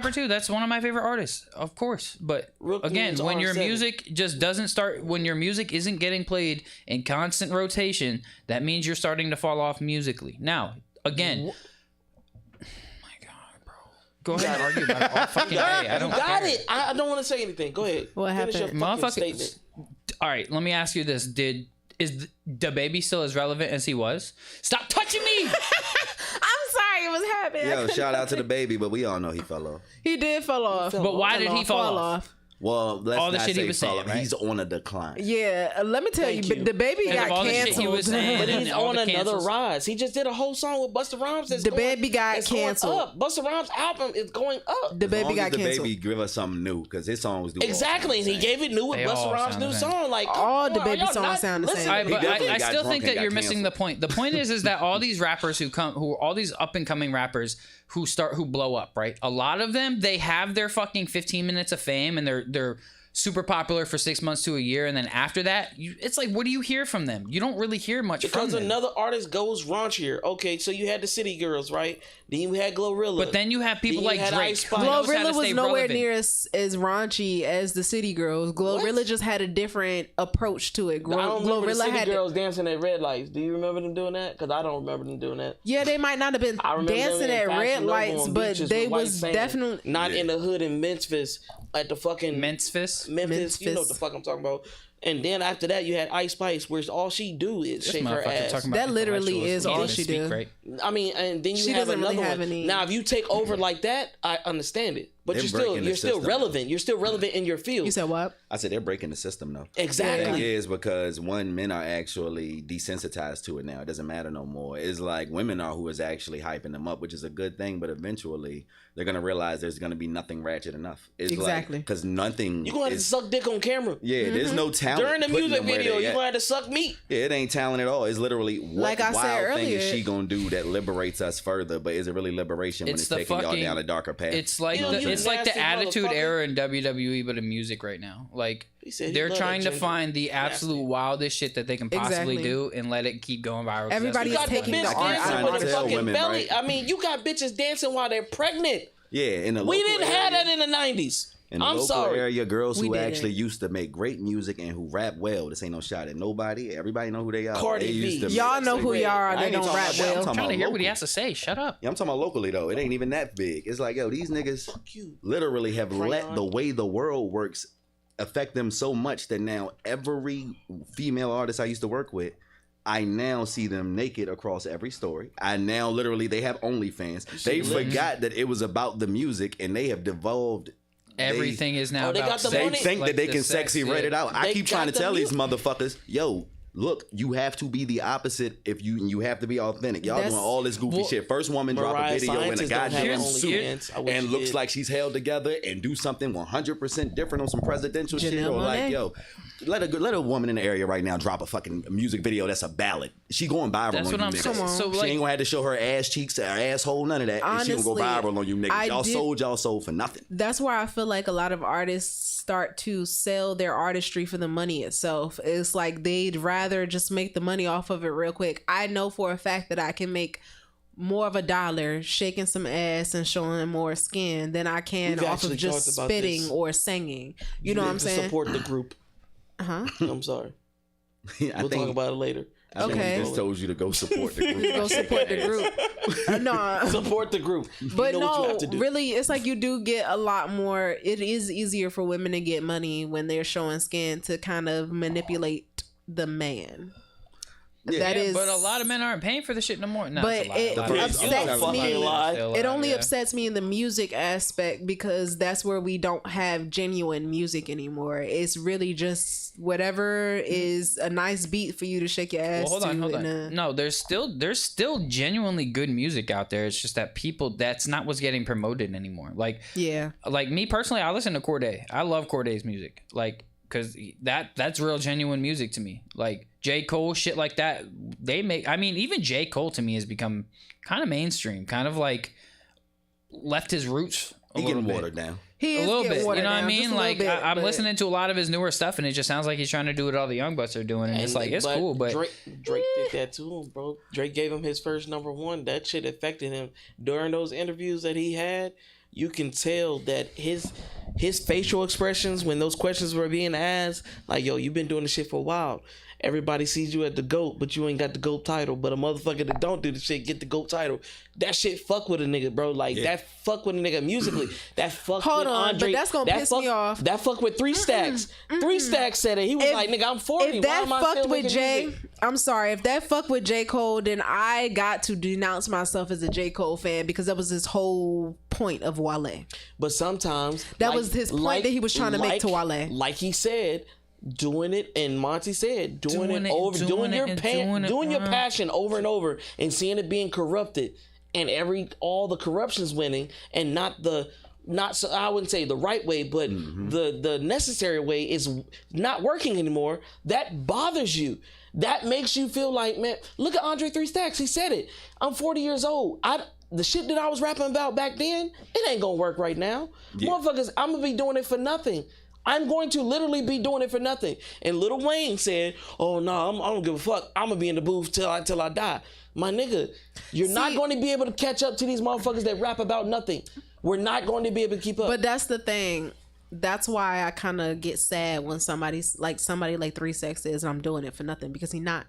rapper too. That's one of my favorite artists, of course. But Rook again, means when your R7. music just doesn't start, when your music isn't getting played in constant rotation, that means you're starting to fall off musically. Now, again, go ahead and argue about it all fucking day. I don't Got care. it. I don't want to say anything. Go ahead. What Finish happened? your fucking Motherfuckers. statement. All right, let me ask you this: is the baby still as relevant as he was? Stop touching me. I'm sorry, it was happening. Yo, shout out to the baby, but we all know he fell off. He did fall off. But why did he fall off? Well, let's All the not shit he say was fall saying, off. right? He's on a decline. Yeah, let me tell Thank you, you. the baby Because got of all the shit he canceled. was saying. But And he's all on the another cancels. rise. He just did a whole song with Busta Rhymes. The baby got it's going canceled. up. Busta Rhymes' album is going up. The As baby long got as the canceled. baby give us something new, because his songs do all Exactly, and sound he the same. gave it new with They Busta all Rhymes' sound new the same. song. Like, All come the on, baby are y'all songs not sound the same. listening? All right, He but definitely I got still drunk think and that got you're missing the canceled. point. The point is that all these rappers who all these up and coming rappers who blow up, right? A lot of them, they have their fucking 15 minutes of fame and they're super popular for 6 months to a year, and then after that, it's like, what do you hear from them? You don't really hear much from Because them. another artist goes raunchier. Okay, so you had the City Girls, right? Then you had Glorilla. But then you have people Then like you had Drake. Ice who Spice. knows how to Glorilla was stay nowhere relevant. near as raunchy as the City Girls. Glorilla What? just had a different approach to it. I don't remember the Glorilla City had Girls dancing at red lights. Do you remember them doing that? Because I don't remember them doing that. yeah, they might not have been I remember dancing them in at Fashion red Nova lights, on but beaches they with white was sand. definitely Not in the hood in Memphis at the fucking Memphis. Memphis. You know what the fuck I'm talking about. And then after that, you had Ice Spice, where all she do is This shake her motherfucker ass. talking about That literally intellectuals. is He all can't she even speak do. right. I mean, and then you She have doesn't really another have one. any- Now, if you take over like that, I understand it. But They're you're still breaking the system. relevant. You're still relevant in your field. You said what? I said they're breaking the system though. Exactly. The thing is, because men are actually desensitized to it now. It doesn't matter no more. It's like women are who is actually hyping them up, which is a good thing. But eventually, they're gonna realize there's gonna be nothing ratchet enough. It's Exactly. because nothing. You're gonna have to is, suck dick on camera. yeah, there's no talent During the putting music them where video, they you're at. gonna have to suck meat. Yeah, it ain't talent at all. It's literally what Like I said wild thing is earlier- she gonna do that liberates us further? But is it really liberation when It's it's the taking y'all fucking- down a darker path? It's like You know, you it's like the nasty attitude motherfucker. era in WWE, but in music right now. Like He said he they're love trying that to ginger. find the absolute Nasty. wildest shit that they can possibly Exactly. do and let it keep going viral. 'cause that's Everybody You what is got the they're taking doing. bitch the art dancing out with of a artists. fucking women, belly. right? I mean, you got bitches dancing while they're pregnant. yeah, in the We local didn't have area- that in the 90s. In the I'm local sorry. area, girls We who didn't. actually used to make great music and who rap well. This ain't no shot at nobody. Everybody know who they are. Cardi They used B. to Y'all make- know who y'all are. I They ain't don't talking rap about that. I'm well. talking I'm trying to about hear what he locally. has to say. Shut up. Yeah, I'm talking about locally though. It ain't even that big. It's like, yo, these niggas you. literally have let Crayon. the way the world works affect them so much that now every female artist I used to work with, I now see them naked across every story. I now literally they have OnlyFans. They lips. forgot that it was about the music and they have devolved. Everything is now Oh, they about got the sex. They money. think Like that they the can sex sexy shit. rate it out. I They keep trying to got the tell these music. motherfuckers, yo, look, you have to be the opposite if you have to be authentic. Y'all That's- doing all this goofy Well, shit. First woman drop a Mariah video in a Scientist don't have goddamn OnlyFans. suit I wish and she looks did. like she's held together and do something 100% different on some presidential shit. Janelle Or like, Monáe. yo, let a woman in the area right now drop a fucking music video that's a ballad. She going viral That's on what you I'm niggas. saying. Come on. So She like, ain't gonna have to show her ass cheeks or asshole, none of that. And she gonna go Honestly, viral on you niggas. I Y'all did- sold y'all soul for nothing. That's where I feel like a lot of artists start to sell their artistry for the money itself. It's like they'd rather just make the money off of it real quick. I know for a fact that I can make more of a dollar shaking some ass and showing more skin than I can We've off of actually just talked about spitting this. or singing. You know what I'm To saying? Support the group. Huh? I'm sorry. I We'll think, talk about it later. I think Okay. he just told you to go support the group. Go support the group. No, Support the group. but you know what you no, have to do. really, it's like you do get a lot more. It is easier for women to get money when they're showing skin to kind of manipulate the man. That yeah, is, but a lot of men aren't paying for the shit no more. No, But it's a lie. it A lot of men upsets don't. me. Fucking Lie. still It alive, only yeah. upsets me in the music aspect because that's where we don't have genuine music anymore. It's really just whatever is a nice beat for you to shake your ass Well, hold to. on. and, No, there's still genuinely good music out there. It's just that that's not what's getting promoted anymore. Like yeah. me personally, I listen to Cordae. I love Corday's music. Like, cause that's real genuine music to me. Like J. Cole, shit like that. Even J. Cole to me has become kind of mainstream, kind of like left his roots a He little getting bit. watered down. He A is little getting bit, you watered know what I down, just mean? a little Like bit, I'm but- listening to a lot of his newer stuff, and it just sounds like he's trying to do what all the young bucks are doing, and it's like it's cool, but Drake did that too, bro. Drake gave him his first #1. That shit affected him during those interviews that he had. You can tell that his facial expressions when those questions were being asked, like, yo, you've been doing this shit for a while. Everybody sees you at the GOAT, but you ain't got the GOAT title. But a motherfucker that don't do the shit get the GOAT title. That shit fuck with a nigga, bro. Like, that fuck with a nigga musically. That fuck Hold with on, Andre. but that's gonna piss me off. That fuck with 3 Stacks. 3 Stacks said it. He was like, nigga, I'm 40. If that Why am I fucked still with making Jay, music? I'm sorry. If that fucked with J. Cole, then I got to denounce myself as a J. Cole fan because that was his whole point of Wale. But sometimes That was his point that he was trying to make to Wale. Like he said, doing it, and Monty said, doing your passion over and over, and seeing it being corrupted, and all the corruption's winning, and not so I wouldn't say the right way, but the necessary way is not working anymore. That bothers you. That makes you feel like, man, look at Andre 3 Stacks. He said it. I'm 40 years old. The shit that I was rapping about back then, it ain't gonna work right now. Motherfuckers, I'm gonna be doing it for nothing. I'm going to literally be doing it for nothing. And Lil Wayne said, oh no, I don't give a fuck. I'm gonna be in the booth till I die. My nigga, you're not going to be able to catch up to these motherfuckers that rap about nothing. We're not going to be able to keep up. But that's the thing. That's why I kind of get sad when somebody like 3 Stacks says I'm doing it for nothing, because he's not.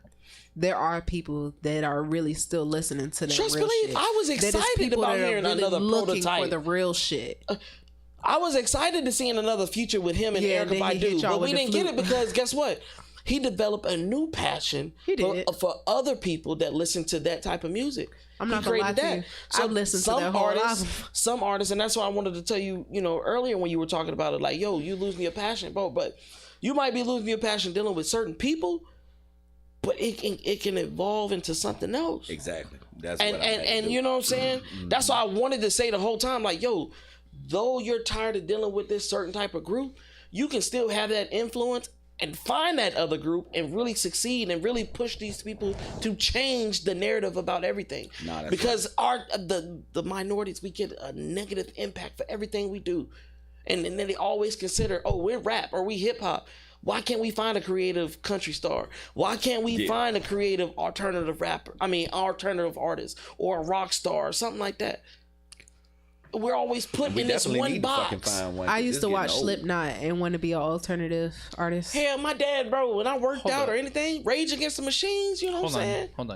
There are people that are really still listening to that Trust real believe, shit. I was excited about hearing another looking prototype for the real shit. I was excited to see another feature with him and Erykah Badu, but we didn't get it because guess what? He developed a new passion for other people that listen to that type of music. I'm not gonna lie to you. I've listened to that whole album. Some artists, and that's why I wanted to tell you, earlier when you were talking about it, like, yo, you losing your passion, bro. But you might be losing your passion dealing with certain people, but it can evolve into something else. Exactly. And you know what I'm saying? That's why I wanted to say the whole time, like, yo, though you're tired of dealing with this certain type of group, you can still have that influence and find that other group and really succeed and really push these people to change the narrative about everything. Because the minorities, we get a negative impact for everything we do. And then they always consider, oh, we're rap or we hip hop. Why can't we find a creative country star? Why can't we find a creative alternative artist or a rock star or something like that? We're always put in this one box. I used to watch Slipknot and want to be an alternative artist. Hell, my dad, bro, when I worked out or anything, Rage Against the Machines, you know what I'm saying? Hold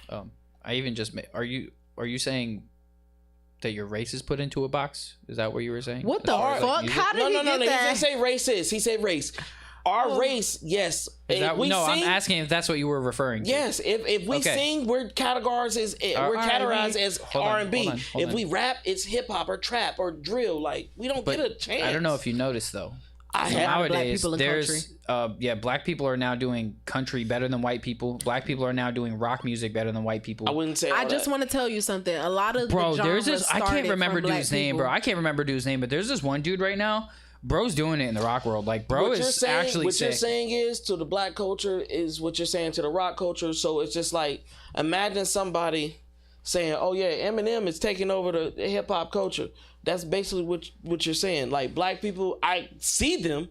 on. I even just are you saying that your race is put into a box? Is that what you were saying? What the fuck? How did he get that? He didn't say racist. He said race. Our race, yes. I'm asking if that's what you were referring to. Yes, if we sing, we're categorized as R&B. If we rap, it's hip hop or trap or drill. Like, we don't get a chance. I don't know if you noticed though. Nowadays, there's black people are now doing country better than white people. Black people are now doing rock music better than white people. I wouldn't say. I just want to tell you something. A lot of there's this. I can't remember dude's name, bro. I can't remember dude's name, but there's this one dude right now. Bro's doing it in the rock world. Like, bro is actually what sick. You're saying is to the black culture is what you're saying to the rock culture. So it's just like, imagine somebody saying, oh yeah, Eminem is taking over the hip hop culture. That's basically what you're saying. Like, black people, I see them.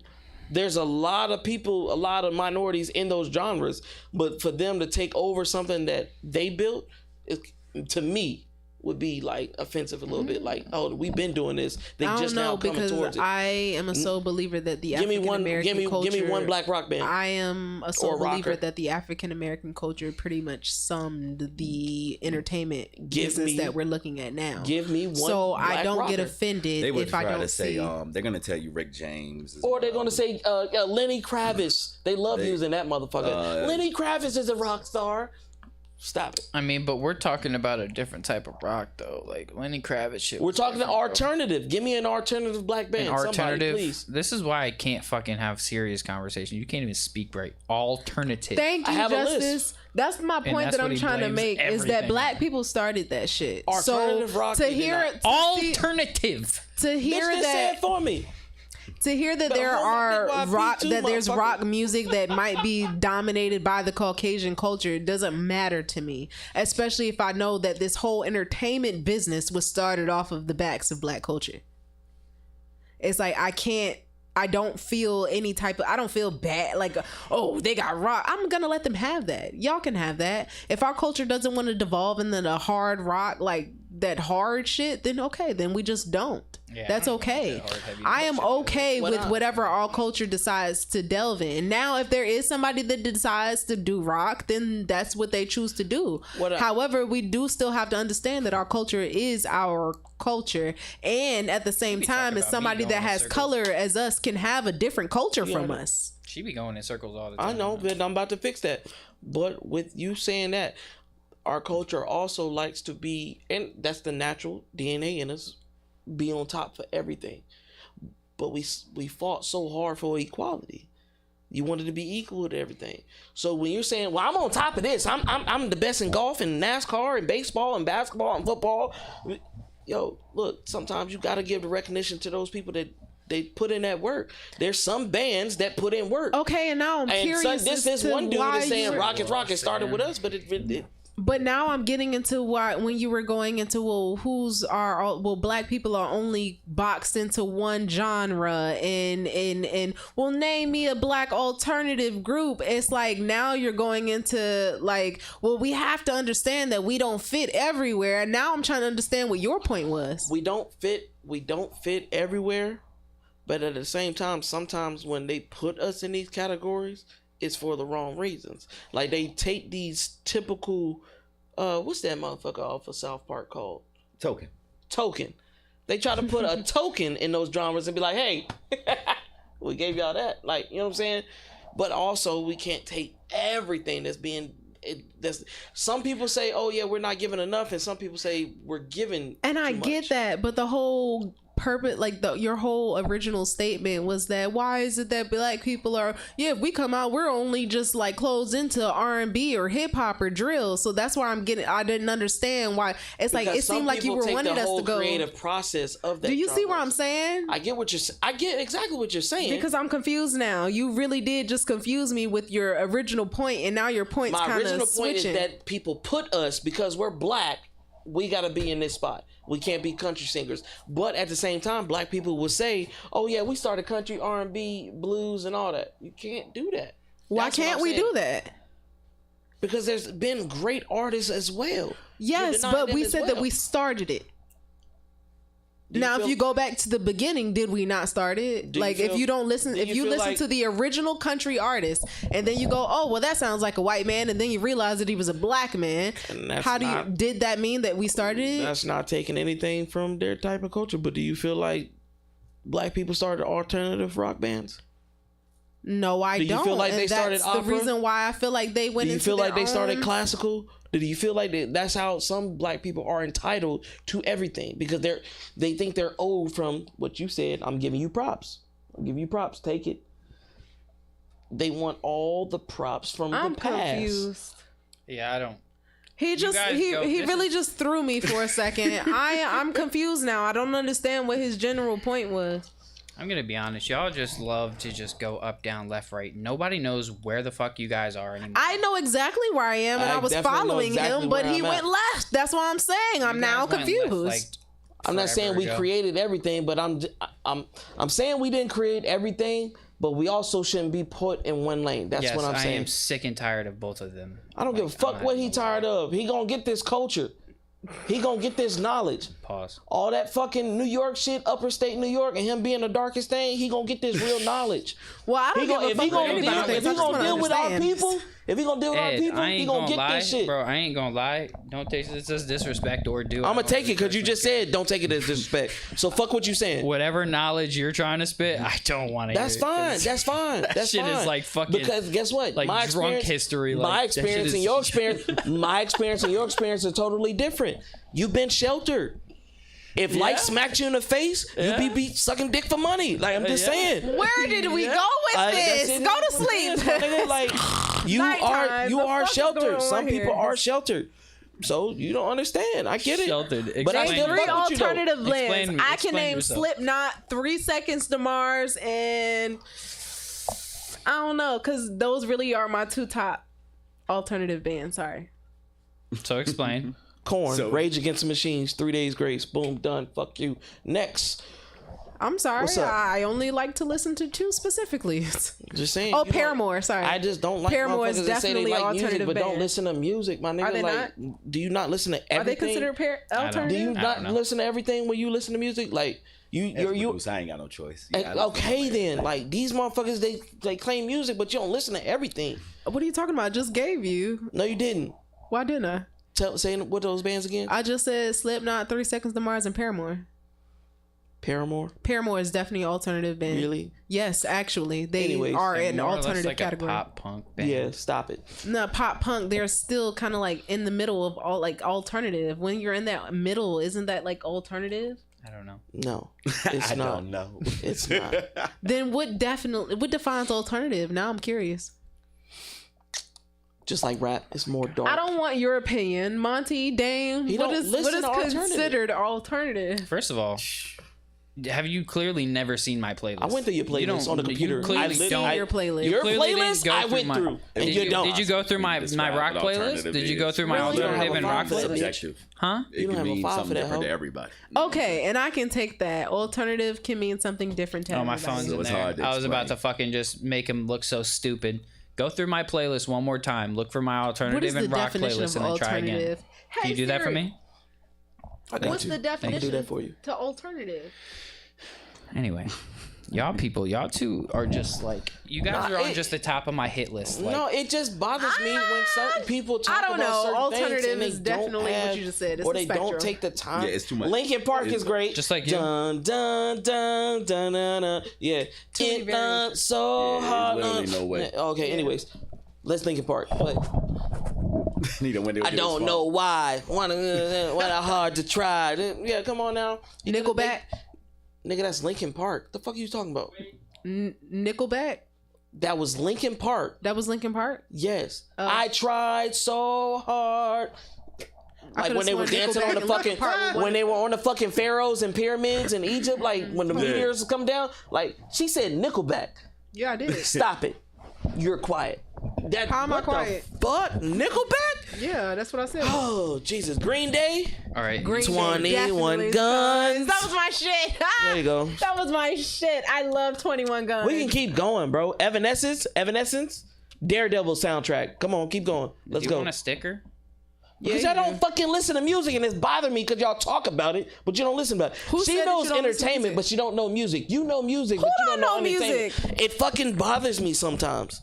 There's a lot of people, a lot of minorities in those genres, but for them to take over something that they built, to me, would be like offensive a little bit. Like, oh, we've been doing this. They just now coming towards it. I am a sole believer that the African American culture. Give me one black rock band. I am a sole believer that the African American culture pretty much summed the entertainment business that we're looking at now. Give me one. So I don't get offended if I don't say. They're gonna tell you Rick James, or they're gonna say Lenny Kravitz. They love using that motherfucker. Lenny Kravitz is a rock star. Stop it. I mean, but we're talking about a different type of rock, though. Like Lenny Kravitz shit. We're talking alternative. Bro. Give me an alternative black band. Somebody, please. This is why I can't fucking have serious conversation. You can't even speak right. Alternative. Thank you, Justice. That's my point that I'm trying to make is that black people started that shit. Alternative rock. To hear it, alternative. To hear that. Say it for me. To hear that there's rock music that might be dominated by the Caucasian culture doesn't matter to me, especially if I know that this whole entertainment business was started off of the backs of black culture. It's like I don't feel I don't feel bad. Like, oh, they got rock. I'm going to let them have that. Y'all can have that. If our culture doesn't want to devolve into the hard rock, like that hard shit, then okay, then we just don't. Yeah, That's I don't okay. like that hard, heavy I am shit. okay Why with not? whatever our culture decides to delve in. Now, if there is somebody that decides to do rock, then that's what they choose to do. However, we do still have to understand that our culture is our culture, and at the same be time, talking as about somebody me that going in has circles. color as us can have a different culture from know. us. She be going in circles all the time. I know, but I'm about to fix that. But with you saying that, our culture also likes to be, and that's the natural DNA in us, be on top for everything. But we fought so hard for equality. You wanted to be equal to everything. So when you're saying, "Well, I'm on top of this. I'm the best in golf and NASCAR and baseball and basketball and football," yo, look, sometimes you got to give the recognition to those people that they put in that work. There's some bands that put in work. Okay, and now I'm And curious. this as is to one dude why that's saying you- Rocket started with us, but it But now I'm getting into why when you were going into black people are only boxed into one genre and well, name me a black alternative group. It's like now you're going into like, well, we have to understand that we don't fit everywhere. And now I'm trying to understand what your point was. we don't fit everywhere, but at the same time, sometimes when they put us in these categories, it's for the wrong reasons. Like they take these typical what's that motherfucker off of South Park called? Token. They try to put a token in those genres and be like, hey, we gave y'all that. Like, you know what I'm saying? But also we can't take everything that's being some people say, oh yeah, we're not giving enough, and some people say we're giving And I too get much. that, but the whole purpose, like your whole original statement was that why is it that black people are, if we come out, we're only just like closed into R&B or hip hop or drill. So that's why I didn't understand why. It's like Because it some seemed like you people were take wanting the us whole to go. creative process of that. Do you see what genre. I'm saying? I get exactly what you're saying. Because I'm confused now. You really did just confuse me with your original point, and now your point's my kind original of point switching. is that people put us because we're black. We got to be in this spot. We can't be country singers. But at the same time, black people will say, "Oh yeah, we started country, R&B, blues, and all that." You can't do that. Why That's what can't I'm we saying. do that? Because there's been great artists as well. You're Yes, denying but them we as said that well. we started it. Do Now, if feel- you go back to the beginning, did we not start it? Do you Like, if feel- you don't listen, do if you you feel listen like- to the original country artist, and then you go, oh, well, that sounds like a white man, and then you realize that he was a black man. And that's How not- did that mean that we started it? That's not taking anything from their type of culture. But do you feel like black people started alternative rock bands? No, I Do you don't. feel like and they started that's opera? the reason why I feel like they went Do you into feel like their they started own- classical? Do you feel like that's how some black people are entitled to everything because they think they're owed from what you said? I'm giving you props. I'll give you props. Take it. They want all the props from I'm the past. confused. Yeah, I don't. He just guys he go- he this really is- just threw me for a second. I'm confused now. I don't understand what his general point was. I'm gonna be honest. Y'all just love to just go up, down, left, right. Nobody knows where the fuck you guys are anymore. I know exactly where I am, and I was definitely know following exactly him, but where he I'm went at. left. That's what I'm saying. I'm You now guys went confused. left, I'm not saying forever we ago. created everything, but I'm saying we didn't create everything, but we also shouldn't be put in one lane. That's Yes, what I'm I saying. am sick and tired of both of them. I don't give a Like, fuck I'm what not he gonna tired lie. of. He gonna get this culture. He gonna get this knowledge. Pause. All that fucking New York shit, upper state New York, and him being the darkest thing, he gonna get this real knowledge. Well, I don't He give gonna, a if fuck he what gonna anybody deal, thinks. if he I just gonna wanna deal with our understand. people, if he gonna deal with our Ed, people, I he ain't gonna gonna get lie, this shit. bro. I ain't gonna lie. Don't take this as disrespect or do. I'm gonna take it because you just said don't take it as disrespect. So fuck what you saying. whatever knowledge you're trying to spit. I don't want to. That's fine. That's fine. That's shit fine. is like fucking- Because guess what? like my drunk experience, history, like, my that shit experience is- and your experience, my experience and your experience are totally different. You've been sheltered. If life smacked you in the face, Yeah. you'd be sucking dick for money. Like I'm just Yeah. saying. Where did we go with That's this? it. Go to That's sleep. my nigga. Like you Nighttime. you The are fuck is sheltered. going Some on people here? are sheltered. So you don't understand. I get it. Sheltered. But I Explain still Three yourself. fuck with you, though. alternative Explain lands. me- I can explain name yourself. Slipknot, 3 Seconds to Mars, and I don't know, because those really are my two top alternative bands. Sorry. So explain. Corn, So- Rage Against the Machines, 3 Days Grace, boom, done. Fuck you. Next, I'm sorry. What's up? I only like to listen to two specifically. Just saying. Oh, you know, Paramore. Sorry. I just don't like Paramore is motherfuckers that say they definitely like an music alternative but don't band. listen to music, my nigga. Are they like, do you not listen to everything? Are they considered Do alternative? you I not don't know. listen to everything when you listen to music? Like you, I ain't got no choice. Yeah, I listen to okay everything. then. Like these motherfuckers, they claim music, but you don't listen to everything. What are you talking about? I just gave you. No, you didn't. Why didn't I? Say what those bands again? I just said Slipknot, 30 Seconds to Mars, and Paramore. Paramore. Paramore is definitely an alternative band. Really? Yes, actually, they Anyways, are They're an more or less alternative like category. a pop punk band. Yeah. Stop it. No, pop punk. They're still kind of like in the middle of all like alternative. When you're in that middle, isn't that like alternative? I don't know. No, it's I not. don't know. It's not. Then what defines alternative? Now I'm curious. Just like rap, it's more dark. I don't want your opinion, Monty. Dang, He what don't is listen to alternative. considered alternative? First of all, have you clearly never seen my playlist? I went through your You don't- playlist on the computer. You clearly I lit- don't. I- Your playlist. Your clearly didn't playlist go I through went my- through, and Did you don't. Did you go through my Describe rock what playlist? alternative Did you is. go through my Really? You don't alternative have and a rock vibe for that, playlist? bitch. Subjective. Huh? It You don't can have a mean vibe for something that, different ho? to everybody. Okay, and I can take that. Alternative can mean something different to Oh, my everybody. phone's So in it's there. hard to I was about explain. to fucking just make him look so stupid. Go through my playlist one more time. Look for my What alternative is the and rock definition playlist, of and then try again. alternative? Can Hey, you do that for Siri, me? I got What's you. the I can definition do that for you. to alternative? Anyway, y'all two are just like you guys Nah, are on it- just the top of my hit list. Like, No, it just bothers me when certain people talk I don't about know. certain Alternative things and they is don't definitely what have, you just said. It's or a they don't spectrum. take the time. Yeah, it's too much. Linkin Park is great. Just like you. Dun dun dun dun dun. dun. Yeah, many it done so Yeah, hard. literally no way. Okay, anyways, let's Linkin Park. But Need a window I don't know why. What hard to try. Yeah, come on now. Nickelback. Nigga, that's Linkin Park. The fuck are you talking about? Nickelback. That was Linkin Park. That was Linkin Park. Yes. I tried so hard. Like could've when they were sworn dancing Nickelback on the and fucking, Linkin Park was one when of- they were on the fucking pharaohs and pyramids in Egypt, like when the meteors come down, like she said Nickelback. Yeah, I did. Stop it. You're quiet. That, How am I what the quiet? Fuck Nickelback? Yeah, that's what I said. Oh Jesus, Green Day. all right. Green Day 21 definitely guns. That was my shit. There you go. That was my shit. I love 21 Guns. We can keep going, bro. Evanescence, Daredevil soundtrack. Come on, keep going. Let's you go. want a sticker? Because Yeah, y'all you don't fucking listen to music and it's bothering me because y'all talk about it, but you don't listen about it. Who She said that knows you don't listen to entertainment, music? but she don't know music. You know music, but you don't don't know know entertainment. It fucking bothers me sometimes.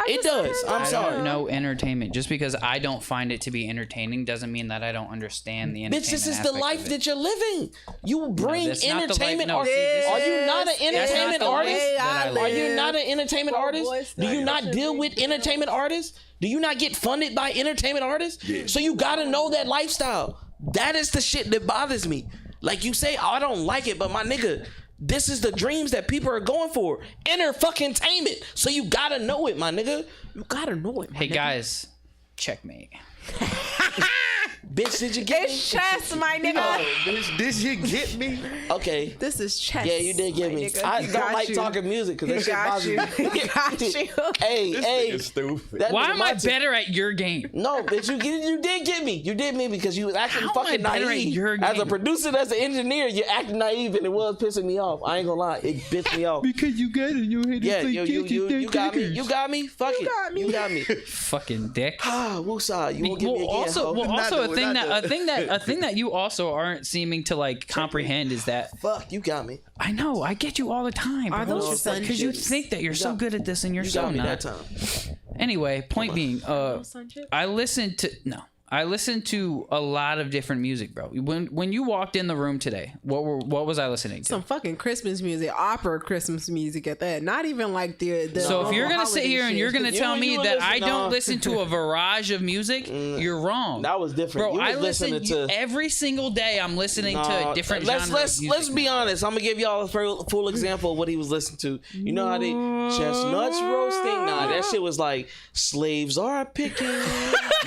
It just does. said I'm I sorry. don't know entertainment. Just because I don't find it to be entertaining doesn't mean that I don't understand the entertainment. Bitch, this is the aspect life of it. that you're living. You bring that's not the life- entertainment. no, see, this Are is- you not an That's not entertainment the life artist? that I live. Are you not an entertainment Oh, artist? boys, Do you that not should deal be with good. entertainment artists? Do you not get funded by entertainment artists? So you gotta know that lifestyle. That is the shit that bothers me. Like you say, oh, I don't like it, but my nigga, this is the dreams that people are going for. Fucking-tainment. So you gotta know it, my nigga. You gotta know it, my Hey nigga. guys, checkmate. Bitch, did you get me? It's chess, my nigga. Bitch, did you get me? Okay. This is chess. Yeah, you did get my me. nigga. I You don't got like you. talking music because that You shit got bothers you. me. You got you. Hey, hey. Nigga stupid. that Why nigga am I Monty- better at your game? No, bitch, you did get me. You did me because you was acting How am fucking I better at naive. your As a game? producer, as an engineer, you're acting naive and it was pissing me off. I ain't gonna lie. It pissed me off. Because you got it, you hit Yeah, you got me. You got me. Fuck it. got me. You got me. fucking dick. Ah, woosah. You won't get me again, also, ho. a thing that you also aren't seeming to like comprehend is that Fuck, you got me. I know I get you all the time. Are those your sun Because you chips? think that you're so got- good at this and you're You so got me not. that time. Anyway, point being, Sun chips? I listened to a lot of different music, bro. When you walked in the room today, what was I listening to? Some fucking Christmas music, opera Christmas music at that. Not even like the So if you're gonna normal sit holiday here and you're shit. gonna You- tell you me were that I listening- don't no. listen to a barrage of music, you're wrong. That was different. Bro, You was I listen listening to- every single day. I'm listening to a different genre. Let's of music let's be honest. I'm gonna give y'all a full example of what he was listening to. You know how they chestnuts roasting? Nah, that shit was like slaves are picking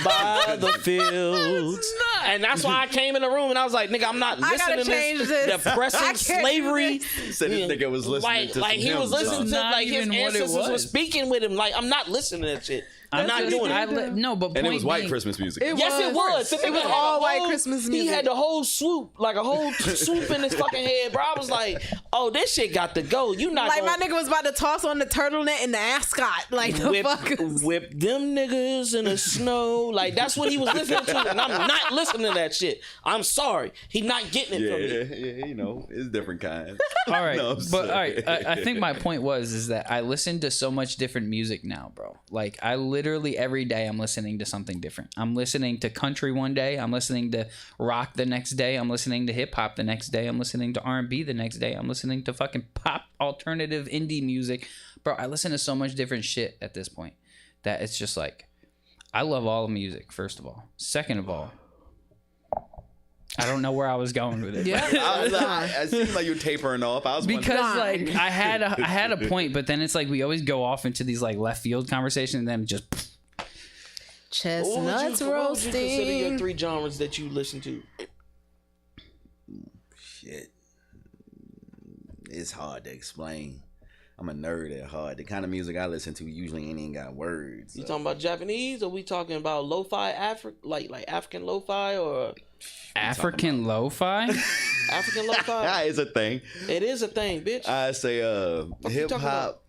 by the fields, and that's why I came in the room and I was like, nigga, I'm not I listening gotta to change this this. I depressing can't do slavery. this. Said this nigga was listening to Like some he was hymns, listening son. to Not like his even what it ancestors was was. speaking with him. Like I'm not listening to that shit. I'm not doing it. No, but And it point was white being- Christmas music. Yes, it was. It was all white Christmas He music. had the whole swoop, like a whole swoop in his fucking head, bro. I was like, oh, this shit got to go. You not Like, gonna my nigga was about to toss on the turtleneck and the ascot. Like, the fuck? whip them niggas in the snow. Like, that's what he was listening to. And I'm not listening to that shit. I'm sorry. He not getting it from me. Yeah, you know, it's different kinds. All right, No, I'm but all sorry. right. I think my point is that I listen to so much different music now, bro. Like I literally every day I'm listening to something different. I'm listening to country one day. I'm listening to rock the next day. I'm listening to hip hop the next day. I'm listening to R&B the next day. I'm listening to fucking pop, alternative, indie music, bro. I listen to so much different shit at this point that it's just like I love all music. First of all, second of all. I don't know where I was going with it. Yeah. I seemed like you're tapering off. I was Because wondering. like I had a point, but then it's like we always go off into these like left field conversations and then just Chestnuts what would you consider your roasting. 3 genres that you listen to? Shit. It's hard to explain. I'm a nerd at heart. The kind of music I listen to usually ain't even got words. You talking about Japanese, or we talking about lo-fi like African lo-fi or African lo-fi. African lo-fi? It's a thing. It is a thing, bitch. I say you hip talking hop, about?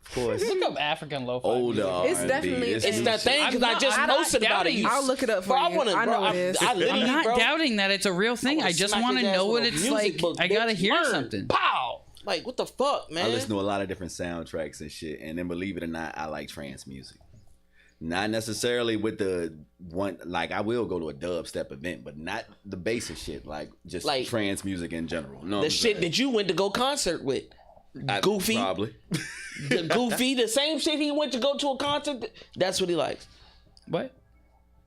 of course. Look up African lo-fi. Older music. It's R&B. definitely- This It's new that shit. thing because I'm I not- just I'm not posted about it. doubting. I'll look it up for Bro, you. I know it is. I literally, I'm not bro, doubting that it's a real thing. I wanna just smack want to his ass know what with a it's music like. book, I gotta bitch. hear Learn. something. Pow! Like, what the fuck, man? I listen to a lot of different soundtracks and shit, and then believe it or not, I like trance music. Not necessarily with the one, like I will go to a dubstep event, but not the basic shit, like just Like, trance music in general. No, The shit that you went to go concert with. Goofy. probably. The Goofy, the same shit he went to go to a concert. That's what he likes. What?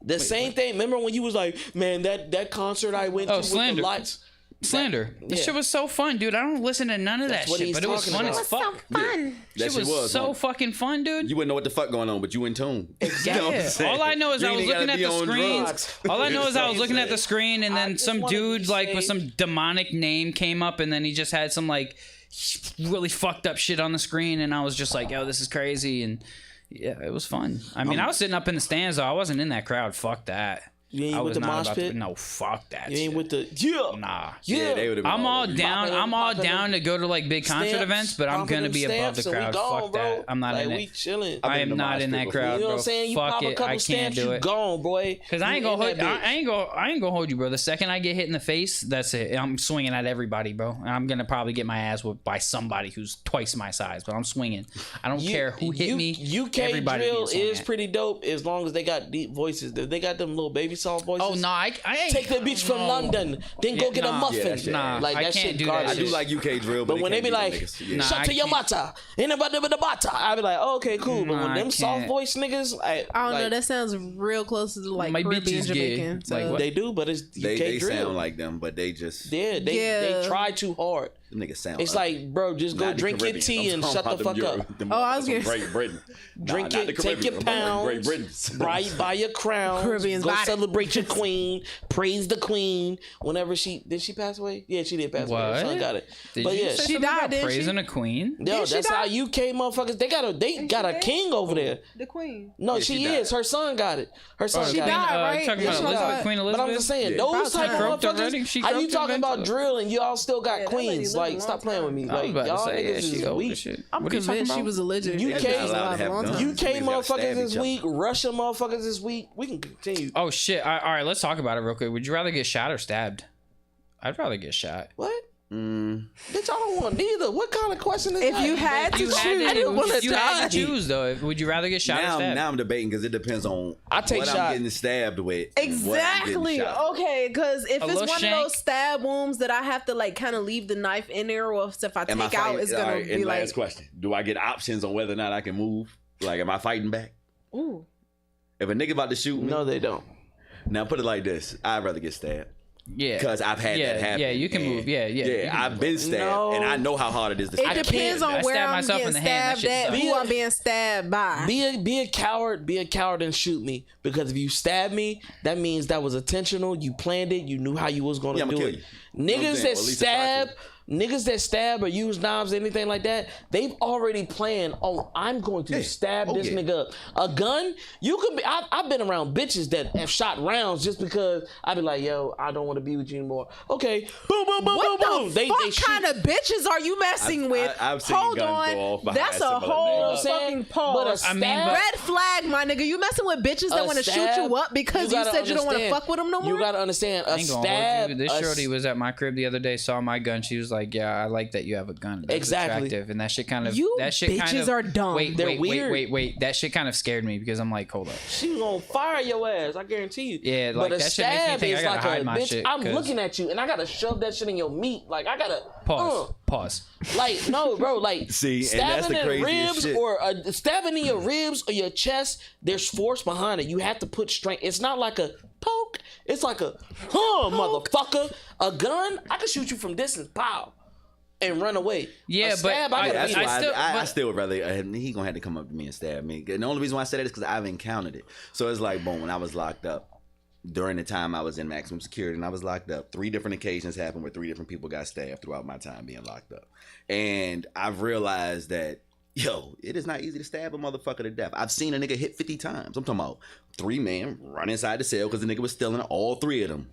The same thing. Remember when you was like, man, that concert I went to with Slander. the lights. Slander. This Yeah. shit was so fun, dude. I don't listen to none of That's that what shit, he's but it was talking fun about. as fuck. Fun. That Shit was so fun. fucking fun, dude. You wouldn't know what the fuck going on, but you in tune. You know what I'm Yeah. saying? All I know is You I ain't was even looking gotta at be the on screen. drugs. All I know is I was That's looking all at the I'm screen, and I then just some wanna be dude like with safe. some demonic name came up, and then he just had some like really fucked up shit on the screen, and I was just like, yo, this is crazy, and yeah, it was fun. I mean, I was sitting up in the stands though. I wasn't in that crowd. Fuck that. You ain't I with was the not mosh about pit? to. No, fuck that. You ain't shit. with the yeah. Nah. Yeah, they would've been I'm all over you. down. Popping I'm all them- down to go to like big concert Stamps, events, but I'm popping gonna them be above the stamps and we crowd. gone, Fuck bro. that. I'm not like, in we it. chilling. I been am to not mosh in pit that before. crowd, You know bro. what I'm saying? You Fuck pop a it. couple I can't stamps, do you it. gone, boy. Cause I ain't You gonna in hold, that bitch. I ain't gonna hold you, bro. The second I get hit in the face, that's it. I'm swinging at everybody, bro. And I'm gonna probably get my ass whipped by somebody who's twice my size, but I'm swinging. I don't care who hit me. UK everybody drill being swung is at. pretty dope as long as they got deep voices. If they got them little baby soft voices. Oh no, I ain't. Take the bitch from no. London, then go Yeah, get a nah. muffin. Yeah, that shit Nah, like I that can't shit do that garbage. I do like UK drill, But when they be can't like, do the niggas. Yeah. Nah, shut I to your can't. mata, anybody with the bata, I be like, oh, okay, cool. But Nah, when I them soft can't. voice niggas, I don't know. like, That sounds real close to like My bitch Caribbean is gay. Jamaican. So. Like, what? they do, but it's UK They drill. sound like them, but they just yeah, they Yeah. try too hard. them niggas sound. It's like, bro, just go Not the drink your Caribbean. tea I'm and talking shut the about fuck them up. Europe- them Oh, I was from gonna Great Britain. Drink not it, the take your Caribbean. I'm talking about Great pounds, Britain. buy your crown, Caribbean's go body. celebrate your queen, praise the queen. Whenever did she pass away? Yeah, she did pass away. Her son What? got it. Did but you yeah, say She something died, about didn't she? praising a queen? yo, Did she that's how die? UK motherfuckers. They got a dead? king over there. The queen. No, Yeah, she she is. died. Her son got it. Her son She got died, it. right? Talking Yeah, about she Elizabeth, died. Queen But Elizabeth. I'm just saying, Yeah. those About type of time. Croaked already? motherfuckers. She How you croaked talking about eventually? drill and y'all still got Yeah, that lady queens? lived a Like, long stop playing with me. I was Like, about to y'all say, yeah, niggas she is old weak. as shit. I'm What are you talking convinced she about? was a legend. UK She was allowed to alive a have long guns. time. You UK Niggas gotta motherfuckers stab is each other. weak. Russia motherfuckers is weak. We can continue. Oh shit! All right, let's talk about it real quick. Would you rather get shot or stabbed? I'd rather get shot. What? Bitch, I don't want neither. What kind of question is If that? you had to You choose, had I didn't wanna to, you had die. to choose though. Would you rather get shot or Now, stabbed? now I'm debating because it depends on I take what shot. I'm getting stabbed with. and what I'm getting Exactly. shot. Okay, because if A it's little one shank. of those stab wounds that I have to like kind of leave the knife in there, or if I Am I take out, fighting? it's gonna All right, be and like, last question: do I get options on whether or not I can move? Like, am I fighting back? ooh, If a nigga about to shoot me, No, they don't. now put it like this: I'd rather get stabbed Yeah, because I've had yeah, that happen. yeah. You can and- move. Yeah, yeah. you Yeah, can I've move. been stabbed, No. and I know how hard it is to it stab. depends I on stabbed where I'm myself in getting the hand. That stabbed shit at, sucks. who I'm being stabbed by. Be a coward and shoot me. Because if you stab me, that means that was intentional. You planned it. You knew how you was gonna Yeah, I'ma do kill it. you. You know what I'm Niggas saying? that Or at least if I stab niggas that stab or use knives or anything like that, they've already planned, oh, I'm going to stab this nigga up. A gun, you could be, I've been around bitches that have shot rounds just because I'd be like, yo, I don't want to be with you anymore. Okay, boom, boom, boom, What boom, boom. the They fuck kind of bitches are you messing with? I've seen Hold guns go off on, behind that's a some other whole niggas. fucking pause. But a stab, Red flag, my nigga. You messing with bitches that want to shoot stab, you up because you gotta said you don't want to understand. fuck with them no more? You gotta understand, a I ain't gonna hold stab. you. This shorty was at my crib the other day, saw my gun. She was like, "Yeah, I like that you have a gun. That's Exactly. attractive." And that shit kind of You that shit kind bitches of are dumb. Wait, They're wait, weird. wait. That shit kind of scared me because I'm like, hold up. She was gonna fire your ass, I guarantee you. Yeah, like, but a that shit makes me stab think I is gotta like hide a my bitch. shit, I'm 'cause- looking at you, and I gotta shove that shit in your meat. Like I gotta Pause. Like no, bro. Like See, and that's stabbing the in craziest ribs shit. or stabbing in your ribs or your chest. There's force behind it. You have to put strength. It's not like a poke. It's like a motherfucker. A gun, I can shoot you from distance, pow, and run away. Yeah, A but stab, I- gotta That's beat why it. I still would rather he gonna have to come up to me and stab me. And the only reason why I said that is because I've encountered it. So it's like, boom, when I was locked up, during the time I was in maximum security and I was locked up, 3 different occasions happened where 3 different people got stabbed throughout my time being locked up. And I've realized that, yo, it is not easy to stab a motherfucker to death. I've seen a nigga hit 50 times. I'm talking about 3 men run inside the cell because the nigga was stealing all 3 of them.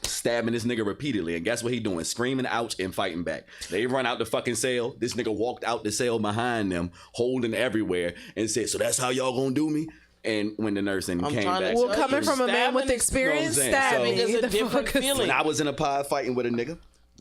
Stabbing this nigga repeatedly, and guess what he doing? Screaming ouch and fighting back. They run out the fucking cell. This nigga walked out the cell behind them, holding everywhere, and said, "So that's how y'all gonna do me?" And when the nurse and came trying to back, tell Well, coming from a man with Stabbing is- experience, you know what I'm saying? stabbing So- is It's a the different fuck. feeling. when I was in a pod fighting with a nigga,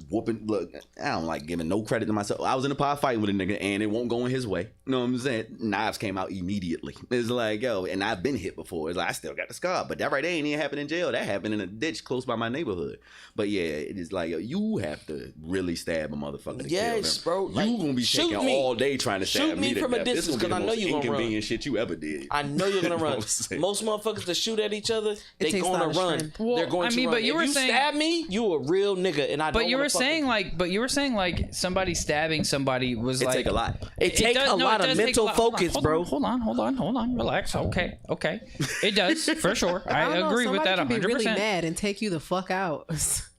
whooping. Look, I don't like giving no credit to myself. I was in a pod fighting with a nigga, and it won't go in his way. You know what I'm saying? Knives came out immediately. It's like, yo, and I've been hit before. It's like I still got the scar, but that right there ain't even happened in jail. That happened in a ditch close by my neighborhood. But yeah, it is like, yo, you have to really stab a motherfucker to Yes, kill them. bro. Like, You gonna be shoot shaking me. all day trying to Shoot stab me me to from a death. This distance, gonna be 'cause I the know most you gonna run. inconvenient shit you ever did. I know you're gonna You know run. what I'm saying? Most motherfuckers that shoot at each other, they takes a gonna lot of run. strength. Well, They're going I to mean, run. but you if were you saying- stab me, you a real nigga, and I. But don't you wanna were fuck with saying you. like somebody stabbing somebody was It like take a lot. It take does- a no, lot it of does take a mental lot- focus, bro. Hold on, relax. Okay. It does for sure. I don't know, agree with that somebody can 100%. be really mad and take you the fuck out.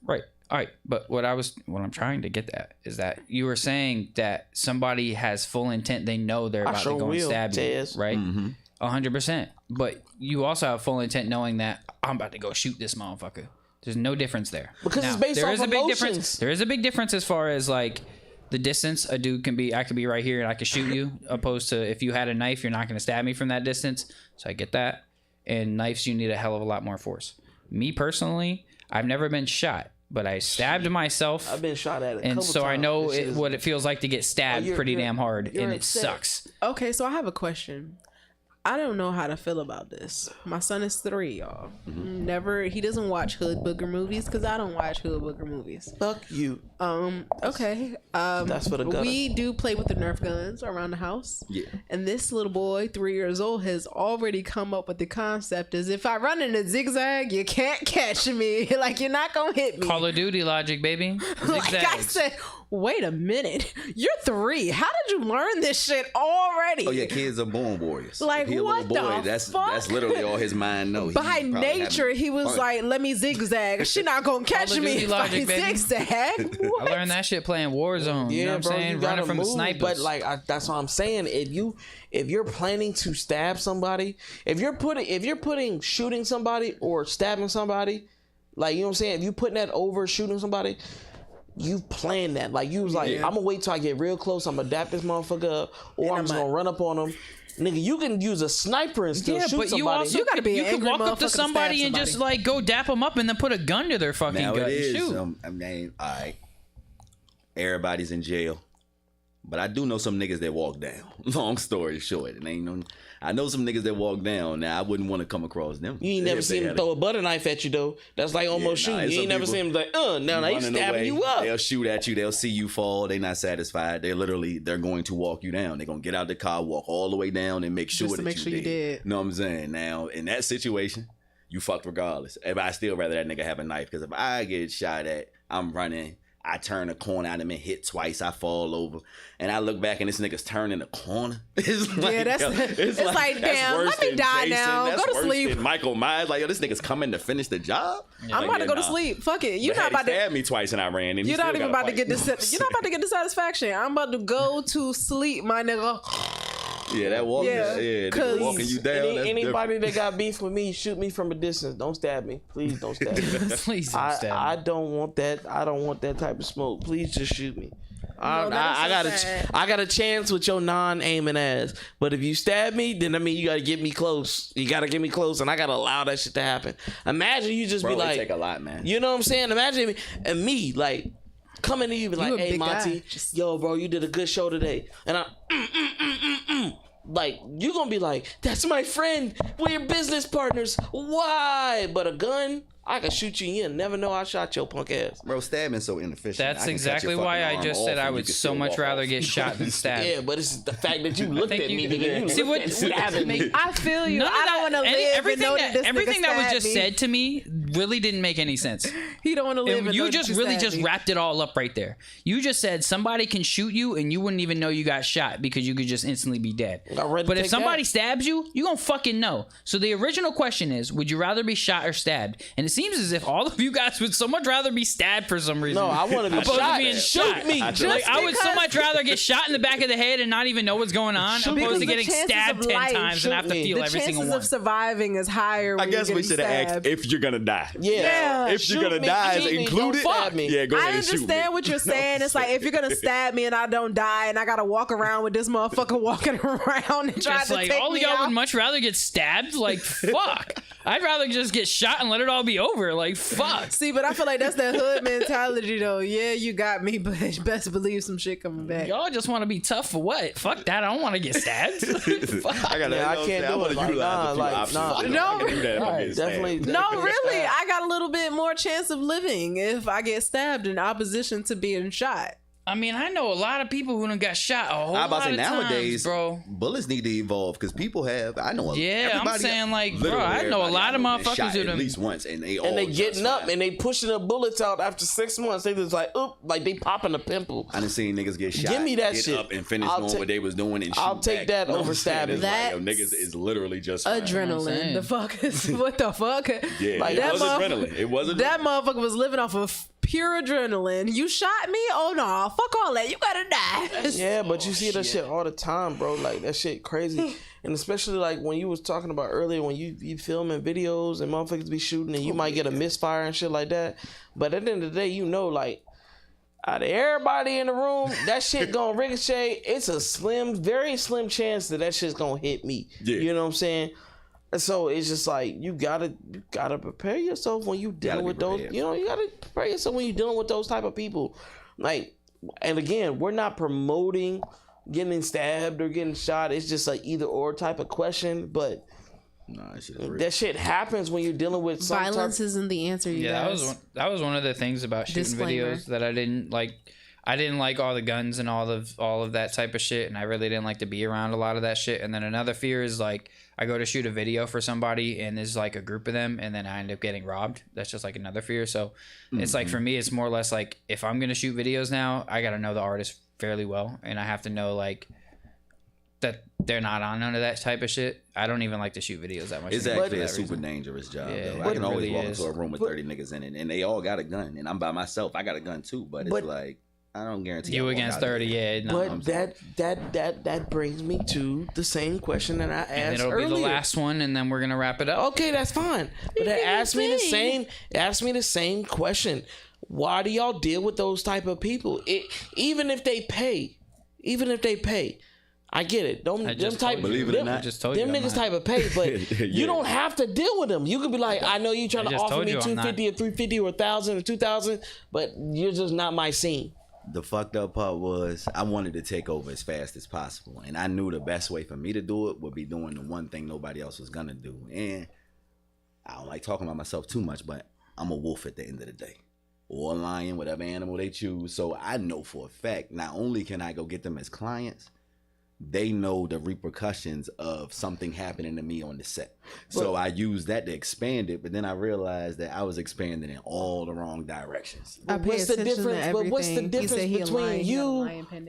Right. All right. But what I'm trying to get at is that you were saying that somebody has full intent. They know they're I about sure to go and will, stab you, Tez. right? Mm-hmm. 100%. But you also have full intent knowing that I'm about to go shoot this motherfucker. There's no difference there. Because it's based there off is a big emotions. difference. There is a big difference as far as like the distance. A dude can be, I could be right here and I could shoot you, opposed to if you had a knife, you're not going to stab me from that distance. So I get that. And knives, you need a hell of a lot more force. Me personally, I've never been shot, but I stabbed myself. I've been shot at a And couple so I times. know This is- what it feels like to get stabbed you're- pretty you're- damn hard, you're and it upset. sucks. Okay, so I have a question. I don't know how to feel about this. My son is 3, y'all. He doesn't watch hood booger movies because I don't watch hood booger movies. Fuck you. Okay. That's for the gutter. We do play with the Nerf guns around the house. Yeah. And this little boy, 3 years old, has already come up with the concept as if I run in a zigzag, you can't catch me. Like, you're not going to hit me. Call of Duty logic, baby. Like I Zigzags. said, wait a minute. You're 3. How did you learn this shit already? Oh yeah, kids are born warriors. Like, If he a what little boy, the that's fuck? literally all his mind knows. By nature, he was like, let me zigzag. She not going to catch Call of me Duty if I logic, baby. zigzag. I What? learned that shit playing Warzone. Yeah, You know what I'm bro, saying? you gotta Running from move, the snipers. but like that's what I'm saying. If you're planning to stab somebody, if you're putting shooting somebody or stabbing somebody, like you know what I'm saying, if you putting that over shooting somebody, you planned that. Like you was like, I'm gonna wait till I get real close. I'm gonna dap this motherfucker up, or I'm just gonna run up on him. Nigga, you can use a sniper and still yeah, shoot but somebody. you also You gotta be you an could angry walk up motherfucker to to stab somebody and just somebody. like go dap them up and then put a gun to their fucking now gut it and is. shoot. I mean, all right. Everybody's in jail, but I do know some niggas that walk down. Long story short, it ain't no. I know some niggas that walk down. Now I wouldn't want to come across them. You ain't never If they seen him had throw a butter knife at you though. That's like almost Yeah, nah, shooting. You some ain't never people- seen him like, now they running stabbing away, you up. They'll shoot at you. They'll see you fall. They're not satisfied. They're going to walk you down. They're gonna get out the car, walk all the way down, and make sure Just to that make sure you did. Know what I'm saying? Now in that situation, you fucked regardless. If I still rather that nigga have a knife, because if I get shot at, I'm running. I turn a corner, I done been hit twice, I fall over, and I look back and this nigga's turning the corner. It's like, Yeah, that's- yo, it's like, that's damn, worse let me than die Jason, now. that's Go to worse sleep. than Michael Myers, like, yo, this nigga's coming to finish the job. I'm about to go to sleep. Fuck it. You're not about to. stab me twice and I ran. And You're not even about to get this. You're not about to get the satisfaction. I'm about to go to sleep, my nigga. Yeah, that walking, Yeah, yeah, cause- nigga walking you down. that's Anybody different. that got beef with me, shoot me from a distance. Don't stab me. Please don't stab me. Please don't stab I me. don't want that. I don't want that type of smoke. Please just shoot me. No, that is so sad. I got a chance with your non-aiming ass. But if you stab me, then I mean you gotta get me close. You gotta get me close, and I gotta allow that shit to happen. Imagine you just Bro, be it like, take a lot, man. you know what I'm saying? Imagine and me like coming to you be like, a hey big Monty, guy. Just- yo bro, you did a good show today, and I. Like, you gonna be like, that's my friend. We're business partners. Why? But a gun, I can shoot you. You'll never know I shot your punk ass. Bro, stabbing's so inefficient. I That's can cut exactly your why fucking I arm just off said I and you would can so still much walk rather off. get shot than stabbed. Yeah, but it's the fact that you looked think at you- me, nigga. You See, looked what- at stabbing me. I feel you. None of I don't that- want to any- live everything and know that, that this everything nigga that was stabbed just me. said to me really didn't make any sense. He don't want to live. And and you know just that really stabbed just me. wrapped it all up right there. You just said somebody can shoot you and you wouldn't even know you got shot because you could just instantly be dead. I'd rather But if take somebody that. stabs you, you gonna fucking know. So the original question is, would you rather be shot or stabbed? And it seems as if all of you guys would so much rather be stabbed for some reason. No, I want to be opposed to shot. being Shoot shot. me. I Just Like, I would so because- much rather get shot in the back of the head and not even know what's going on, Shoot me. opposed to Because getting the chances stabbed of 10 life, times and have to shoot me. feel The every single chances one. of surviving is higher. When I guess you're we getting should have asked stabbed. if you're gonna die. Yeah. If you're gonna die is included, Fuck me. yeah, go I ahead and shoot me. understand what you're saying. It's like if you're gonna stab me and I don't die, and I gotta walk around with this motherfucker walking around and trying Just to like take all of me y'all out. would much rather get stabbed. Like fuck, I'd rather just get shot and let it all be over. Like fuck. See, but I feel like that's that hood mentality, though. Yeah, you got me, but best believe some shit coming back. Y'all just want to be tough for what? Fuck that. I don't want to get stabbed. Fuck. I gotta, Yeah, I you know can't what I'm do it. saying? Like, I'm gonna nah, utilize a few like, options. nah. You know, I can do that if I'm getting stabbed. Definitely. No, really, I got a little bit more chance of living if I get stabbed in opposition to being shot. I mean, I know a lot of people who done got shot a whole I'm about lot to say of nowadays, times, bro. bullets need to evolve because people have. I know. Yeah, I'm everybody- saying, like, bro, literally I know a everybody lot of know been motherfuckers shot who at done- least once, and they all And they getting just up fine. and they pushing the bullets out after 6 months. They just like, oop, like they popping a pimple. I done seen niggas get shot. Give me that get shit. up and finish I'll doing take- what they was doing and I'll shoot take back. that You know over what I'm saying? stabbing. It's like, yo, That's niggas is literally just fine. Adrenaline. saying. The fuck is what the fuck? Yeah, Like, it that was adrenaline. It was That adrenaline. motherfucker was living off of pure adrenaline. You shot me? Oh no, fuck all that. You gotta die. Yeah, but you see that shit all the time, bro. Like that shit crazy. And especially like when you was talking about earlier when you filming videos and motherfuckers be shooting and you might get a misfire and shit like that. But at the end of the day, you know, like out of everybody in the room, that shit gonna ricochet. It's a very slim chance that shit's gonna hit me. Yeah. You know what I'm saying? And so it's just like you gotta prepare yourself when you dealing be with those. prepared. You know, you gotta prepare yourself when you dealing with those type of people. Like, and again, we're not promoting getting stabbed or getting shot. It's just like either or type of question. But Nah, that shit is real. that shit happens when you're dealing with some Violence type. isn't the answer, you Yeah, guys. that was one of the things about shooting Disclaimer. videos that I didn't like. I didn't like all the guns and all of that type of shit, and I really didn't like to be around a lot of that shit. And then another fear is like I go to shoot a video for somebody, and there's like a group of them, and then I end up getting robbed. That's just like another fear. So it's like for me, it's more or less like if I'm gonna shoot videos now, I gotta know the artist fairly well, and I have to know like that they're not on none of that type of shit. I don't even like to shoot videos that much. It's anymore for actually a that super reason. dangerous job. Yeah, though. it I can always really walk is. into a room with 30 niggas in it, and they all got a gun, and I'm by myself. I got a gun too, but it's But- like I don't guarantee You I walk against out of 30, there. yeah. No, But that brings me to the same question that I and asked it'll earlier. be the last one, and then we're gonna wrap it up. Okay, that's fine. But it asked me the same question. Why do y'all deal with those type of people? Even if they pay, I get it. Them just type, told you. Believe it or them, not. I just told them you I'm niggas not. type of pay, but Yeah. you don't have to deal with them. You could be like, I know you trying I to just offer told me you I'm not. $250 or $350 or $1,000 or $2,000, but you're just not my scene. The fucked up part was I wanted to take over as fast as possible, and I knew the best way for me to do it would be doing the one thing nobody else was gonna do. And I don't like talking about myself too much, but I'm a wolf at the end of the day, or a lion, whatever animal they choose. So I know for a fact not only can I go get them as clients, they know the repercussions of something happening to me on the set. So I used that to expand it, but then I realized that I was expanding in all the wrong directions. What's the difference? But what's the difference between you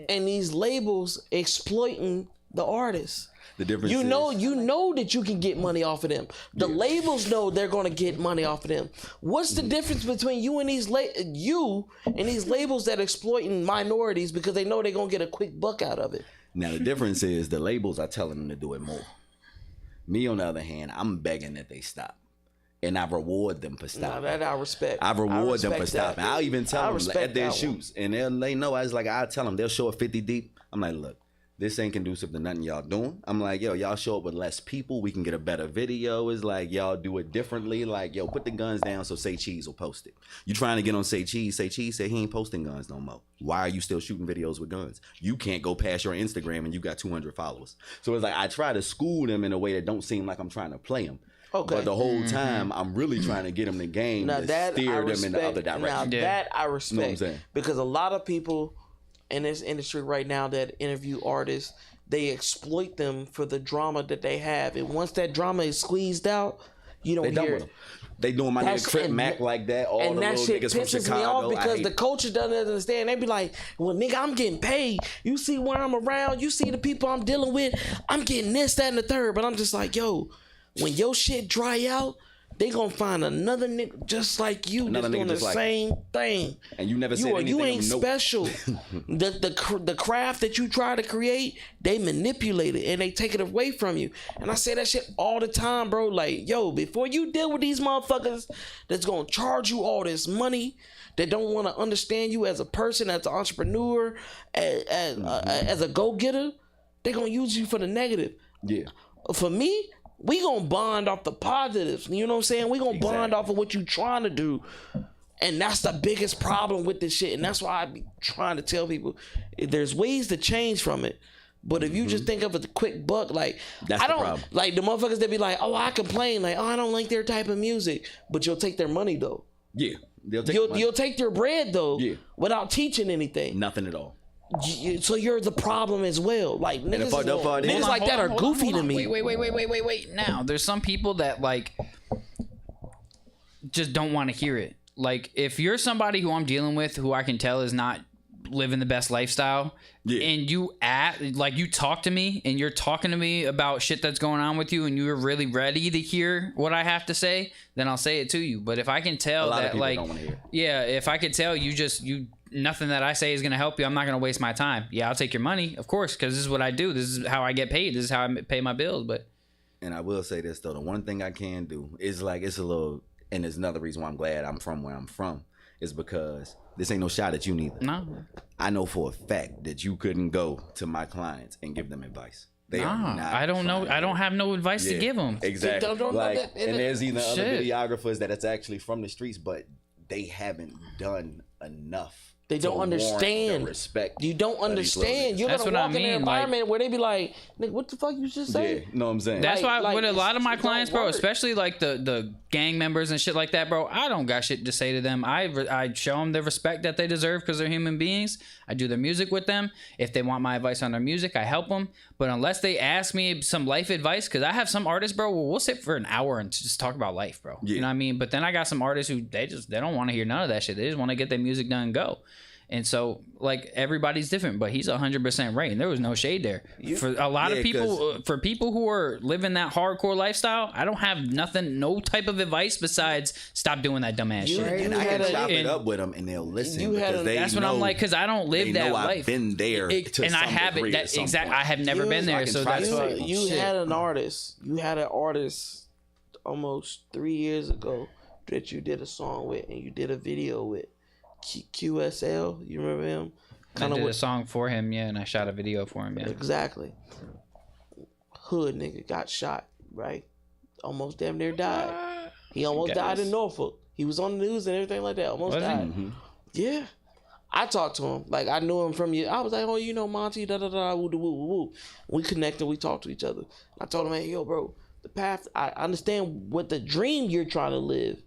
and these labels exploiting the artists? The difference you know that you can get money off of them. The labels know they're going to get money off of them. What's the difference between you and these labels that are exploiting minorities because they know they're going to get a quick buck out of it? Now, the difference is the labels are telling them to do it more. Me, on the other hand, I'm begging that they stop. And I reward them for stopping. That I respect. I reward them for that. stopping. I'll even tell them at their shoots. And they know. I was like, I'll tell them. They'll show up 50 deep. I'm like, look, this ain't conducive to nothing y'all doing. I'm like, yo, y'all show up with less people. We can get a better video. It's like, y'all do it differently. Like, yo, put the guns down so Say Cheese will post it. You trying to get on Say Cheese. Say Cheese said he ain't posting guns no more. Why are you still shooting videos with guns? You can't go past your Instagram and you got 200 followers. So it's like, I try to school them in a way that don't seem like I'm trying to play them. Okay. But the whole time, I'm really trying to get them the game to steer them in the other direction. Now, that I respect. You know what I'm saying? Because a lot of people in this industry right now that interview artists, they exploit them for the drama that they have. And once that drama is squeezed out, you don't hear it. They doing my nigga Crip Mac like that. All and the that little shit niggas from pisses Chicago. me off because the culture doesn't understand. They be like, well, nigga, I'm getting paid. You see where I'm around. You see the people I'm dealing with. I'm getting this, that, and the third. But I'm just like, yo, when your shit dry out, they gonna find another nigga just like you that's doing the same thing. And you never said anything. You ain't special. the craft that you try to create, they manipulate it and they take it away from you. And I say that shit all the time, bro. Like, yo, before you deal with these motherfuckers that's gonna charge you all this money, that don't want to understand you as a person, as an entrepreneur, as a go-getter, they gonna use you for the negative. Yeah. For me, we gonna bond off the positives. You know what I'm saying? We gonna bond off of what you trying to do. And that's the biggest problem with this shit. And that's why I be trying to tell people, there's ways to change from it. But if you just think of it a quick buck, like, that's I don't, the problem. like the motherfuckers that be like, oh, I complain, like, oh, I don't like their type of music. But you'll take their money though. Yeah. You'll take their bread though, without teaching anything. Nothing at all. So you're the problem as well. Like niggas like that are goofy to me. Wait. Now there's some people that like just don't want to hear it. Like if you're somebody who I'm dealing with, who I can tell is not living the best lifestyle, and you talk to me and you're talking to me about shit that's going on with you, and you're really ready to hear what I have to say, then I'll say it to you. But if I can tell that, like, don't wanna hear it. If I could tell you nothing that I say is going to help you, I'm not going to waste my time. Yeah, I'll take your money, of course, because this is what I do. This is how I get paid. This is how I pay my bills. But and I will say this though, the one thing I can do is like, it's a little, and there's another reason why I'm glad I'm from where I'm from, is because this ain't no shot at you neither. No, I know for a fact that you couldn't go to my clients and give them advice. They are not. I don't know. I don't have no advice to give them. Exactly. And there's even other videographers that it's actually from the streets, but they haven't done enough. They don't understand. Respect. You don't understand. You're gonna walk in an environment where they be like, "Nigga, what the fuck you just say?" Yeah, know what I'm saying. That's why with a lot of my clients, bro, especially like the gang members and shit like that, bro, I don't got shit to say to them. I show them the respect that they deserve because they're human beings. I do their music with them. If they want my advice on their music, I help them. But unless they ask me some life advice, because I have some artists, bro, we'll sit for an hour and just talk about life, bro. Yeah. You know what I mean? But then I got some artists who they don't want to hear none of that shit. They just want to get their music done and go. And so, like, everybody's different, but he's 100% right, and there was no shade there. For a lot of people, for people who are living that hardcore lifestyle, I don't have no type of advice besides stop doing that dumbass shit. And I can chop it up with them, and they'll listen. That's what I'm like, because I don't live that life. I've been there, and I haven't. I have never been there, so that's why. You had an artist almost 3 years ago that you did a song with, and you did a video with. QSL, you remember him? I did a song for him, and I shot a video for him, Exactly. Hood nigga got shot, right? Almost damn near died. He almost died in Norfolk. He was on the news and everything like that. Almost died. Mm-hmm. Yeah. I talked to him. Like, I knew him from you. I was like, oh, you know Monty, da-da-da, woo-da-woo-woo-woo. We connected. We talked to each other. I told him, hey, yo, bro, the path, I understand what the dream you're trying to live.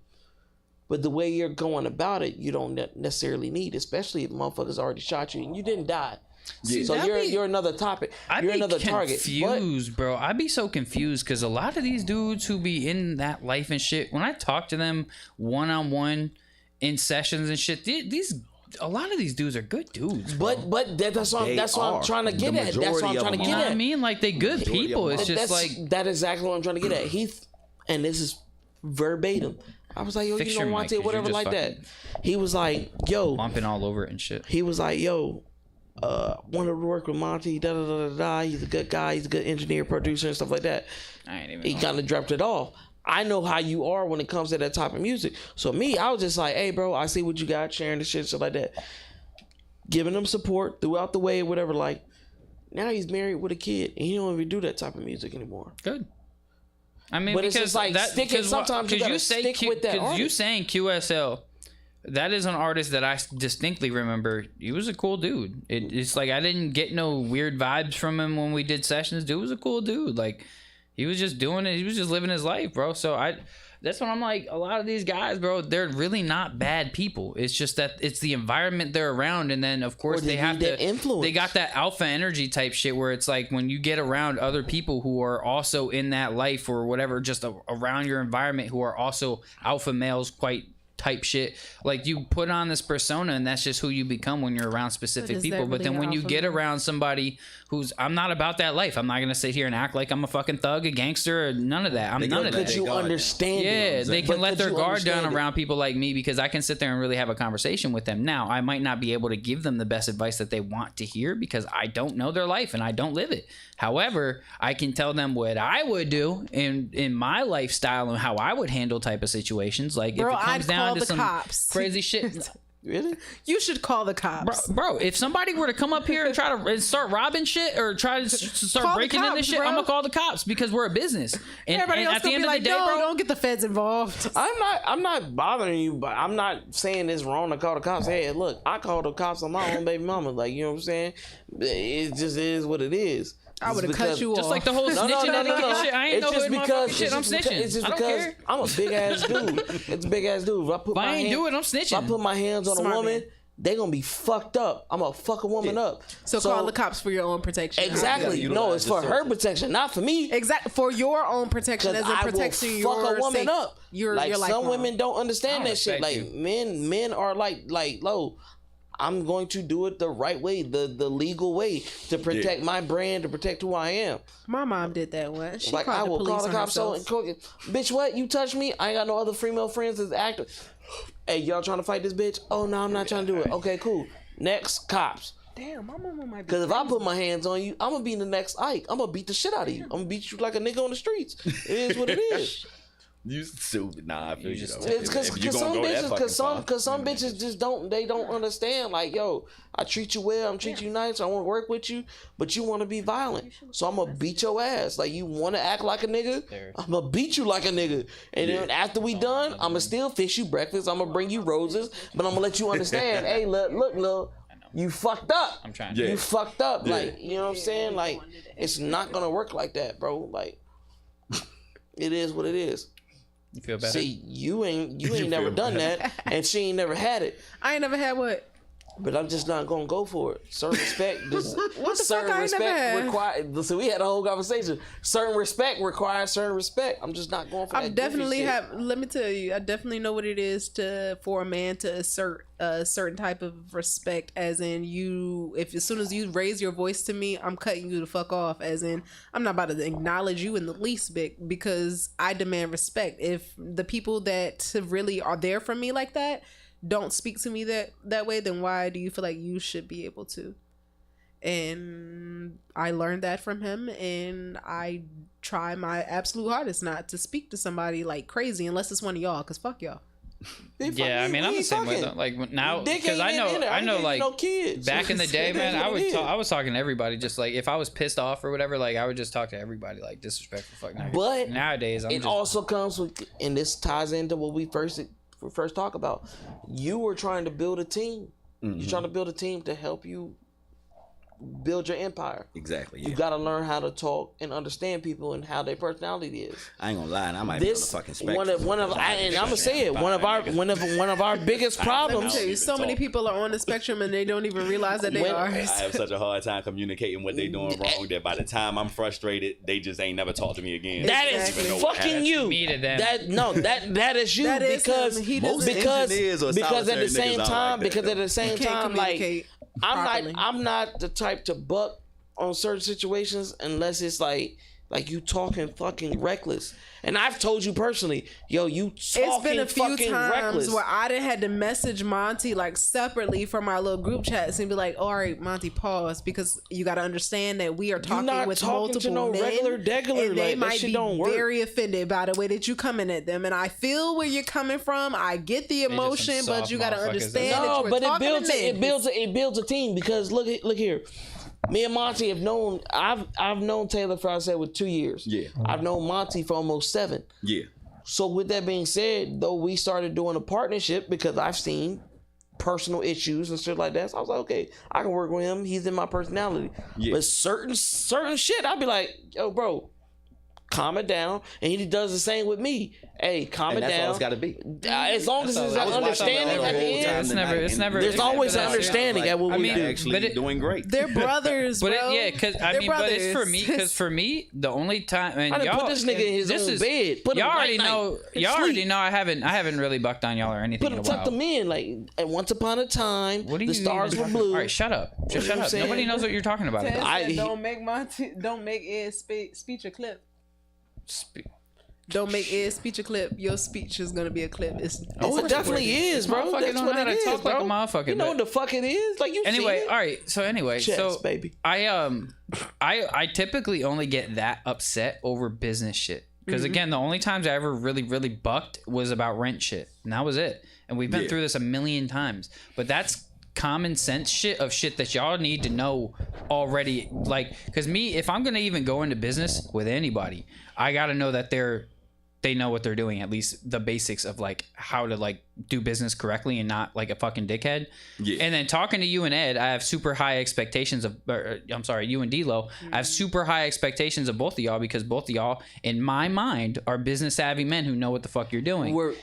But the way you're going about it, you don't necessarily need, especially if motherfuckers already shot you and you didn't die. So you're another topic. I'd You're be another target. But confused, bro. I'd be so confused because a lot of these dudes who be in that life and shit, when I talk to them one-on-one in sessions and shit, a lot of these dudes are good dudes. Bro. But that's what I'm trying to get at. That's what I'm trying to get You know what I at. mean? Like, they good people. It's just that's exactly what I'm trying to get at. Heath, and this is verbatim. I was like, yo, Fix you your don't want mic, it, 'cause whatever you're like just that. He was like, yo, bumping all over it and shit. he was like, yo, wanted to work with Monty, da da da da da. He's a good guy. He's a good engineer, producer, and stuff like that. I ain't even He kind of dropped it off. I know how you are when it comes to that type of music. So me, I was just like, hey, bro, I see what you got, sharing the shit, stuff like that. Giving him support throughout the way, whatever. Like, now he's married with a kid, and he don't even do that type of music anymore. Good. I mean, But because it's just like sometimes you gotta stick with that Because you artist. saying QSL, that is an artist that I distinctly remember. He was a cool dude. It's like I didn't get no weird vibes from him when we did sessions. Dude was a cool dude. Like, he was just doing it. He was just living his life, bro. So that's what I'm like. A lot of these guys, bro, they're really not bad people. It's just that it's the environment they're around, and then of course they have that to influence. They got that alpha energy type shit where it's like when you get around other people who are also in that life or whatever, just around your environment who are also alpha males, quite type shit. Like, you put on this persona, and that's just who you become when you're around specific is that people. But really then when you alpha get male? around somebody who's, I'm not about that life. I'm not gonna sit here and act like I'm a fucking thug, a gangster, or none of that. I'm none of let that. Could you guard down. understand Yeah, it? they can But let could their you guard down understand it? around people like me because I can sit there and really have a conversation with them. Now, I might not be able to give them the best advice that they want to hear because I don't know their life and I don't live it. However, I can tell them what I would do in my lifestyle and how I would handle type of situations. Like, Bro, if it comes I'd down call to the some cops. crazy shit. Really? You should call the cops. Bro, if somebody were to come up here and try to start robbing shit or try to start Call the breaking into cops, shit, bro. I'm gonna call the cops because we're a business. And, Everybody and else at the gonna end be of like, the day, no, bro, don't get the feds involved. I'm not bothering you, but I'm not saying it's wrong to call the cops. Hey, look, I called the cops on my own baby mama. Like, you know what I'm saying? It just is what it is. I would have cut you off. just like the whole snitching etiquette shit. I ain't It's no just hood motherfucking because shit. I'm snitching. It's just I don't because care. I'm a big ass dude. It's a big ass dude. If I put If I my ain't hand, do it, I'm if I snitching. put my hands on Smart a woman, man. they gonna be fucked up. I'm gonna fuck a woman up. So call the cops for your own protection. Exactly. You No, gotta it's for utilize her the protection, not for me. Exactly, for your own protection, Because as in I will protecting fuck your a woman safe, up. Your Like, life. some women don't understand I that shit. respect Like, you. men are like, low. I'm going to do it the right way, the legal way, to protect my brand, to protect who I am. My mom did that once. She Like, called I the will police call the on cops. So, herself. bitch, what? You touch me? I ain't got no other female friends that's active. Hey, y'all trying to fight this bitch? Oh, no, I'm not trying to do it. Okay, cool. Next, cops. Damn, my mama might be. Because if I put my hands on you, I'm going to be the next Ike. I'm going to beat the shit out of you. I'm going to beat you like a nigga on the streets. It is what it is. You stupid. Nah, I feel you. just- though. It's If you gonna go that fucking far. because some bitches just don't understand. Like, yo, I treat you well, I'm treat you nice, I want to work with you, but you want to be violent, so I'm gonna beat your ass. Like, you want to act like a nigga, I'm gonna beat you like a nigga, and then after we done, I'm gonna still fix you breakfast, I'm gonna bring you roses, but I'm gonna let you understand. Hey, look, you fucked up. I'm trying. Yeah. You fucked up. Yeah. Like, you know what I'm saying? Like, it's not gonna work like that, bro. Like, it is what it is. You feel better? See, you ain't You never feel done better. that, and she ain't never had it. I ain't never had what. But I'm just not gonna go for it. Certain respect, What the certain fuck? I ain't never respect had. require. So we had a whole conversation. Certain respect requires certain respect. I'm just not going for that. I goofy definitely shit. have. Let me tell you, I definitely know what it is for a man to assert a certain type of respect. As in, if as soon as you raise your voice to me, I'm cutting you the fuck off. As in, I'm not about to acknowledge you in the least bit because I demand respect. If the people that really are there for me like that don't speak to me that way, then why do you feel like you should be able to? And I learned that from him, and I try my absolute hardest not to speak to somebody like crazy unless it's one of y'all, because fuck y'all. Yeah, I mean, I'm the same way. Though. Like now, because I know, like no kids. back in the day, man, That's what it is. I was talking to everybody. Just like if I was pissed off or whatever, like I would just talk to everybody, like disrespectful fuck. But nowadays, I'm it just also comes with, and this ties into what we first talk about. You were trying to build a team. You're trying to build a team to help you build your empire. Exactly. You Yeah. got to learn how to talk and understand people and how their personality is. I ain't gonna lie, and I might be on the fucking spectrum. And I'm gonna say it. One of our biggest Let me problems. tell you, so many people are on the spectrum and they don't even realize that they are. I have such a hard time communicating what they doing wrong that by the time I'm frustrated, they just ain't never talk to me again. That Exactly. is fucking you. me to them. That is you That is because him. He Most doesn't- engineers or because at the solitary same niggas aren't time like that, You can't like communicate I'm properly. not the type to buck on certain situations unless it's like you talking fucking reckless. And I've told you personally, yo, you talking It's been a few fucking times reckless. where I done had to message Monty like separately from our little group chats and be like, all right, Monty, pause, because you got to understand that we are talking not with talking multiple to no men, regular degular, and they like, that might shit be don't work. very offended by the way that you coming at them. And I feel where you're coming from. I get the just some emotion, but soft you got to motherfuckers. understand that No, you were but it talking builds to it men. builds a team because look here. Me and Monty have known. I've known Taylor for I said with 2 years. Yeah. I've known Monty for almost 7. Yeah. So with that being said, though, we started doing a partnership because I've seen personal issues and shit like that. So I was like, okay, I can work with him. He's in my personality. Yeah. But certain shit, I'd be like, yo, bro, calm it down. And he does the same with me. Hey, calm And it that's down. all it's got to be. As long as it's all- an I was understanding watching at the the end. whole It's never- it's never- There's always an never- understanding at what I we mean, do. Actually, but it- doing great. They're brothers, But bro. yeah, because I They're mean, but it's for brothers. me. Because for me, the only time and I done y'all put this nigga in his this own is- bed. Put him y'all already night-night know. and Y'all already sleep. know. I haven't really bucked on y'all or anything Put in him, a tuck while. them in. Like, and once upon a time, What do the you stars even were talking- blue. All right, shut up. Just You shut know what up. I'm saying? Nobody knows what you're talking about. Ted I- said, don't make Ed speech a clip. Spe- Don't make Ed speech a clip. Your speech is gonna be a clip. Oh, it definitely is, bro. motherfucker That's don't what know how it to is, talk like bro. a motherfucker, You know but- what the fuck it is? Like, you Anyway, seen it? all right. So anyway, Chess, so baby. I typically only get that upset over business shit because again, the only times I ever really bucked was about rent shit, and that was it. And we've been Yeah. through this a million times, but that's common sense shit of shit that y'all need to know already. Like, because me, if I'm gonna even go into business with anybody, I gotta know that they know what they're doing, at least the basics of like how to like do business correctly and not like a fucking dickhead. Yeah. And then talking to you and Ed, I have super high expectations of, I'm sorry, you and D-Lo, I have super high expectations of both of y'all because both of y'all, in my mind, are business savvy men who know what the fuck you're doing. We're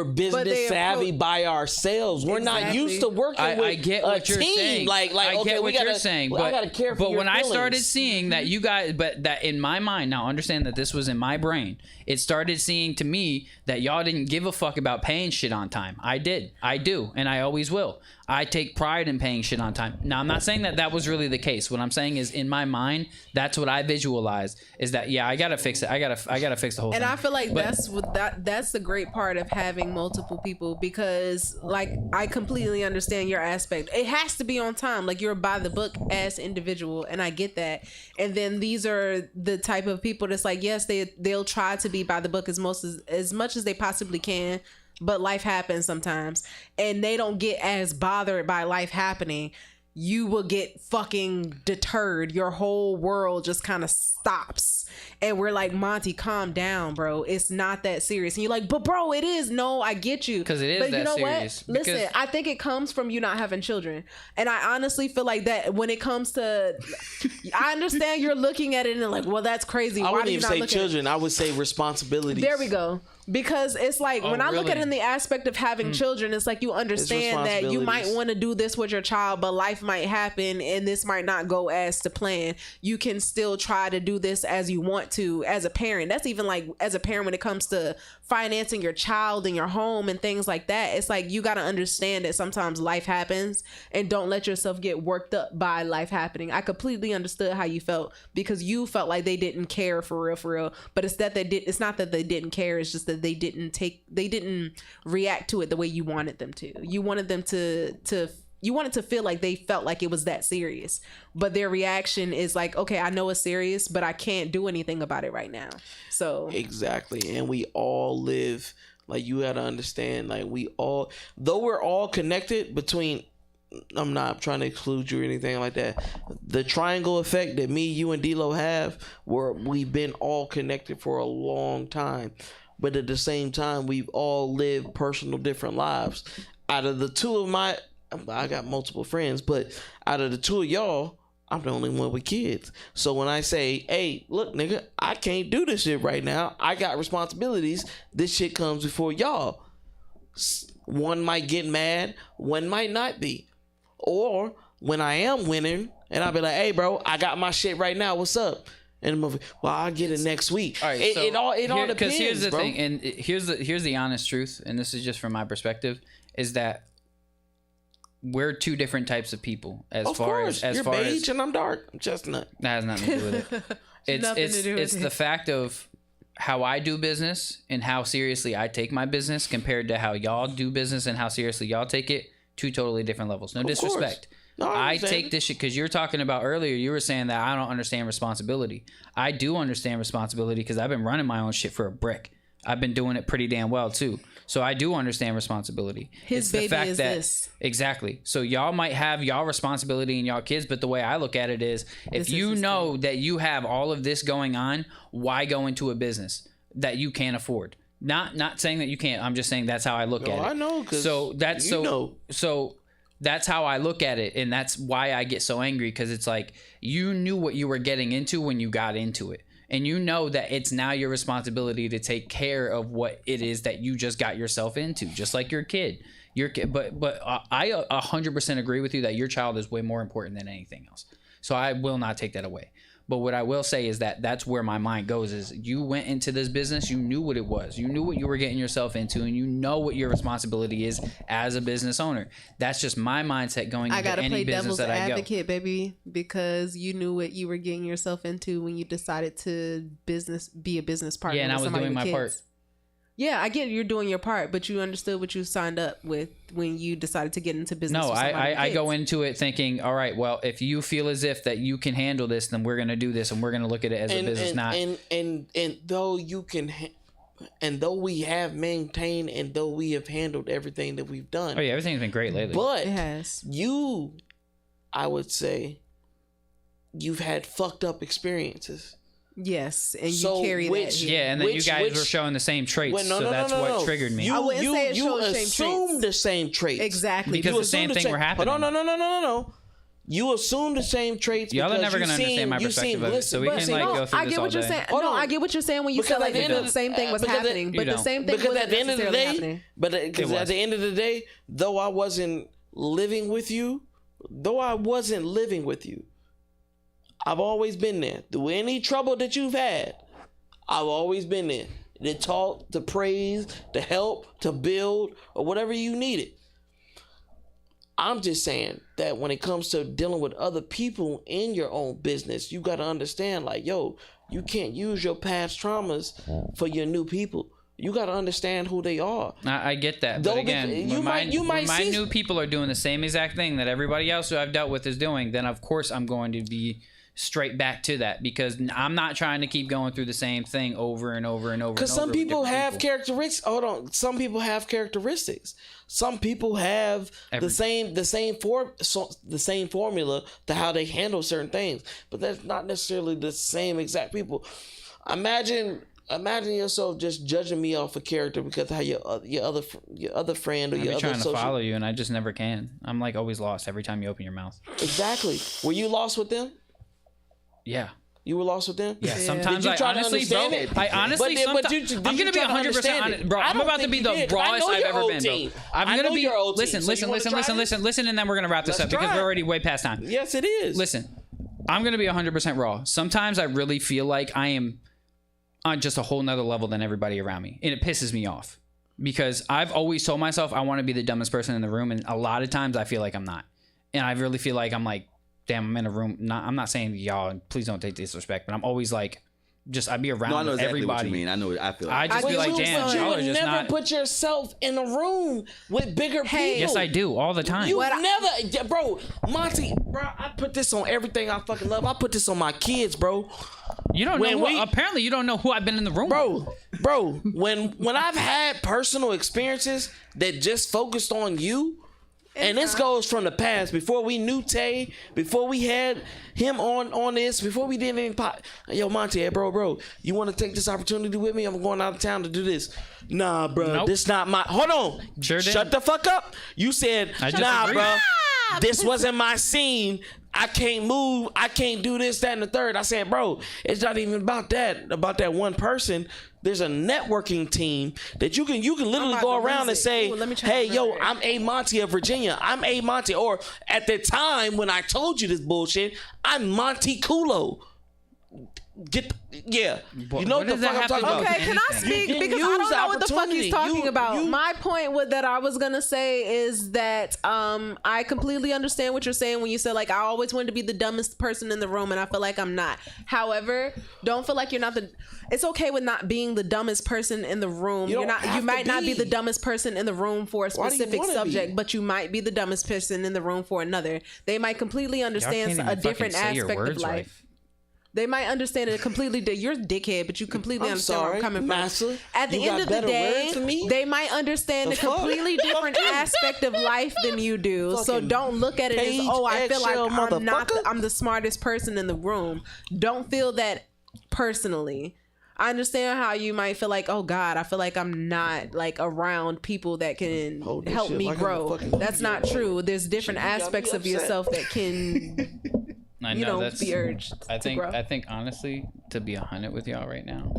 business they savvy approach- by ourselves. We're not Exactly. used to working with I get a what you're team. saying. Like I okay, get what we gotta, you're saying, well, but I gotta care for but your when I started feelings. seeing that you guys, but that in my mind now, understand that this was in my brain. It started seeing to me that y'all didn't give a fuck about paying shit on time. I did, I do, and I always will. I take pride in paying shit on time. Now, I'm not saying that that was really the case. What I'm saying is, in my mind, that's what I visualize. Is that yeah, I gotta fix it. I gotta fix the whole And thing. I feel like But- that's the great part of having multiple people because like I completely understand your aspect. It has to be on time. Like you're a by the book ass individual and I get that. And then these are the type of people that's like, yes, they'll try to be by the book as much as they possibly can. But life happens sometimes and they don't get as bothered by life happening. You will get fucking deterred. Your whole world just kind of stops. And we're like, Monty, calm down, bro. It's not that serious. And you're like, but bro, it is. No, I get you. 'Cause it is but you that know serious. what? Listen, Because- I think it comes from you not having children. And I honestly feel like that when it comes to, I understand you're looking at it and like, well, that's crazy. I Why wouldn't do you even not say look at it? children. I would say responsibilities. There we go. Because it's like when I look at it really? in the aspect of having children, it's like you understand that you might responsibilities. want to do this with your child, but life might happen and this might not go as to plan. You can still try to do this as you want to as a parent. That's even like as a parent when it comes to financing your child and your home and things like that. It's like you got to understand that sometimes life happens and don't let yourself get worked up by life happening. I completely understood how you felt because you felt like they didn't care for real. But it's that it's not that they didn't care. It's just that they didn't react to it the way you wanted them to. You wanted them you wanted to feel like they felt like it was that serious, but their reaction is like, okay, I know it's serious, but I can't do anything about it right now. So Exactly. And we all live, like, you got to understand, like, though we're all connected between, I'm not trying to exclude you or anything like that. The triangle effect that me, you, and D-Lo have, where we've been all connected for a long time. But at the same time, we've all lived personal different lives. Out of the two of I got multiple friends, but out of the two of y'all, I'm the only one with kids. So when I say, hey, look, nigga, I can't do this shit right now. I got responsibilities. This shit comes before y'all. One might get mad. One might not be. Or when I am winning and I'll be like, hey, bro, I got my shit right now. What's up? And the movie, well, I'll get it next week. All right, It all depends, because here's the bro. thing, and here's the honest truth, and this is just from my perspective, is that we're two different types of people. Of course, you're beige and I'm dark. I'm chestnut. That has nothing to do with it. It's the fact of how I do business and how seriously I take my business compared to how y'all do business and how seriously y'all take it. Two totally different levels. No disrespect. No, I take this shit because you're talking about earlier. You were saying that I don't understand responsibility. I do understand responsibility because I've been running my own shit for a brick. I've been doing it pretty damn well too. So I do understand responsibility. His baby is this. Exactly. So y'all might have y'all responsibility and y'all kids, but the way I look at it is, if you know that you have all of this going on, why go into a business that you can't afford? Not saying that you can't. I'm just saying that's how I look at it. I know. So that's so that's how I look at it, and that's why I get so angry, because it's like, you knew what you were getting into when you got into it, and you know that it's now your responsibility to take care of what it is that you just got yourself into, just like your kid. But I 100% agree with you that your child is way more important than anything else. So I will not take that away. But what I will say is that that's where my mind goes, is you went into this business, you knew what it was, you knew what you were getting yourself into, and you know what your responsibility is as a business owner. That's just my mindset going into any business that I go. I gotta play devil's advocate, baby, because you knew what you were getting yourself into when you decided to be a business partner. Yeah, and I was doing my part. Yeah, I get you're doing your part, but you understood what you signed up with when you decided to get into business. No, with I go into it thinking, all right, well, if you feel as if that you can handle this, then we're going to do this, and we're going to look at it as a business. And though you can, and though we have maintained, and though we have handled everything that we've done. Oh yeah, everything's been great lately. But it has. I would say, you've had fucked up experiences. Yes, and you carry that. Yeah, and then you guys were showing the same traits, so that's what triggered me. I wouldn't say it showed the same assume traits. the same traits. Exactly. Because the same thing were happening. But no. You assume the same traits. Y'all are never going to understand my perspective of it, so we can go through this all day. I get what you're saying when you feel like the same thing was happening, but the same thing wasn't necessarily happening. Because at the end of the day, though I wasn't living with you, I've always been there. Through any trouble that you've had, I've always been there. To talk, to praise, to help, to build, or whatever you needed. I'm just saying that when it comes to dealing with other people in your own business, you got to understand, like, yo, you can't use your past traumas for your new people. You got to understand who they are. I get that. But again, when my new people are doing the same exact thing that everybody else who I've dealt with is doing, then of course I'm going to be straight back to that, because I'm not trying to keep going through the same thing over and over and over. Because some people have characteristics. Hold on, some people have characteristics. Some people have the same formula to how they handle certain things, but that's not necessarily the same exact people. Imagine yourself just judging me off of character because how your other friend or your other trying to follow you, and I just never can. I'm like always lost every time you open your mouth. Exactly. Were you lost with them? Yeah. You were lost with them? Yeah. Sometimes I'm gonna be 100% honest, bro. I'm about to be the rawest I've ever been, bro. I'm gonna be. Listen, and then we're gonna wrap this up because we're already way past time. Yes, it is. Listen, I'm gonna be 100% raw. Sometimes I really feel like I am on just a whole nother level than everybody around me, and it pisses me off because I've always told myself I want to be the dumbest person in the room, and a lot of times I feel like I'm not, and I really feel like I'm like, damn, I'm in a room. I'm not saying y'all, and please don't take disrespect, but I'm always like, I'd be around I know exactly everybody. What you mean. I feel. I just feel like, damn, y'all are just not. You would never put yourself in a room with bigger people. Yes, I do all the time. You never, bro, Monty, bro. I put this on everything I fucking love. I put this on my kids, bro. You don't know. Apparently, you don't know who I've been in the room with. Bro. When I've had personal experiences that just focused on you. And this goes from the past. Before we knew Tay, before we had him on this, before we did any pot. Yo, Monty, hey, bro, you want to take this opportunity with me? I'm going out of town to do this. Nah, bro, This not my. Hold on. Sure did. Shut the fuck up. You said, nah, bro. this wasn't my scene. I can't move. I can't do this, that, and the third. I said, bro, it's not even about that one person. There's a networking team that you can literally about go to around and lose it. say, Ooh, let me try hey, to yo, remember. I'm A Monty of Virginia. I'm A Monty. Or at the time when I told you this bullshit, I'm Monty Kulo. You know what the does that fuck I'm have to talking do about. with Okay, can I anything? speak? You Because I use don't the know what the fuck opportunity. he's talking You- about. you- My point that I was gonna say is that I completely understand what you're saying when you said like I always wanted to be the dumbest person in the room, and I feel like I'm not. However, don't feel like you're not the. It's okay with not being the dumbest person in the room. You You're don't not. have You to might not be the be. dumbest person in the room for a Why do you specific wanna subject, be? but you might be the dumbest person in the room for another. They might completely Y'all understand can't a even fucking different say your aspect of words life. right. They might understand it completely. You're a dickhead, but you completely I'm understand where sorry, I'm coming from. massa. At the You end got of the better day, words than me? they might understand a The fuck? completely different aspect of life than you do. So Fucking don't look at it as, page oh, I feel like eggshell motherfucker. I'm the smartest person in the room. Don't feel that personally. I understand how you might feel like, oh God, I feel like I'm not like around people that can Hold this help shit me like I'm a grow. fucking That's not true. There's different Shit, you got me aspects of upset. yourself that can, I you know, that's, be urged I to think grow. I think honestly, to be 100 with y'all right now,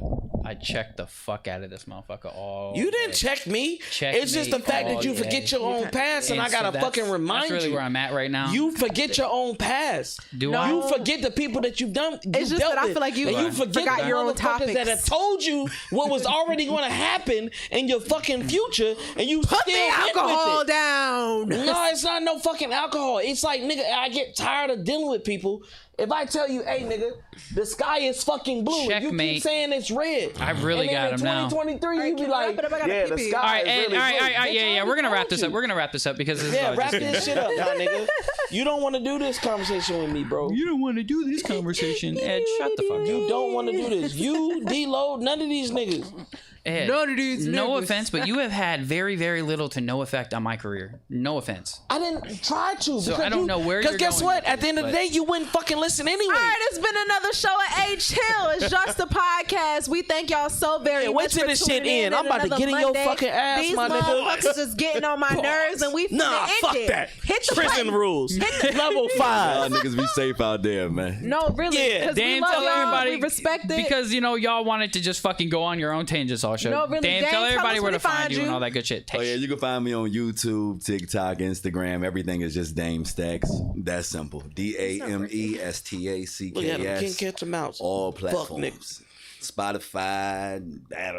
I checked the fuck out of this motherfucker all. You didn't day. check me. Checkmate It's just the fact that you all forget day. your own past, and I so gotta that's- fucking remind That's really you. where I'm at right now. You forget your own past. Do No. I? You forget the people that you've done. It's just that I feel like you and you forget forgot the your own motherfuckers that topics. have told you what was already going to happen in your fucking future, and you Put still the hit alcohol with it. down. No, it's not no fucking alcohol. It's like, nigga, I get tired of dealing with people. If I tell you, hey, nigga, the sky is fucking blue, and you Checkmate. keep saying it's red. I really and then got in him now. 2023, you be can you like, wrap it up? I gotta yeah, the pee-pee. sky All right, is and, really all right, blue. all right, Bitch, yeah, I yeah. We're already gonna wrap told this you. up. We're gonna wrap this up because this Yeah, is wrap just this shit up, y'all, nigga. You don't want to do this conversation with me, bro. You don't want to do this conversation, Ed. Shut the fuck up. You don't want to do this. You, D-Lo, none of these niggas. Ed, None of these no niggas. offense, but you have had very, very little to no effect on my career. No offense. I didn't try to. So I don't know where Because you're guess going what? with At the end of the this, day, you wouldn't fucking listen anyway. All right, it's been another show at H Hill. It's just a podcast. We thank y'all so very Yeah, much wait till for this tuning shit end. I'm about to another get in your Monday. fucking ass, These my nigga. motherfuckers is getting on my nerves, and we finna Nah, end fuck it. that. Hit the Prison button. rules. Level Y'all 5. niggas be safe out there, man. No, really, Yeah. because we Dan, love tell y'all. everybody We respect it. because you know y'all wanted to just fucking go on your own tangents all show. No, really, Dan, Dan, tell tell everybody us where where to to find find you and you. all that good shit. Oh yeah, you can find me on YouTube, TikTok, Instagram. Everything is just Dame Stacks. That's simple. DAMESTACKS. Look at him. Can't catch him out. All Fuck platforms. niggas. Spotify,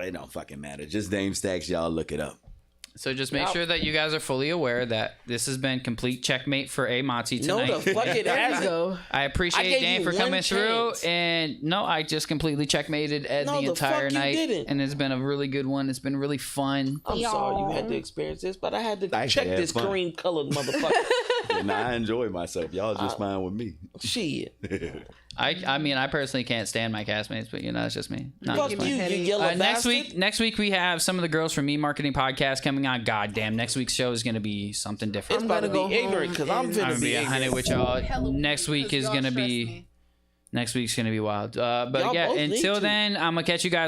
it don't fucking matter. Just Dame Stacks, y'all look it up. So just make sure that you guys are fully aware that this has been complete checkmate for A Monty No, tonight. the fuck it there you hasn't. go. I I appreciate gave Dan you for one coming through, chance. and no, I just completely checkmated Ed No, the the entire fuck you night, didn't. and it's been a really good one. It's been really fun. I'm sorry you had to experience this, but I had to Actually check had this fun. cream colored motherfucker. And I enjoy myself. Y'all just fine with me. Shit. I mean, I personally can't stand my castmates, but you know, it's just me. Not Fuck just you, mine. you yellow Next bastard. week we have some of the girls from Me Marketing Podcast coming on. Goddamn, next week's show is gonna be something different. It's about to gonna go be ignorant because I'm home finna I'm gonna be be ignorant. 100 with y'all. Hella Next week because is y'all gonna stress be me. next week's gonna be wild. But Y'all yeah, both need until to. then, I'm gonna catch you guys.